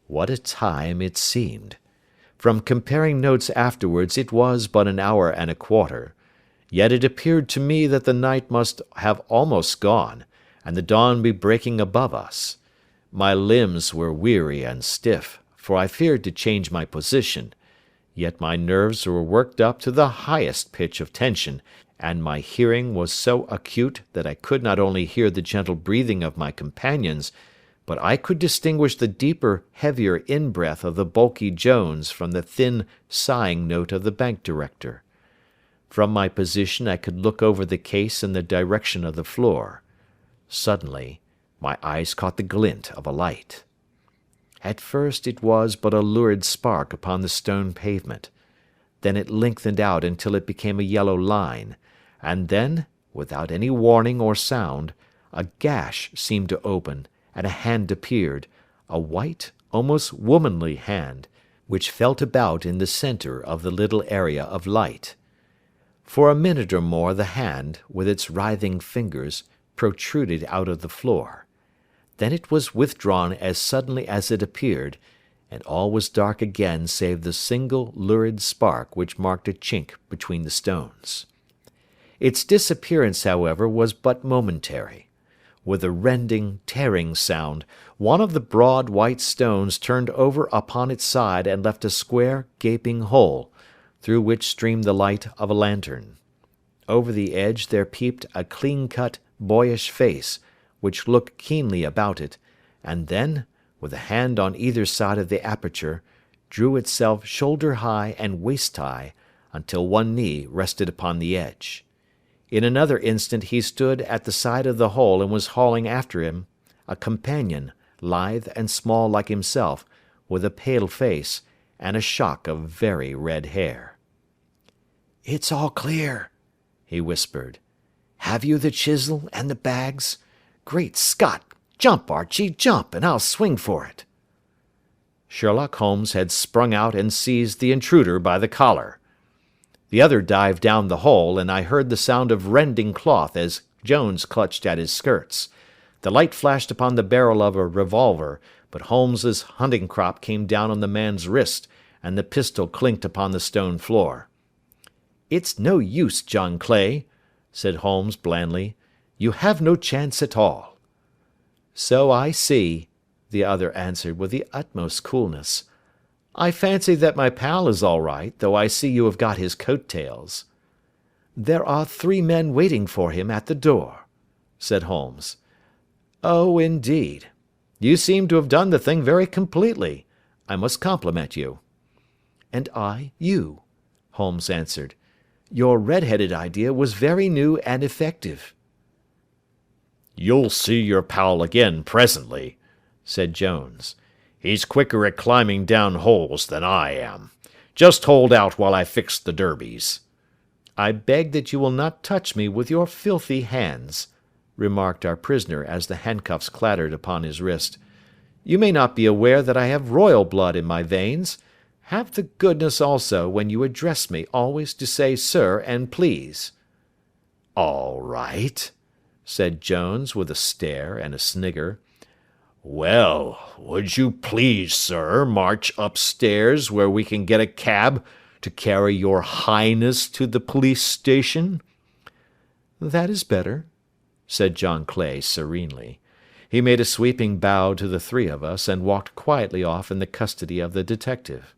What a time it seemed! From comparing notes afterwards it was but an hour and a quarter, yet it appeared to me that the night must have almost gone, and the dawn be breaking above us. My limbs were weary and stiff, for I feared to change my position, yet my nerves were worked up to the highest pitch of tension, and my hearing was so acute that I could not only hear the gentle breathing of my companions, but I could distinguish the deeper, heavier in-breath of the bulky Jones from the thin, sighing note of the bank director. From my position I could look over the case in the direction of the floor. Suddenly, my eyes caught the glint of a light. At first it was but a lurid spark upon the stone pavement. Then it lengthened out until it became a yellow line, and then, without any warning or sound, a gash seemed to open, and a hand appeared, a white, almost womanly hand, which felt about in the centre of the little area of light. For a minute or more the hand, with its writhing fingers, protruded out of the floor. Then it was withdrawn as suddenly as it appeared, and all was dark again save the single lurid spark which marked a chink between the stones. Its disappearance, however, was but momentary. With a rending, tearing sound, one of the broad white stones turned over upon its side and left a square, gaping hole, through which streamed the light of a lantern. Over the edge there peeped a clean-cut, boyish face, which looked keenly about it, and then, with a hand on either side of the aperture, drew itself shoulder-high and waist-high, until one knee rested upon the edge. In another instant he stood at the side of the hole and was hauling after him a companion, lithe and small like himself, with a pale face and a shock of very red hair. "It's all clear," he whispered. "Have you the chisel and the bags? Great Scott! Jump, Archie, jump, and I'll swing for it." Sherlock Holmes had sprung out and seized the intruder by the collar. The other dived down the hole, and I heard the sound of rending cloth as Jones clutched at his skirts. The light flashed upon the barrel of a revolver, but Holmes's hunting crop came down on the man's wrist, and the pistol clinked upon the stone floor. "It's no use, John Clay," said Holmes blandly. "You have no chance at all." "So I see," the other answered with the utmost coolness. "I fancy that my pal is all right, though I see you have got his coat-tails." "There are 3 men waiting for him at the door," said Holmes. "Oh, indeed. You seem to have done the thing very completely. I must compliment you." "And I you," Holmes answered. "Your red-headed idea was very new and effective." "You'll see your pal again presently," said Jones. "He's quicker at climbing down holes than I am. Just hold out while I fix the derbies." "I beg that you will not touch me with your filthy hands," remarked our prisoner as the handcuffs clattered upon his wrist. "You may not be aware that I have royal blood in my veins. Have the goodness also, when you address me, always to say sir and please." "All right," said Jones with a stare and a snigger. "Well, would you please, sir, march upstairs where we can get a cab to carry your highness to the police station?" "That is better," said John Clay serenely. He made a sweeping bow to the 3 of us, and walked quietly off in the custody of the detective.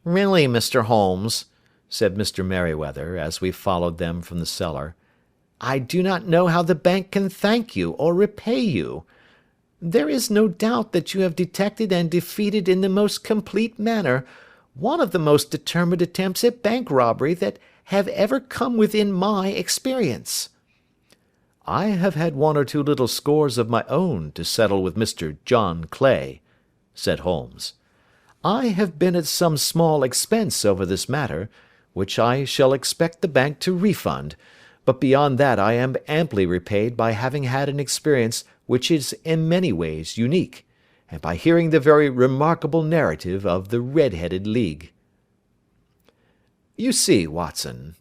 "Really, Mr. Holmes," said Mr. Merryweather, as we followed them from the cellar, "I do not know how the bank can thank you or repay you. There is no doubt that you have detected and defeated in the most complete manner one of the most determined attempts at bank robbery that have ever come within my experience." "I have had 1 or 2 little scores of my own to settle with Mr. John Clay," said Holmes. "I have been at some small expense over this matter, which I shall expect the bank to refund, but beyond that I am amply repaid by having had an experience which is in many ways unique, and by hearing the very remarkable narrative of the Red-headed League. You see, Watson,"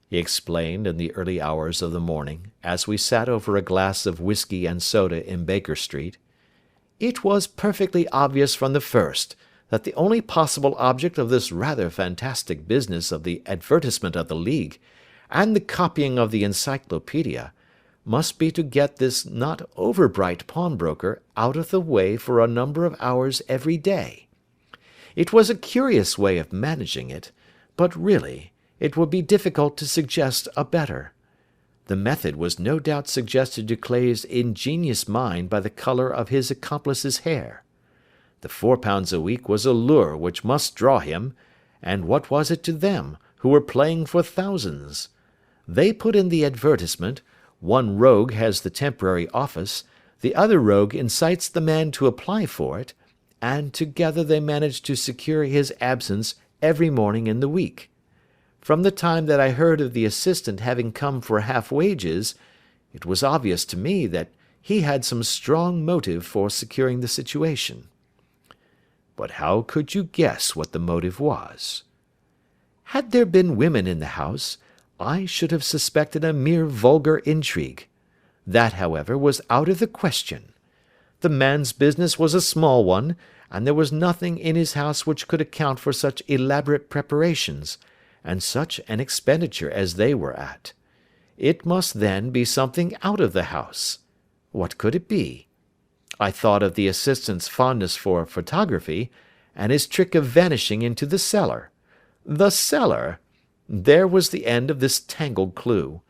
he explained in the early hours of the morning, as we sat over a glass of whiskey and soda in Baker Street, "it was perfectly obvious from the first that the only possible object of this rather fantastic business of the advertisement of the League, and the copying of the encyclopedia, must be to get this not over-bright pawnbroker out of the way for a number of hours every day. It was a curious way of managing it, but really it would be difficult to suggest a better. The method was no doubt suggested to Clay's ingenious mind by the colour of his accomplice's hair. The £4 a week was a lure which must draw him, and what was it to them, who were playing for thousands? They put in the advertisement, one rogue has the temporary office, the other rogue incites the man to apply for it, and together they manage to secure his absence every morning in the week. From the time that I heard of the assistant having come for half wages, it was obvious to me that he had some strong motive for securing the situation." "But how could you guess what the motive was?" "Had there been women in the house, I should have suspected a mere vulgar intrigue. That, however, was out of the question. The man's business was a small one, and there was nothing in his house which could account for such elaborate preparations, and such an expenditure as they were at. It must, then, be something out of the house. What could it be? I thought of the assistant's fondness for photography, and his trick of vanishing into the cellar. The cellar! There was the end of this tangled clue.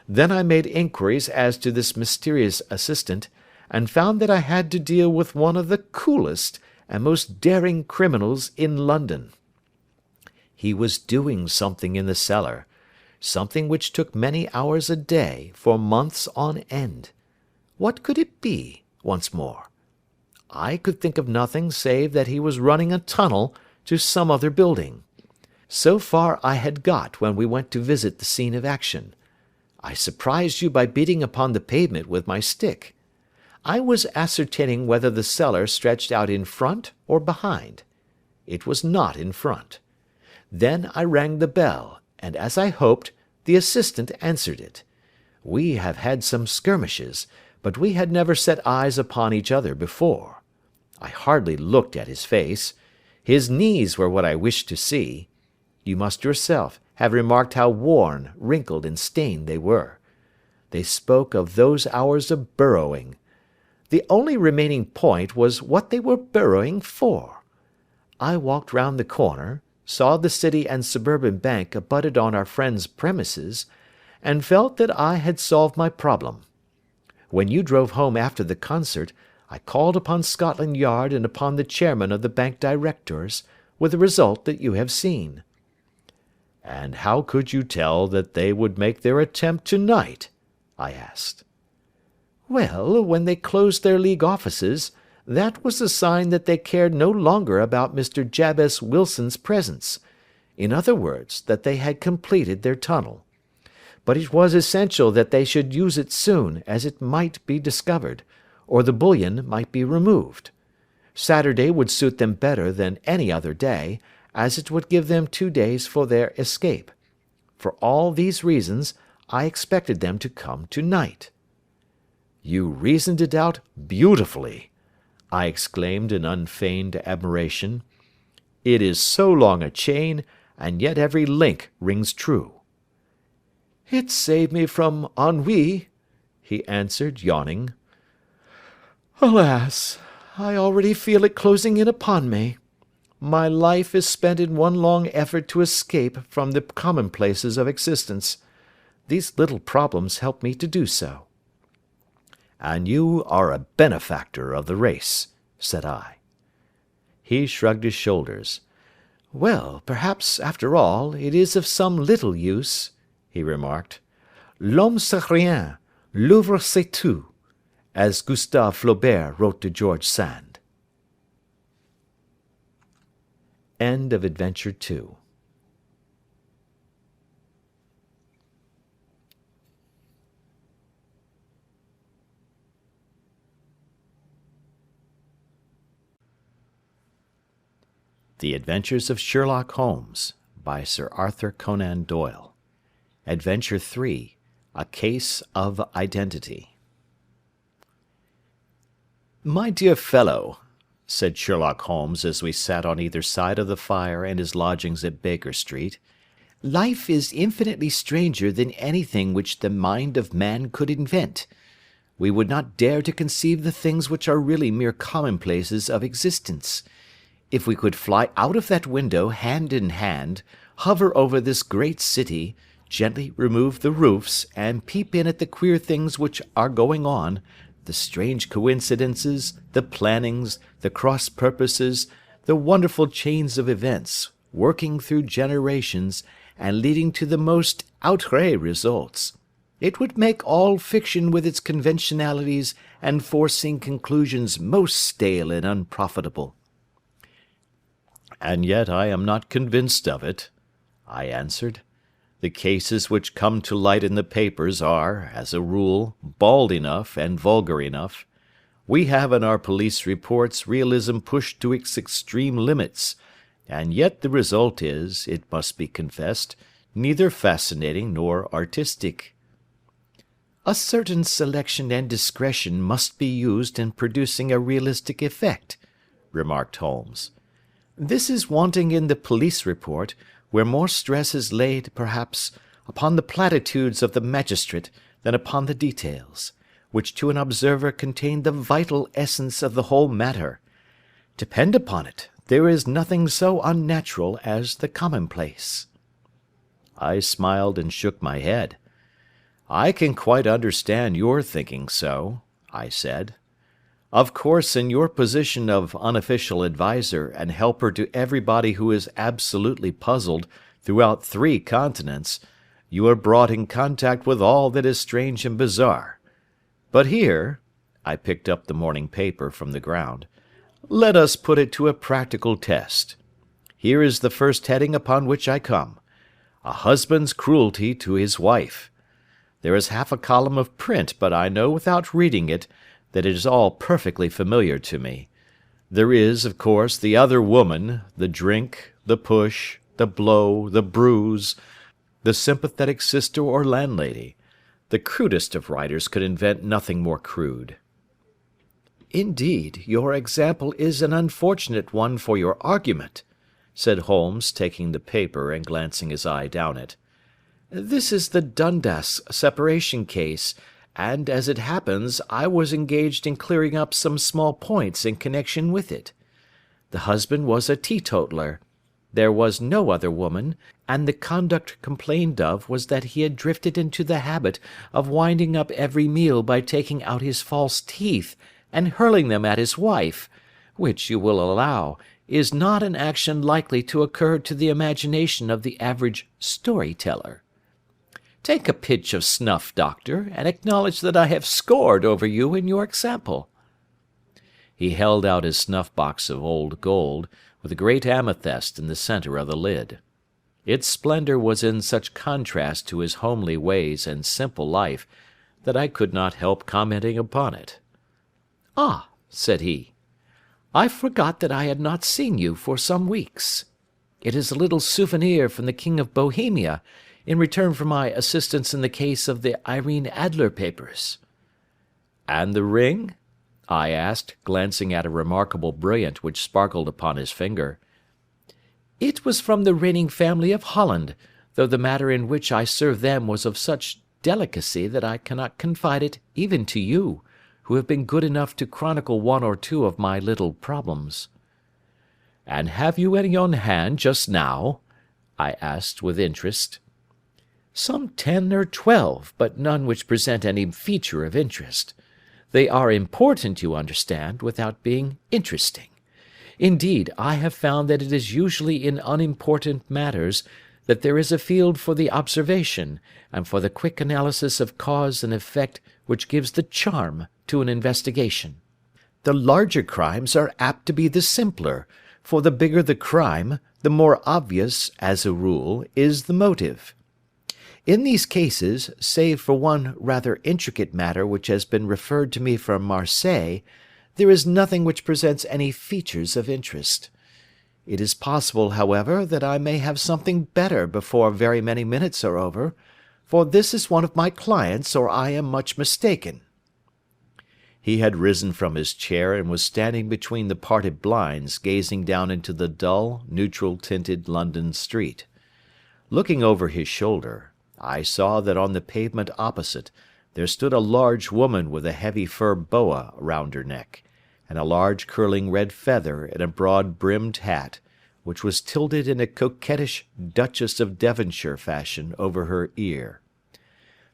Then I made inquiries as to this mysterious assistant, and found that I had to deal with one of the coolest and most daring criminals in London. He was doing something in the cellar, something which took many hours a day for months on end. What could it be, once more? I could think of nothing save that he was running a tunnel to some other building. So far I had got when we went to visit the scene of action. I surprised you by beating upon the pavement with my stick. I was ascertaining whether the cellar stretched out in front or behind. It was not in front. Then I rang the bell, and as I hoped, the assistant answered it. We have had some skirmishes, but we had never set eyes upon each other before. I hardly looked at his face. His knees were what I wished to see. You must yourself have remarked how worn, wrinkled, and stained they were. They spoke of those hours of burrowing. The only remaining point was what they were burrowing for. I walked round the corner, saw the City and Suburban Bank abutted on our friend's premises, and felt that I had solved my problem. When you drove home after the concert, I called upon Scotland Yard and upon the chairman of the bank directors, with the result that you have seen. And how could you tell that they would make their attempt to-night? I asked. Well, when they closed their League offices, that was a sign that they cared no longer about Mr. Jabez Wilson's presence. In other words, that they had completed their tunnel. But it was essential that they should use it soon, as it might be discovered, or the bullion might be removed. Saturday would suit them better than any other day, as it would give them 2 days for their escape. For all these reasons, I expected them to come to-night. You reasoned it out beautifully, I exclaimed in unfeigned admiration. It is so long a chain, and yet every link rings true. It saved me from ennui, he answered, yawning. Alas, I already feel it closing in upon me. My life is spent in one long effort to escape from the commonplaces of existence. These little problems help me to do so. And you are a benefactor of the race, said I. He shrugged his shoulders. Well, perhaps, after all, it is of some little use, he remarked. L'homme c'est rien, l'œuvre c'est tout, as Gustave Flaubert wrote to George Sand. End of Adventure 2. The Adventures of Sherlock Holmes by Sir Arthur Conan Doyle. Adventure 3. A Case of Identity. My dear fellow, said Sherlock Holmes as we sat on either side of the fire in his lodgings at Baker Street, life is infinitely stranger than anything which the mind of man could invent. We would not dare to conceive the things which are really mere commonplaces of existence. If we could fly out of that window hand in hand, hover over this great city, gently remove the roofs, and peep in at the queer things which are going on, the strange coincidences, the plannings, the cross-purposes, the wonderful chains of events, working through generations, and leading to the most outré results, it would make all fiction with its conventionalities and foreseen conclusions most stale and unprofitable. And yet I am not convinced of it, I answered. The cases which come to light in the papers are, as a rule, bald enough and vulgar enough. We have in our police reports realism pushed to its extreme limits, and yet the result is, it must be confessed, neither fascinating nor artistic. A certain selection and discretion must be used in producing a realistic effect, remarked Holmes. This is wanting in the police report, where more stress is laid, perhaps, upon the platitudes of the magistrate than upon the details, which to an observer contain the vital essence of the whole matter. Depend upon it, there is nothing so unnatural as the commonplace. I smiled and shook my head. I can quite understand your thinking so, I said. Of course, in your position of unofficial adviser and helper to everybody who is absolutely puzzled throughout 3 continents, you are brought in contact with all that is strange and bizarre. But here," I picked up the morning paper from the ground, "let us put it to a practical test. Here is the first heading upon which I come: A husband's cruelty to his wife. There is half a column of print, but I know without reading it that it is all perfectly familiar to me. There is, of course, the other woman, the drink, the push, the blow, the bruise, the sympathetic sister or landlady. The crudest of writers could invent nothing more crude." "Indeed, your example is an unfortunate one for your argument," said Holmes, taking the paper and glancing his eye down it. "This is the Dundas separation case, and, as it happens, I was engaged in clearing up some small points in connection with it. The husband was a teetotaler. There was no other woman, and the conduct complained of was that he had drifted into the habit of winding up every meal by taking out his false teeth and hurling them at his wife, which, you will allow, is not an action likely to occur to the imagination of the average story-teller. Take a pinch of snuff, Doctor, and acknowledge that I have scored over you in your example." He held out his snuff-box of old gold, with a great amethyst in the centre of the lid. Its splendour was in such contrast to his homely ways and simple life that I could not help commenting upon it. "Ah," said he, "I forgot that I had not seen you for some weeks. It is a little souvenir from the King of Bohemia, in return for my assistance in the case of the Irene Adler papers." "And the ring?" I asked, glancing at a remarkable brilliant which sparkled upon his finger. "It was from the reigning family of Holland, though the matter in which I served them was of such delicacy that I cannot confide it even to you, who have been good enough to chronicle 1 or 2 of my little problems." "And have you any on hand just now?" I asked with interest. "Some 10 or 12, but none which present any feature of interest. They are important, you understand, without being interesting. Indeed, I have found that it is usually in unimportant matters that there is a field for the observation, and for the quick analysis of cause and effect which gives the charm to an investigation. The larger crimes are apt to be the simpler, for the bigger the crime, the more obvious, as a rule, is the motive. In these cases, save for one rather intricate matter which has been referred to me from Marseilles, there is nothing which presents any features of interest. It is possible, however, that I may have something better before very many minutes are over, for this is one of my clients, or I am much mistaken." He had risen from his chair and was standing between the parted blinds, gazing down into the dull, neutral-tinted London street. Looking over his shoulder, I saw that on the pavement opposite there stood a large woman with a heavy fur boa round her neck, and a large curling red feather in a broad-brimmed hat, which was tilted in a coquettish Duchess of Devonshire fashion over her ear.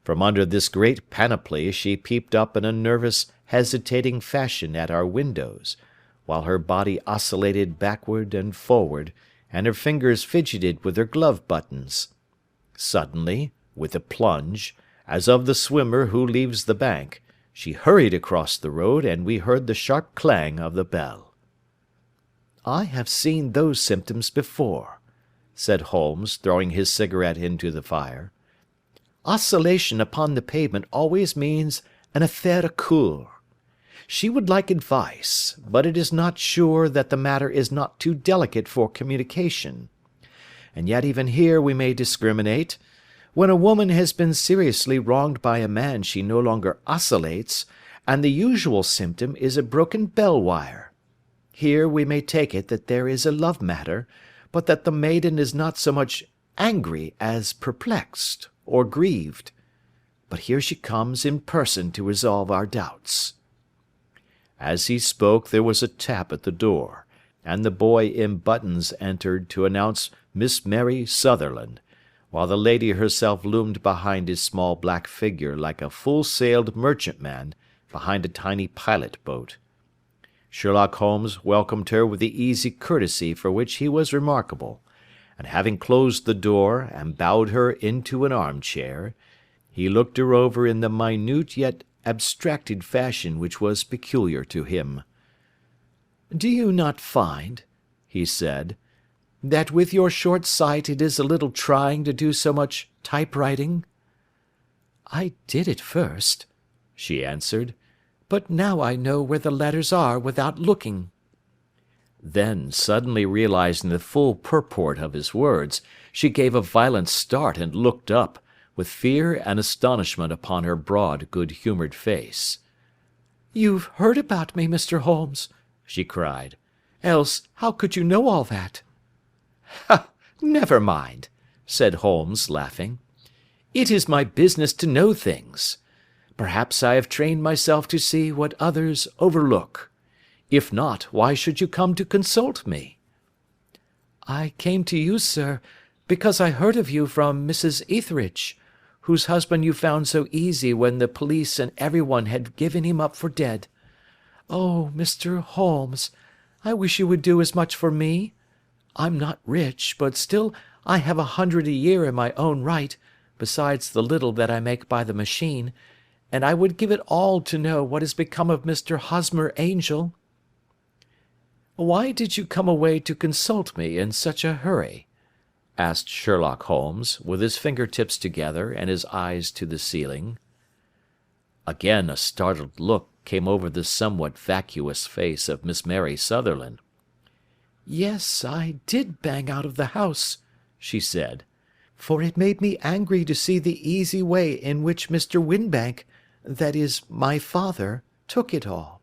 From under this great panoply she peeped up in a nervous, hesitating fashion at our windows, while her body oscillated backward and forward, and her fingers fidgeted with her glove buttons. Suddenly, with a plunge, as of the swimmer who leaves the bank, she hurried across the road, and we heard the sharp clang of the bell. "I have seen those symptoms before," said Holmes, throwing his cigarette into the fire. "Oscillation upon the pavement always means an affaire à coeur. She would like advice, but it is not sure that the matter is not too delicate for communication. And yet even here we may discriminate. When a woman has been seriously wronged by a man she no longer oscillates, and the usual symptom is a broken bell wire. Here we may take it that there is a love matter, but that the maiden is not so much angry as perplexed or grieved. But here she comes in person to resolve our doubts." As he spoke there was a tap at the door, and the boy in buttons entered to announce Miss Mary Sutherland, while the lady herself loomed behind his small black figure like a full-sailed merchantman behind a tiny pilot boat. Sherlock Holmes welcomed her with the easy courtesy for which he was remarkable, and having closed the door and bowed her into an armchair, he looked her over in the minute yet abstracted fashion which was peculiar to him. "Do you not find," he said, "that with your short sight it is a little trying to do so much typewriting?" "I did at first," she answered, "but now I know where the letters are without looking." Then, suddenly realizing the full purport of his words, she gave a violent start and looked up, with fear and astonishment upon her broad, good-humoured face. "You've heard about me, Mr. Holmes," she cried. "Else how could you know all that?" "Ha! Never mind," said Holmes, laughing. "It is my business to know things. Perhaps I have trained myself to see what others overlook. If not, why should you come to consult me?" "I came to you, sir, because I heard of you from Mrs. Etheridge, whose husband you found so easy when the police and everyone had given him up for dead. Oh, Mr. Holmes, I wish you would do as much for me. I'm not rich, but still I have 100 a year in my own right, besides the little that I make by the machine, and I would give it all to know what has become of Mr. Hosmer Angel." "Why did you come away to consult me in such a hurry?" asked Sherlock Holmes, with his finger-tips together and his eyes to the ceiling. Again a startled look came over the somewhat vacuous face of Miss Mary Sutherland. "Yes, I did bang out of the house," she said, "for it made me angry to see the easy way in which Mr. Winbank, that is, my father, took it all.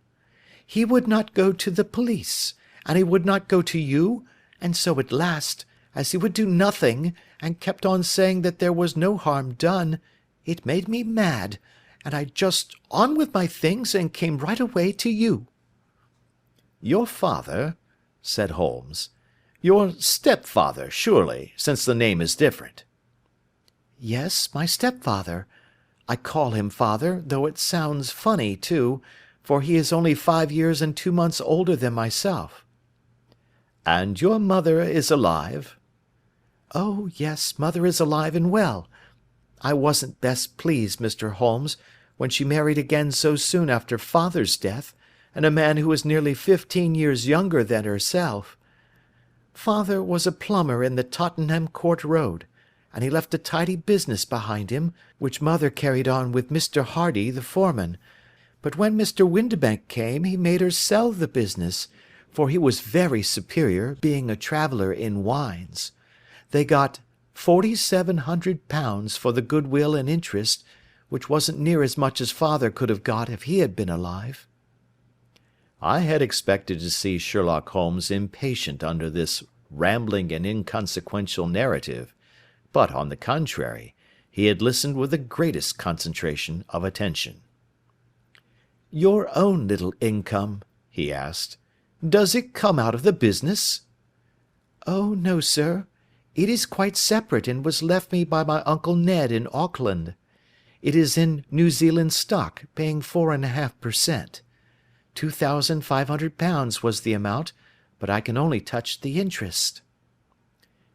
He would not go to the police, and he would not go to you, and so at last, as he would do nothing, and kept on saying that there was no harm done, it made me mad, and I just on with my things and came right away to you." "Your father?" said Holmes. "Your stepfather, surely, since the name is different." "Yes, my stepfather. I call him father, though it sounds funny, too, for he is only 5 years and 2 months older than myself." "And your mother is alive?" "Oh, yes, mother is alive and well. I wasn't best pleased, Mr. Holmes, when she married again so soon after father's death, and a man who was nearly 15 years younger than herself. Father was a plumber in the Tottenham Court Road, and he left a tidy business behind him, which mother carried on with Mr. Hardy, the foreman, but when Mr. Windibank came he made her sell the business, for he was very superior, being a traveller in wines. They got £4,700 for the goodwill and interest, which wasn't near as much as father could have got if he had been alive." I had expected to see Sherlock Holmes impatient under this rambling and inconsequential narrative, but, on the contrary, he had listened with the greatest concentration of attention. "Your own little income," he asked, "does it come out of the business?" "Oh, no, sir. It is quite separate and was left me by my Uncle Ned in Auckland. It is in New Zealand stock, paying 4.5%. £2,500 was the amount, but I can only touch the interest."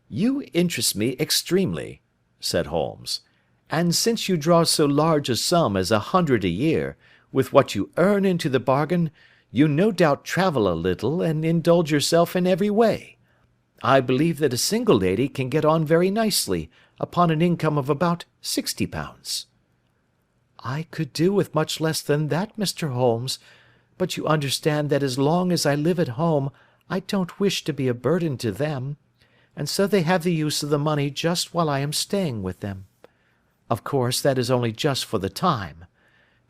"You interest me extremely," said Holmes, "and since you draw so large a sum as 100 a year, with what you earn into the bargain, you no doubt travel a little and indulge yourself in every way. I believe that a single lady can get on very nicely upon an income of about £60. "I could do with much less than that, Mr. Holmes, but you understand that as long as I live at home I don't wish to be a burden to them, and so they have the use of the money just while I am staying with them. Of course, that is only just for the time.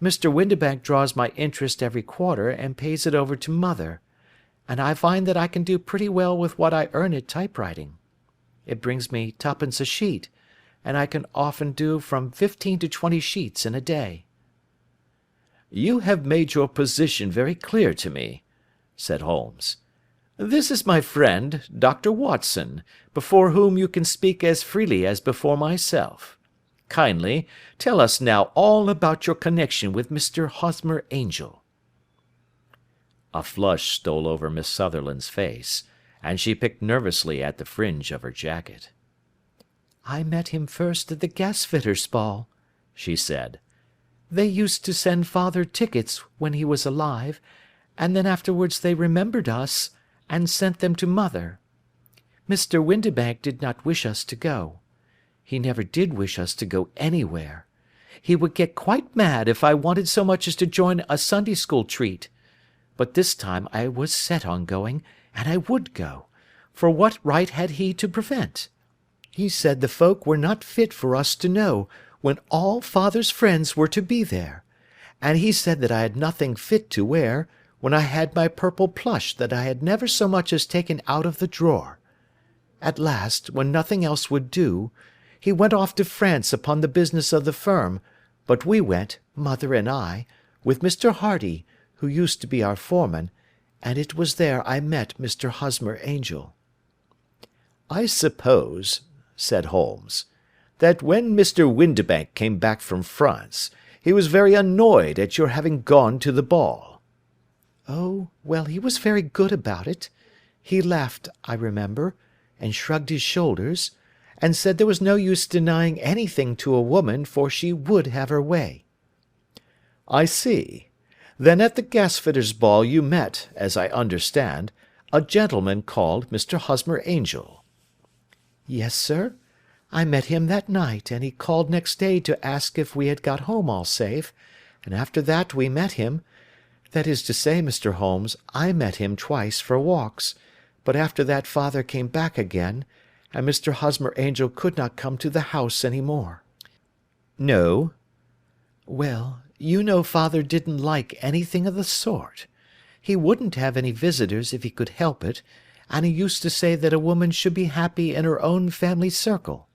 Mr. Windibank draws my interest every quarter and pays it over to mother, and I find that I can do pretty well with what I earn at typewriting. It brings me 2d. a sheet, and I can often do from 15 to 20 sheets in a day." "You have made your position very clear to me," said Holmes. "This is my friend, Dr. Watson, before whom you can speak as freely as before myself. Kindly tell us now all about your connection with Mr. Hosmer Angel." A flush stole over Miss Sutherland's face, and she picked nervously at the fringe of her jacket. "I met him first at the gasfitters' ball," she said. "They used to send father tickets when he was alive, and then afterwards they remembered us, and sent them to mother. Mr. Windibank did not wish us to go. He never did wish us to go anywhere. He would get quite mad if I wanted so much as to join a Sunday school treat. But this time I was set on going, and I would go, for what right had he to prevent? He said the folk were not fit for us to know, when all father's friends were to be there, and he said that I had nothing fit to wear, when I had my purple plush that I had never so much as taken out of the drawer. At last, when nothing else would do, he went off to France upon the business of the firm, but we went, mother and I, with Mr. Hardy, who used to be our foreman, and it was there I met Mr. Hosmer Angel." "I suppose," said Holmes, "that when Mr. Windibank came back from France, he was very annoyed at your having gone to the ball." "Oh, well, he was very good about it. He laughed, I remember, and shrugged his shoulders, and said there was no use denying anything to a woman, for she would have her way." "I see. Then at the gasfitters' ball you met, as I understand, a gentleman called Mr. Hosmer Angel." "Yes, sir. I met him that night, and he called next day to ask if we had got home all safe, and after that we met him. That is to say, Mr. Holmes, I met him twice for walks, but after that father came back again, and Mr. Hosmer Angel could not come to the house any more." "No?" "Well, you know father didn't like anything of the sort. He wouldn't have any visitors if he could help it, and he used to say that a woman should be happy in her own family circle.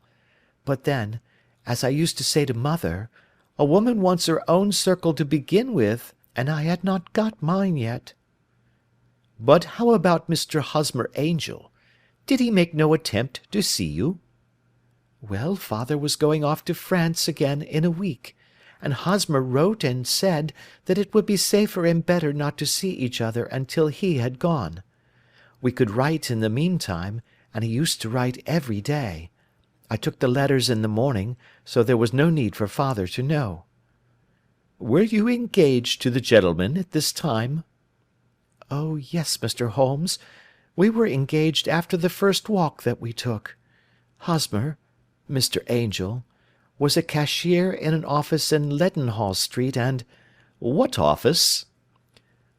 But then, as I used to say to mother, a woman wants her own circle to begin with, and I had not got mine yet." "But how about Mr. Hosmer Angel? Did he make no attempt to see you?" "Well, father was going off to France again in a week, and Hosmer wrote and said that it would be safer and better not to see each other until he had gone. We could write in the meantime, and he used to write every day. I took the letters in the morning, so there was no need for father to know." "Were you engaged to the gentleman at this time?" "Oh, yes, Mr. Holmes. We were engaged after the first walk that we took. Hosmer, Mr. Angel, was a cashier in an office in Leadenhall Street, and—" "What office?"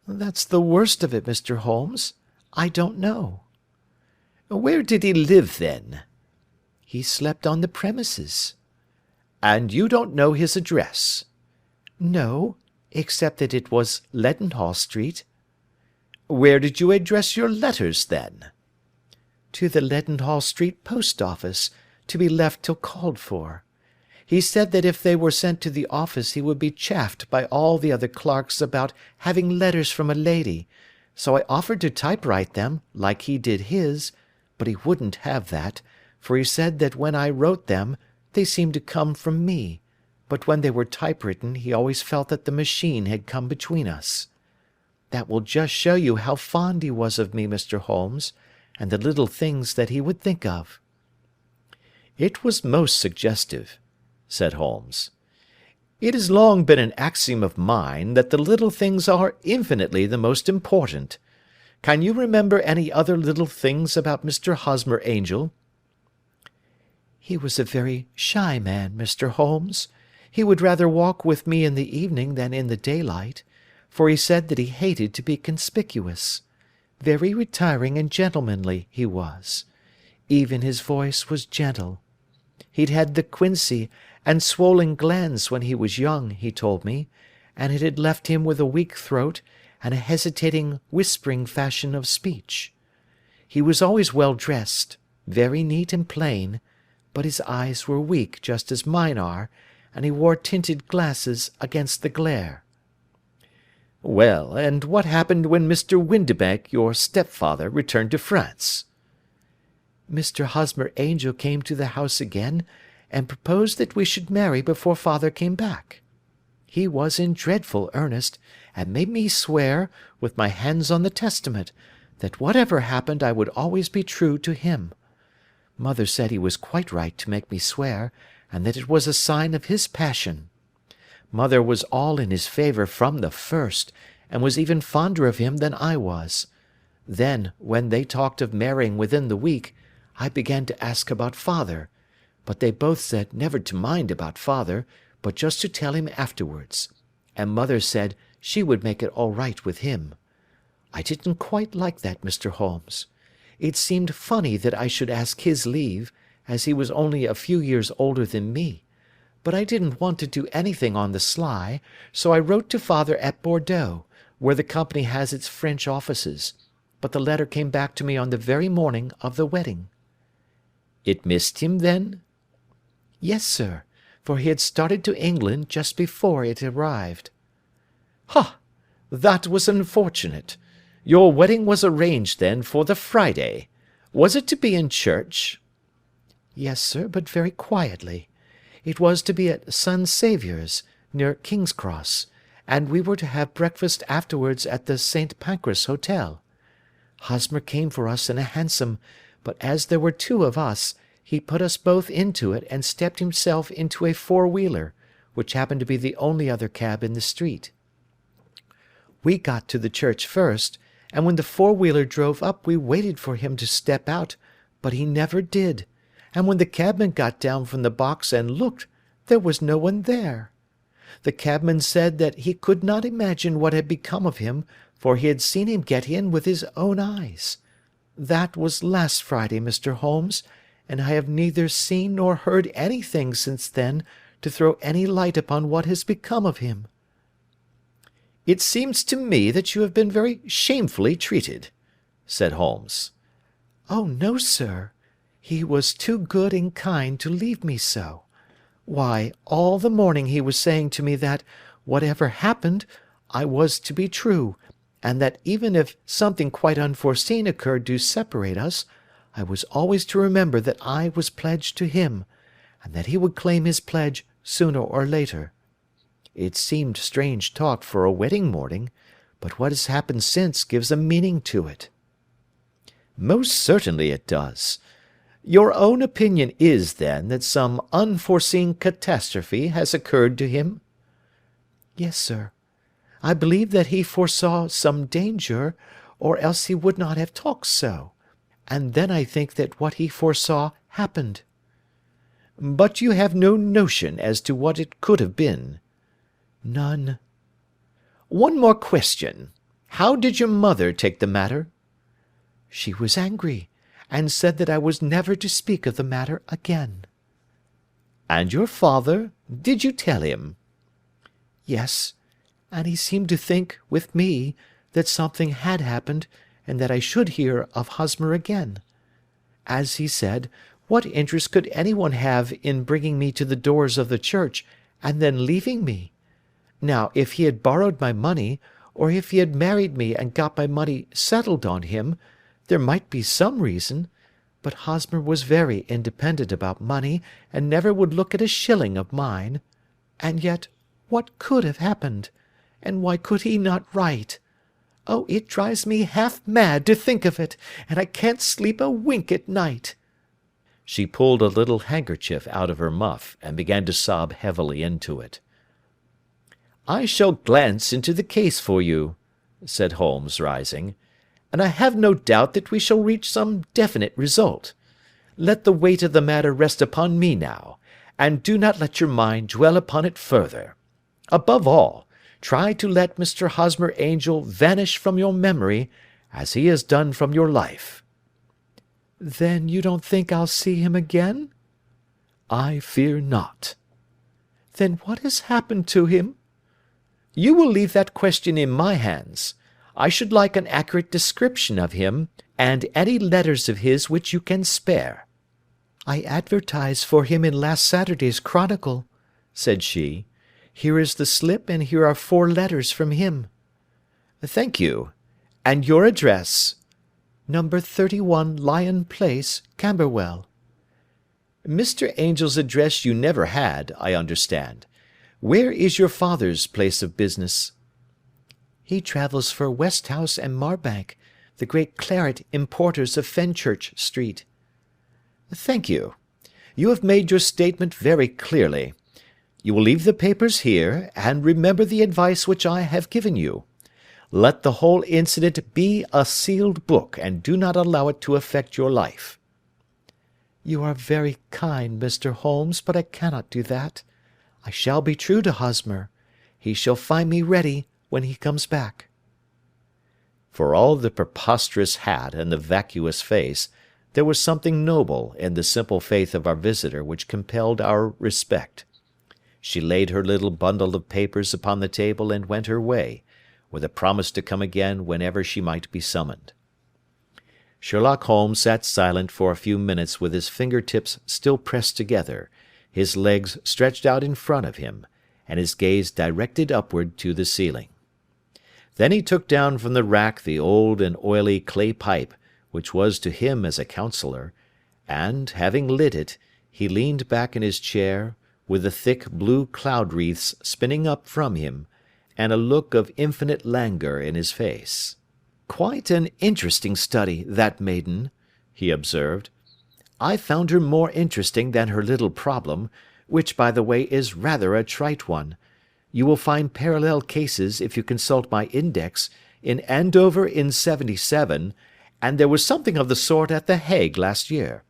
"That's the worst of it, Mr. Holmes. I don't know." "Where did he live, then?" "He slept on the premises." "And you don't know his address?" "No, except that it was Leadenhall Street." "Where did you address your letters, then?" "To the Leadenhall Street post office, to be left till called for. He said that if they were sent to the office he would be chaffed by all the other clerks about having letters from a lady, so I offered to typewrite them, like he did his, but he wouldn't have that, for he said that when I wrote them they seemed to come from me, but when they were typewritten he always felt that the machine had come between us. That will just show you how fond he was of me, Mr. Holmes, and the little things that he would think of." "It was most suggestive," said Holmes. "It has long been an axiom of mine that the little things are infinitely the most important. Can you remember any other little things about Mr. Hosmer Angel?" "He was a very shy man, Mr. Holmes. He would rather walk with me in the evening than in the daylight, for he said that he hated to be conspicuous. Very retiring and gentlemanly he was. Even his voice was gentle. He'd had the quinsy and swollen glands when he was young, he told me, and it had left him with a weak throat and a hesitating, whispering fashion of speech. He was always well dressed, very neat and plain, but his eyes were weak just as mine are, and he wore tinted glasses against the glare." "Well, and what happened when Mr. Windibank, your stepfather, returned to France?" "Mr. Hosmer Angel came to the house again, and proposed that we should marry before father came back. he was in dreadful earnest, and made me swear, with my hands on the Testament, that whatever happened I would always be true to him. Mother said he was quite right to make me swear, and that it was a sign of his passion. Mother was all in his favour from the first, and was even fonder of him than I was. Then, when they talked of marrying within the week, I began to ask about father, but they both said never to mind about father, but just to tell him afterwards, and mother said she would make it all right with him. I didn't quite like that, Mr. Holmes. It seemed funny that I should ask his leave, as he was only a few years older than me, but I didn't want to do anything on the sly, so I wrote to father at Bordeaux, where the company has its French offices, but the letter came back to me on the very morning of the wedding." "It missed him, then?" "Yes, sir, for he had started to England just before it arrived." "Ha! That was unfortunate. Your wedding was arranged, then, for the Friday. Was it to be in church?" "Yes, sir, but very quietly. It was to be at St. Saviour's, near King's Cross, and we were to have breakfast afterwards at the St. Pancras Hotel. Hosmer came for us in a hansom, but as there were two of us, he put us both into it and stepped himself into a four-wheeler, which happened to be the only other cab in the street. We got to the church first, and when the four-wheeler drove up we waited for him to step out, but he never did, and when the cabman got down from the box and looked, there was no one there. The cabman said that he could not imagine what had become of him, for he had seen him get in with his own eyes. That was last Friday, Mr. Holmes, and I have neither seen nor heard anything since then to throw any light upon what has become of him." "It seems to me that you have been very shamefully treated," said Holmes. "Oh, no, sir. He was too good and kind to leave me so. Why, all the morning he was saying to me that, whatever happened, I was to be true, and that even if something quite unforeseen occurred to separate us, I was always to remember that I was pledged to him, and that he would claim his pledge sooner or later. It seemed strange talk for a wedding morning, but what has happened since gives a meaning to it." "Most certainly it does. Your own opinion is, then, that some unforeseen catastrophe has occurred to him?" "Yes, sir. I believe that he foresaw some danger, or else he would not have talked so, and then I think that what he foresaw happened." "But you have no notion as to what it could have been?" "None." "One more question. How did your mother take the matter?" "She was angry, and said that I was never to speak of the matter again." "And your father? Did you tell him?" "Yes, and he seemed to think, with me, that something had happened, and that I should hear of Hosmer again. As he said, what interest could any one have in bringing me to the doors of the church, and then leaving me? Now, if he had borrowed my money, or if he had married me and got my money settled on him, there might be some reason, but Hosmer was very independent about money, and never would look at a shilling of mine. And yet, what could have happened? And why could he not write? Oh, it drives me half mad to think of it, and I can't sleep a wink at night." She pulled a little handkerchief out of her muff, and began to sob heavily into it. "I shall glance into the case for you," said Holmes, rising, "and I have no doubt that we shall reach some definite result. Let the weight of the matter rest upon me now, and do not let your mind dwell upon it further. Above all, try to let Mr. Hosmer Angel vanish from your memory, as he has done from your life." "Then you don't think I'll see him again?" "I fear not." "Then what has happened to him?" "You will leave that question in my hands. I should like an accurate description of him, and any letters of his which you can spare." "I advertised for him in last Saturday's Chronicle," said she. "Here is the slip, and here are 4 letters from him." "Thank you. And your address?" "Number 31 Lion Place, Camberwell." "Mr. Angel's address you never had, I understand. Where is your father's place of business?" "He travels for Westhouse and Marbank, the great claret importers of Fenchurch Street." "Thank you. You have made your statement very clearly. You will leave the papers here, and remember the advice which I have given you. Let the whole incident be a sealed book, and do not allow it to affect your life." "You are very kind, Mr. Holmes, but I cannot do that. I shall be true to Hosmer. He shall find me ready when he comes back." For all the preposterous hat and the vacuous face, there was something noble in the simple faith of our visitor which compelled our respect. She laid her little bundle of papers upon the table and went her way, with a promise to come again whenever she might be summoned. Sherlock Holmes sat silent for a few minutes with his finger-tips still pressed together, his legs stretched out in front of him, and his gaze directed upward to the ceiling. Then he took down from the rack the old and oily clay pipe, which was to him as a counsellor, and, having lit it, he leaned back in his chair, with the thick blue cloud-wreaths spinning up from him, and a look of infinite languor in his face. "Quite an interesting study, that maiden," he observed. "I found her more interesting than her little problem, which, by the way, is rather a trite one. You will find parallel cases, if you consult my index, in Andover in '77, and there was something of the sort at The Hague last year.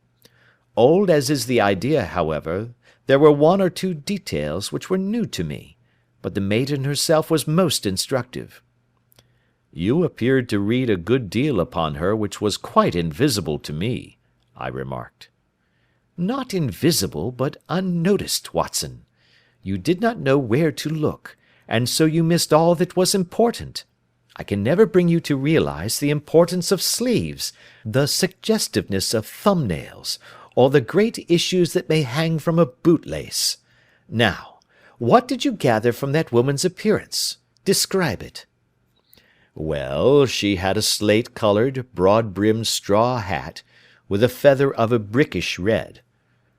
Old as is the idea, however, there were one or two details which were new to me, but the maiden herself was most instructive." "You appeared to read a good deal upon her which was quite invisible to me," I remarked. "Not invisible, but unnoticed, Watson. You did not know where to look, and so you missed all that was important. I can never bring you to realize the importance of sleeves, the suggestiveness of thumbnails, or the great issues that may hang from a bootlace. Now, what did you gather from that woman's appearance? Describe it." "Well, she had a slate-coloured, broad-brimmed straw hat, with a feather of a brickish red.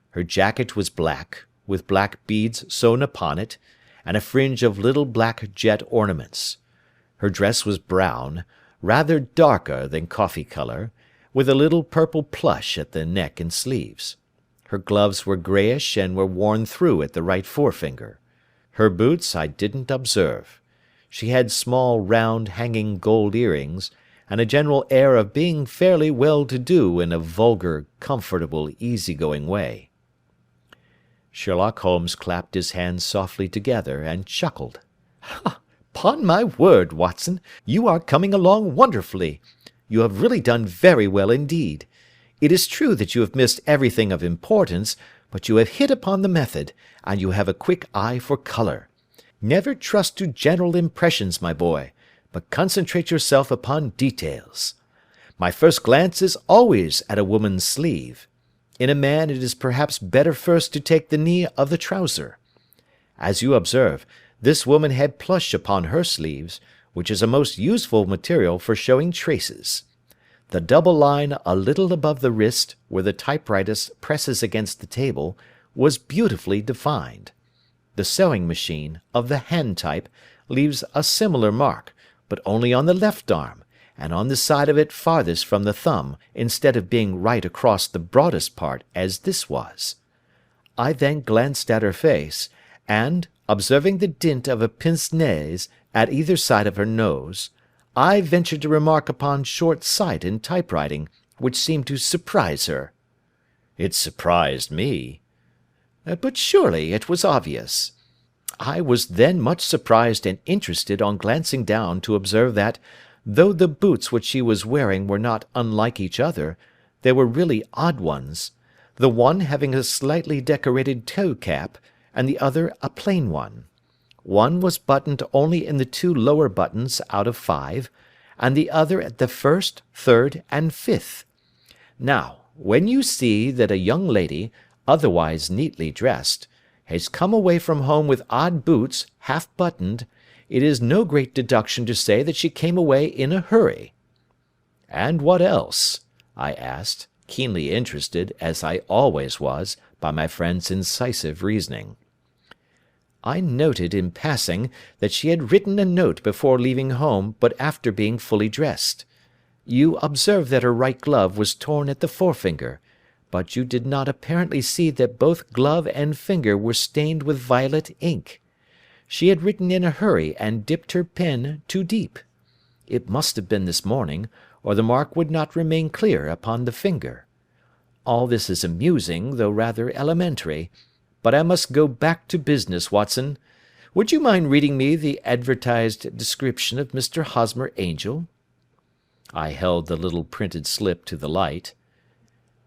Her jacket was black, with black beads sewn upon it, and a fringe of little black jet ornaments. Her dress was brown, rather darker than coffee colour, with a little purple plush at the neck and sleeves. Her gloves were greyish and were worn through at the right forefinger. Her boots I didn't observe. She had small, round, hanging gold earrings, and a general air of being fairly well-to-do in a vulgar, comfortable, easy-going way." Sherlock Holmes clapped his hands softly together, and chuckled. "'Pon my word, Watson, you are coming along wonderfully. You have really done very well indeed. It is true that you have missed everything of importance, but you have hit upon the method, and you have a quick eye for colour. Never trust to general impressions, my boy, but concentrate yourself upon details. My first glance is always at a woman's sleeve. In a man it is perhaps better first to take the knee of the trouser. As you observe, this woman had plush upon her sleeves, which is a most useful material for showing traces. The double line a little above the wrist, where the typewriter presses against the table, was beautifully defined. The sewing machine, of the hand type, leaves a similar mark, but only on the left arm, and on the side of it farthest from the thumb, instead of being right across the broadest part, as this was. I then glanced at her face, and, observing the dint of a pince-nez at either side of her nose, I ventured to remark upon short sight in typewriting, which seemed to surprise her." "It surprised me." "But surely it was obvious. I was then much surprised and interested on glancing down to observe that, though the boots which she was wearing were not unlike each other, they were really odd ones, the one having a slightly decorated toe-cap, and the other a plain one. One was buttoned only in the 2 lower buttons out of 5, and the other at the 1st, 3rd, and 5th. Now, when you see that a young lady, otherwise neatly dressed, has come away from home with odd boots, half buttoned, it is no great deduction to say that she came away in a hurry." "And what else?" I asked, keenly interested, as I always was, by my friend's incisive reasoning. I noted, in passing, that she had written a note before leaving home, but after being fully dressed. You observed that her right glove was torn at the forefinger, but you did not apparently see that both glove and finger were stained with violet ink. She had written in a hurry and dipped her pen too deep. It must have been this morning, or the mark would not remain clear upon the finger. All this is amusing, though rather elementary, but I must go back to business, Watson. Would you mind reading me the advertised description of Mr. Hosmer Angel? I held the little printed slip to the light.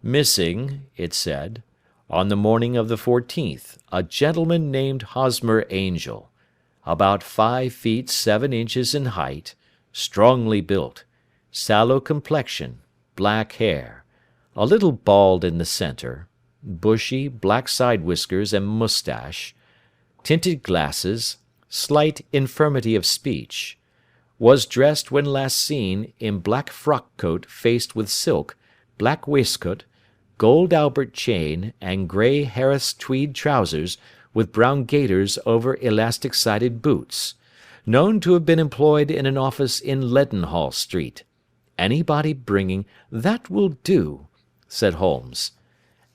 Missing, it said, on the morning of the 14th, a gentleman named Hosmer Angel, about 5 feet 7 inches in height, strongly built, sallow complexion, black hair, a little bald in the centre, bushy black side whiskers and moustache, tinted glasses, slight infirmity of speech, was dressed when last seen in black frock coat faced with silk, black waistcoat, gold Albert chain, and grey Harris tweed trousers with brown gaiters over elastic-sided boots, known to have been employed in an office in Leadenhall Street. Anybody bringing— "That will do," said Holmes.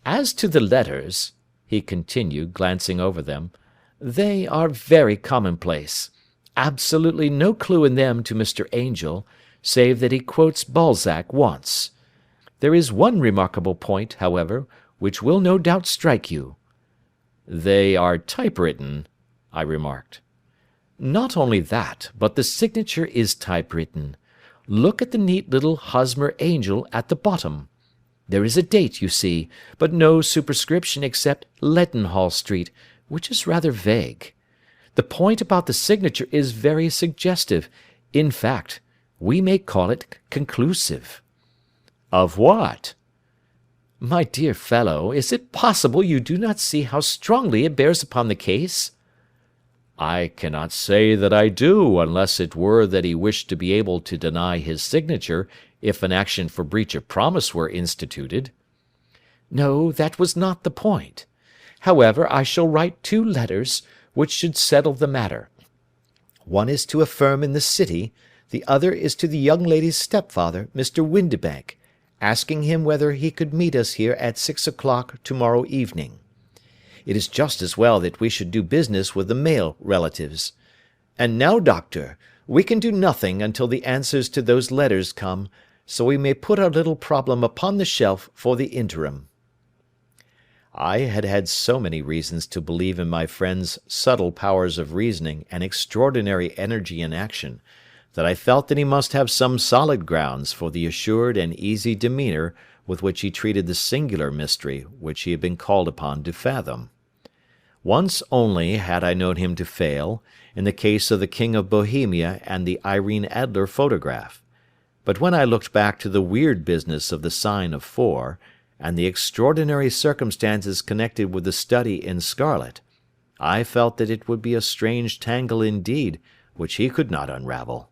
"As to the letters," he continued, glancing over them, "they are very commonplace. Absolutely no clue in them to Mr. Angel, save that he quotes Balzac once. There is one remarkable point, however, which will no doubt strike you." "They are typewritten," I remarked. "Not only that, but the signature is typewritten. Look at the neat little Hosmer Angel at the bottom. There is a date, you see, but no superscription except Leadenhall Street, which is rather vague. The point about the signature is very suggestive. In fact, we may call it conclusive." "Of what?" "My dear fellow, is it possible you do not see how strongly it bears upon the case?" "I cannot say that I do, unless it were that he wished to be able to deny his signature if an action for breach of promise were instituted." "No, that was not the point. However, I shall write 2 letters, which should settle the matter. One is to a firm in the city, the other is to the young lady's stepfather, Mr. Windibank, asking him whether he could meet us here at 6 o'clock to-morrow evening. It is just as well that we should do business with the male relatives. And now, doctor, we can do nothing until the answers to those letters come, so we may put our little problem upon the shelf for the interim." I had had so many reasons to believe in my friend's subtle powers of reasoning and extraordinary energy in action, that I felt that he must have some solid grounds for the assured and easy demeanour with which he treated the singular mystery which he had been called upon to fathom. Once only had I known him to fail, in the case of the King of Bohemia and the Irene Adler photograph. But when I looked back to the weird business of the sign of 4, and the extraordinary circumstances connected with the study in scarlet, I felt that it would be a strange tangle indeed which he could not unravel.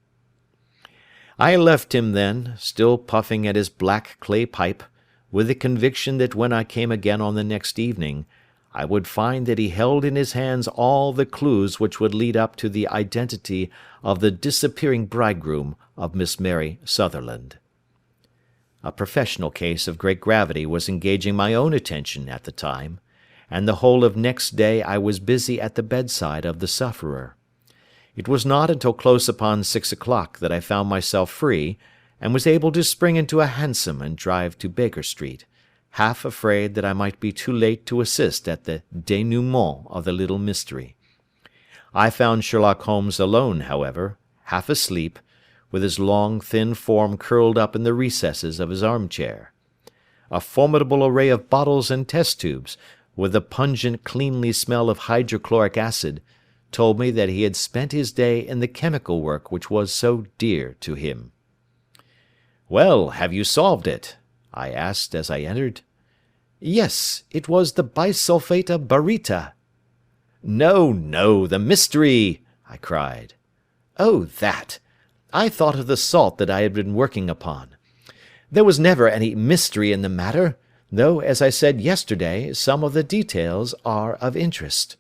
I left him then, still puffing at his black clay pipe, with the conviction that when I came again on the next evening, I would find that he held in his hands all the clues which would lead up to the identity of the disappearing bridegroom of Miss Mary Sutherland. A professional case of great gravity was engaging my own attention at the time, and the whole of next day I was busy at the bedside of the sufferer. It was not until close upon 6 o'clock that I found myself free, and was able to spring into a hansom and drive to Baker Street, half afraid that I might be too late to assist at the dénouement of the little mystery. I found Sherlock Holmes alone, however, half asleep, with his long, thin form curled up in the recesses of his armchair. A formidable array of bottles and test-tubes, with the pungent, cleanly smell of hydrochloric acid, told me that he had spent his day in the chemical work which was so dear to him. "Well, have you solved it?" I asked as I entered. "Yes, it was the bisulfate of baryta." "No, no, the mystery!" I cried. "Oh, that! I thought of the salt that I had been working upon. There was never any mystery in the matter, though, as I said yesterday, some of the details are of interest.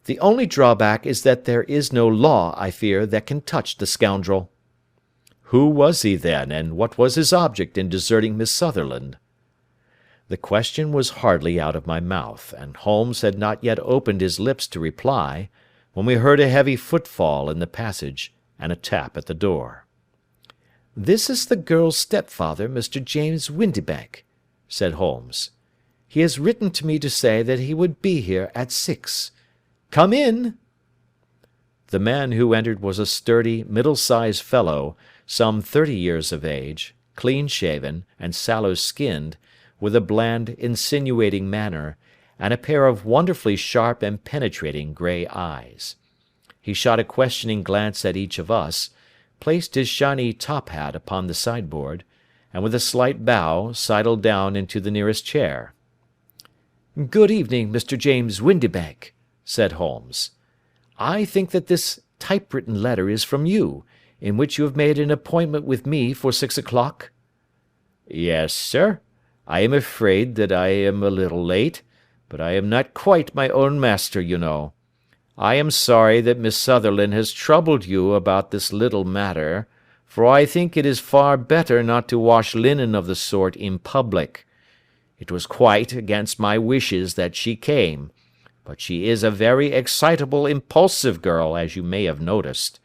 The only drawback is that there is no law, I fear, that can touch the scoundrel." "Who was he, then, and what was his object in deserting Miss Sutherland?" The question was hardly out of my mouth, and Holmes had not yet opened his lips to reply, when we heard a heavy footfall in the passage and a tap at the door. "This is the girl's stepfather, Mr. James Windibank," said Holmes. "He has written to me to say that he would be here at 6. Come in." The man who entered was a sturdy, middle-sized fellow, some 30 years of age, clean-shaven, and sallow-skinned, with a bland, insinuating manner, and a pair of wonderfully sharp and penetrating grey eyes. He shot a questioning glance at each of us, placed his shiny top-hat upon the sideboard, and with a slight bow sidled down into the nearest chair. "Good evening, Mr. James Windibank," said Holmes. "I think that this typewritten letter is from you, in which you have made an appointment with me for 6 o'clock?" "Yes, sir. I am afraid that I am a little late, but I am not quite my own master, you know. I am sorry that Miss Sutherland has troubled you about this little matter, for I think it is far better not to wash linen of the sort in public. It was quite against my wishes that she came, but she is a very excitable, impulsive girl, as you may have noticed,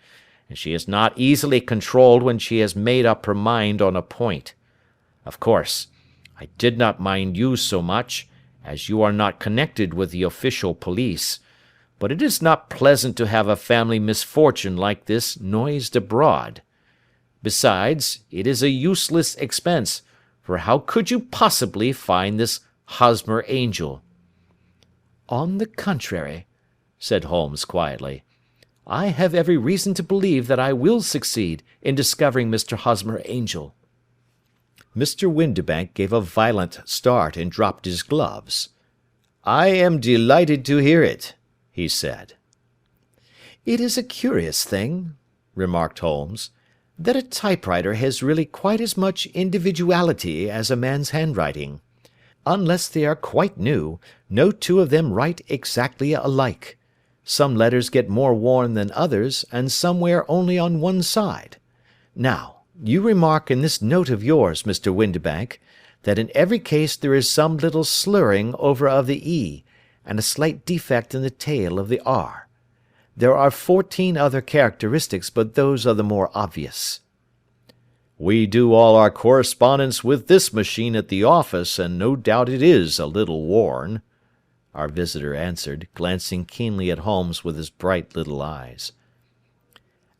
and she is not easily controlled when she has made up her mind on a point. Of course, I did not mind you so much, as you are not connected with the official police, but it is not pleasant to have a family misfortune like this noised abroad. Besides, it is a useless expense, for how could you possibly find this Hosmer Angel?" "On the contrary," said Holmes quietly, "I have every reason to believe that I will succeed in discovering Mr. Hosmer Angel." Mr. Windibank gave a violent start and dropped his gloves. "I am delighted to hear it," he said. "It is a curious thing," remarked Holmes, "that a typewriter has really quite as much individuality as a man's handwriting. Unless they are quite new, no two of them write exactly alike. Some letters get more worn than others, and some wear only on one side. Now, you remark in this note of yours, Mr. Windibank, that in every case there is some little slurring over of the E, and a slight defect in the tail of the R. There are 14 other characteristics, but those are the more obvious." "We do all our correspondence with this machine at the office, and no doubt it is a little worn," our visitor answered, glancing keenly at Holmes with his bright little eyes.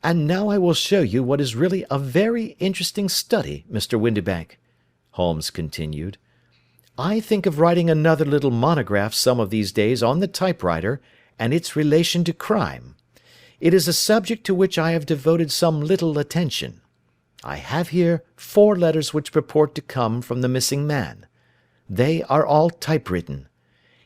"And now I will show you what is really a very interesting study, Mr. Windibank," Holmes continued. "I think of writing another little monograph some of these days on the typewriter and its relation to crime. It is a subject to which I have devoted some little attention. I have here 4 letters which purport to come from the missing man. They are all typewritten.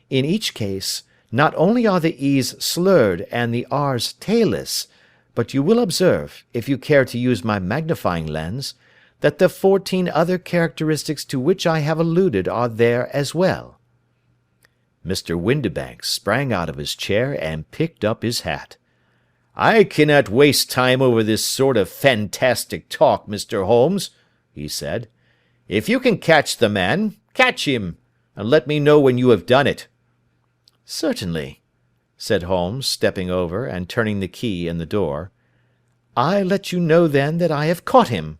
In each case, not only are the E's slurred and the R's tailless, but you will observe, if you care to use my magnifying lens, that the 14 other characteristics to which I have alluded are there as well." Mr. Windibank sprang out of his chair and picked up his hat. "I cannot waste time over this sort of fantastic talk, Mr. Holmes," he said. "If you can catch the man, catch him, and let me know when you have done it." "Certainly," said Holmes, stepping over and turning the key in the door. "I let you know then that I have caught him."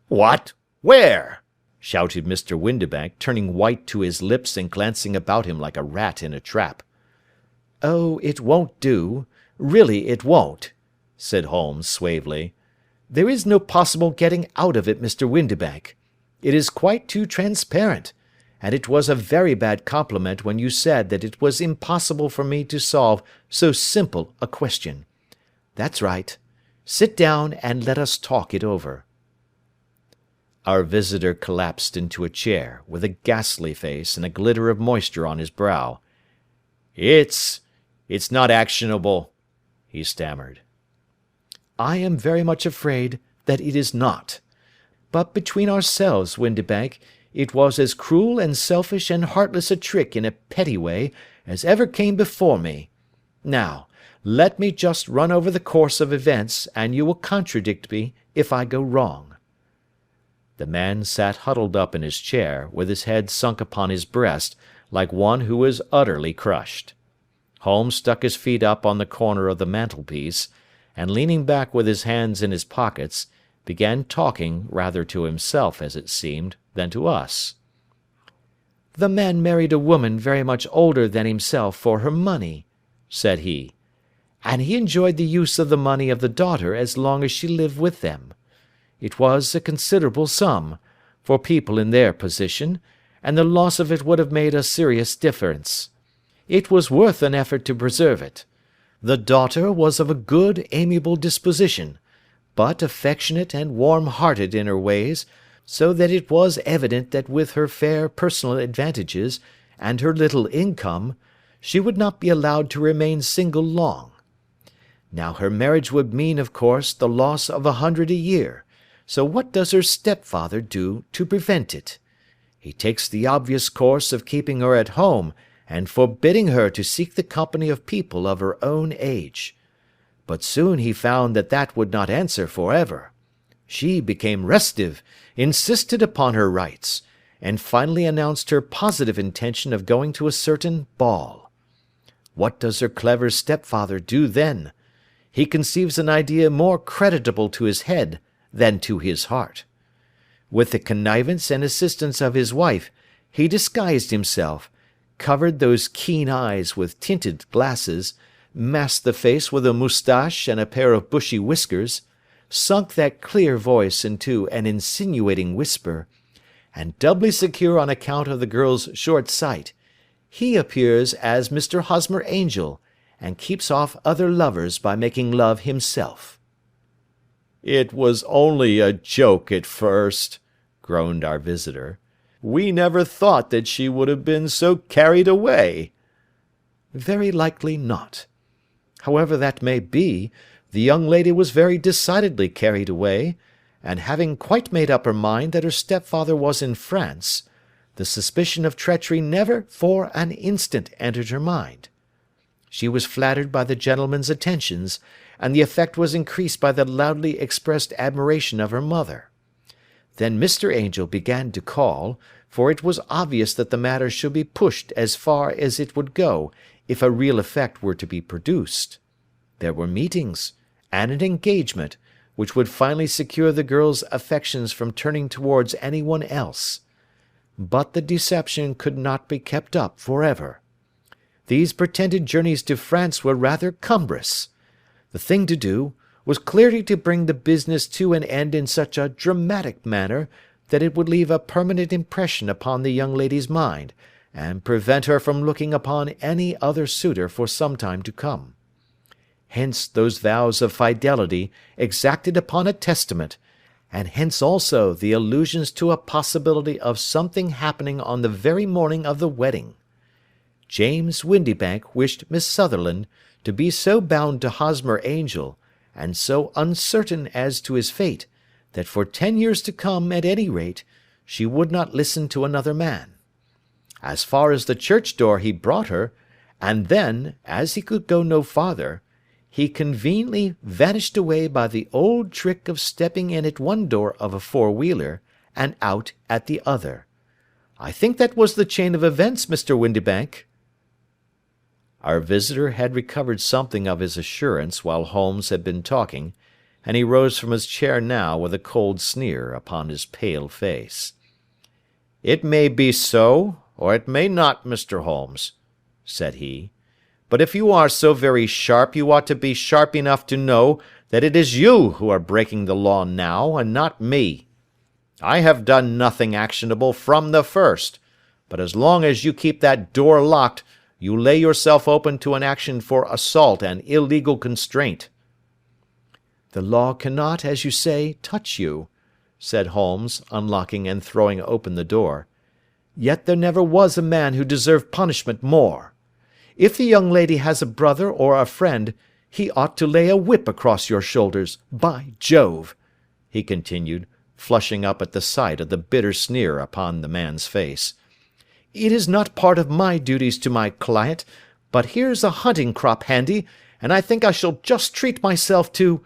"What? Where?" shouted Mr. Windibank, turning white to his lips and glancing about him like a rat in a trap. "Oh, it won't do. Really it won't," said Holmes suavely. "There is no possible getting out of it, Mr. Windibank. It is quite too transparent, and it was a very bad compliment when you said that it was impossible for me to solve so simple a question. That's right. Sit down and let us talk it over." Our visitor collapsed into a chair, with a ghastly face and a glitter of moisture on his brow. It's not actionable," he stammered. "I am very much afraid that it is not. But between ourselves, Windibank, it was as cruel and selfish and heartless a trick in a petty way as ever came before me. Now, let me just run over the course of events, and you will contradict me if I go wrong." The man sat huddled up in his chair, with his head sunk upon his breast, like one who is utterly crushed. Holmes stuck his feet up on the corner of the mantelpiece, and leaning back with his hands in his pockets, began talking, rather to himself, as it seemed, than to us. "The man married a woman very much older than himself for her money," said he, "and he enjoyed the use of the money of the daughter as long as she lived with them. It was a considerable sum, for people in their position, and the loss of it would have made a serious difference. It was worth an effort to preserve it. The daughter was of a good, amiable disposition, but affectionate and warm-hearted in her ways, so that it was evident that with her fair personal advantages, and her little income, she would not be allowed to remain single long. Now her marriage would mean, of course, the loss of 100 a year, so what does her stepfather do to prevent it? He takes the obvious course of keeping her at home, and forbidding her to seek the company of people of her own age. But soon he found that that would not answer for ever. She became restive, insisted upon her rights, and finally announced her positive intention of going to a certain ball. What does her clever stepfather do then? He conceives an idea more creditable to his head than to his heart. With the connivance and assistance of his wife, he disguised himself, covered those keen eyes with tinted glasses, masked the face with a moustache and a pair of bushy whiskers, sunk that clear voice into an insinuating whisper, and doubly secure on account of the girl's short sight, he appears as Mr. Hosmer Angel, and keeps off other lovers by making love himself." "It was only a joke at first," groaned our visitor. "We never thought that she would have been so carried away." "Very likely not. However that may be, the young lady was very decidedly carried away, and having quite made up her mind that her stepfather was in France, the suspicion of treachery never for an instant entered her mind. She was flattered by the gentleman's attentions, and the effect was increased by the loudly expressed admiration of her mother. Then Mr. Angel began to call, for it was obvious that the matter should be pushed as far as it would go if a real effect were to be produced. There were meetings, and an engagement, which would finally secure the girl's affections from turning towards any one else. But the deception could not be kept up for ever. These pretended journeys to France were rather cumbrous. The thing to do was clearly to bring the business to an end in such a dramatic manner that it would leave a permanent impression upon the young lady's mind, and prevent her from looking upon any other suitor for some time to come. Hence those vows of fidelity exacted upon a testament, and hence also the allusions to a possibility of something happening on the very morning of the wedding. James Windibank wished Miss Sutherland to be so bound to Hosmer Angel, and so uncertain as to his fate, that for 10 years to come, at any rate, she would not listen to another man. As far as the church door he brought her, and then, as he could go no farther, he conveniently vanished away by the old trick of stepping in at one door of a four-wheeler, and out at the other. I think that was the chain of events, Mr. Windibank." Our visitor had recovered something of his assurance while Holmes had been talking, and he rose from his chair now with a cold sneer upon his pale face. "It may be so, or it may not, Mr. Holmes," said he. "But if you are so very sharp, you ought to be sharp enough to know that it is you who are breaking the law now, and not me. I have done nothing actionable from the first, but as long as you keep that door locked, you lay yourself open to an action for assault and illegal constraint." "The law cannot, as you say, touch you," said Holmes, unlocking and throwing open the door. "Yet there never was a man who deserved punishment more. If the young lady has a brother or a friend, he ought to lay a whip across your shoulders, by Jove," he continued, flushing up at the sight of the bitter sneer upon the man's face. "It is not part of my duties to my client, but here's a hunting crop handy, and I think I shall just treat myself to—"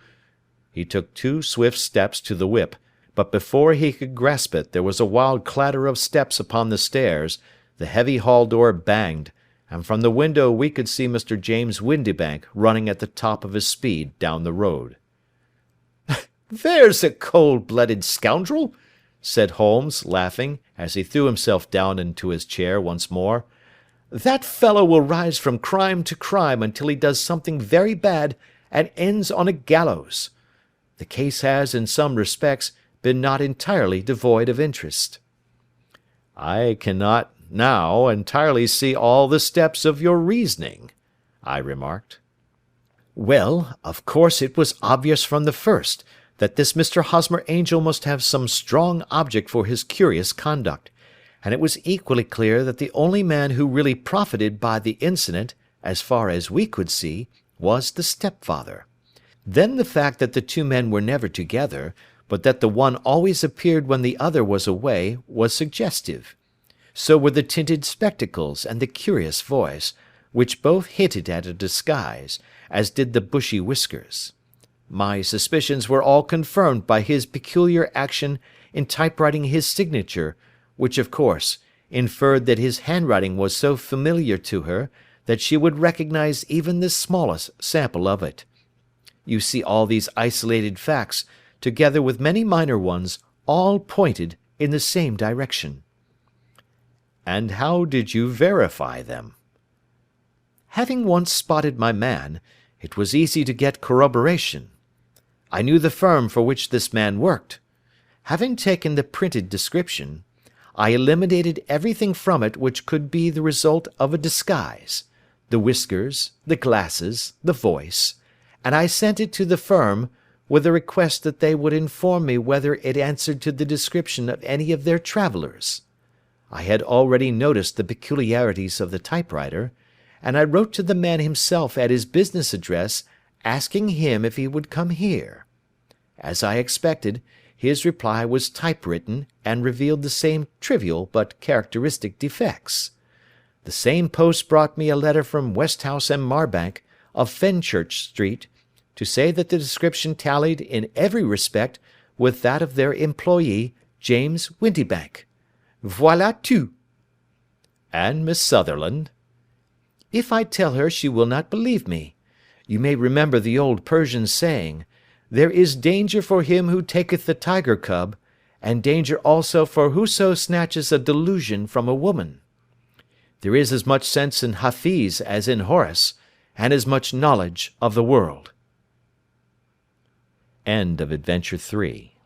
He took 2 swift steps to the whip, but before he could grasp it there was a wild clatter of steps upon the stairs, the heavy hall door banged, and from the window we could see Mr. James Windibank running at the top of his speed down the road. "There's a cold-blooded scoundrel," said Holmes, laughing, as he threw himself down into his chair once more. "That fellow will rise from crime to crime until he does something very bad and ends on a gallows. The case has, in some respects, been not entirely devoid of interest." "I cannot now entirely see all the steps of your reasoning," I remarked. "Well, of course it was obvious from the first that this Mr. Hosmer Angel must have some strong object for his curious conduct, and it was equally clear that the only man who really profited by the incident, as far as we could see, was the stepfather. Then the fact that the 2 men were never together, but that the one always appeared when the other was away, was suggestive. So were the tinted spectacles and the curious voice, which both hinted at a disguise, as did the bushy whiskers. My suspicions were all confirmed by his peculiar action in typewriting his signature, which, of course, inferred that his handwriting was so familiar to her that she would recognize even the smallest sample of it. You see, all these isolated facts, together with many minor ones, all pointed in the same direction." "And how did you verify them?" "Having once spotted my man, it was easy to get corroboration. I knew the firm for which this man worked. Having taken the printed description, I eliminated everything from it which could be the result of a disguise, the whiskers, the glasses, the voice, and I sent it to the firm, with a request that they would inform me whether it answered to the description of any of their travellers. I had already noticed the peculiarities of the typewriter, and I wrote to the man himself at his business address, asking him if he would come here. As I expected, his reply was typewritten and revealed the same trivial but characteristic defects. The same post brought me a letter from Westhouse and Marbank, of Fenchurch Street, to say that the description tallied in every respect with that of their employee, James Windibank. Voilà tout." "And Miss Sutherland?" "If I tell her she will not believe me. You may remember the old Persian saying, 'There is danger for him who taketh the tiger cub, and danger also for whoso snatches a delusion from a woman.' There is as much sense in Hafiz as in Horace, and as much knowledge of the world." End of Adventure 3.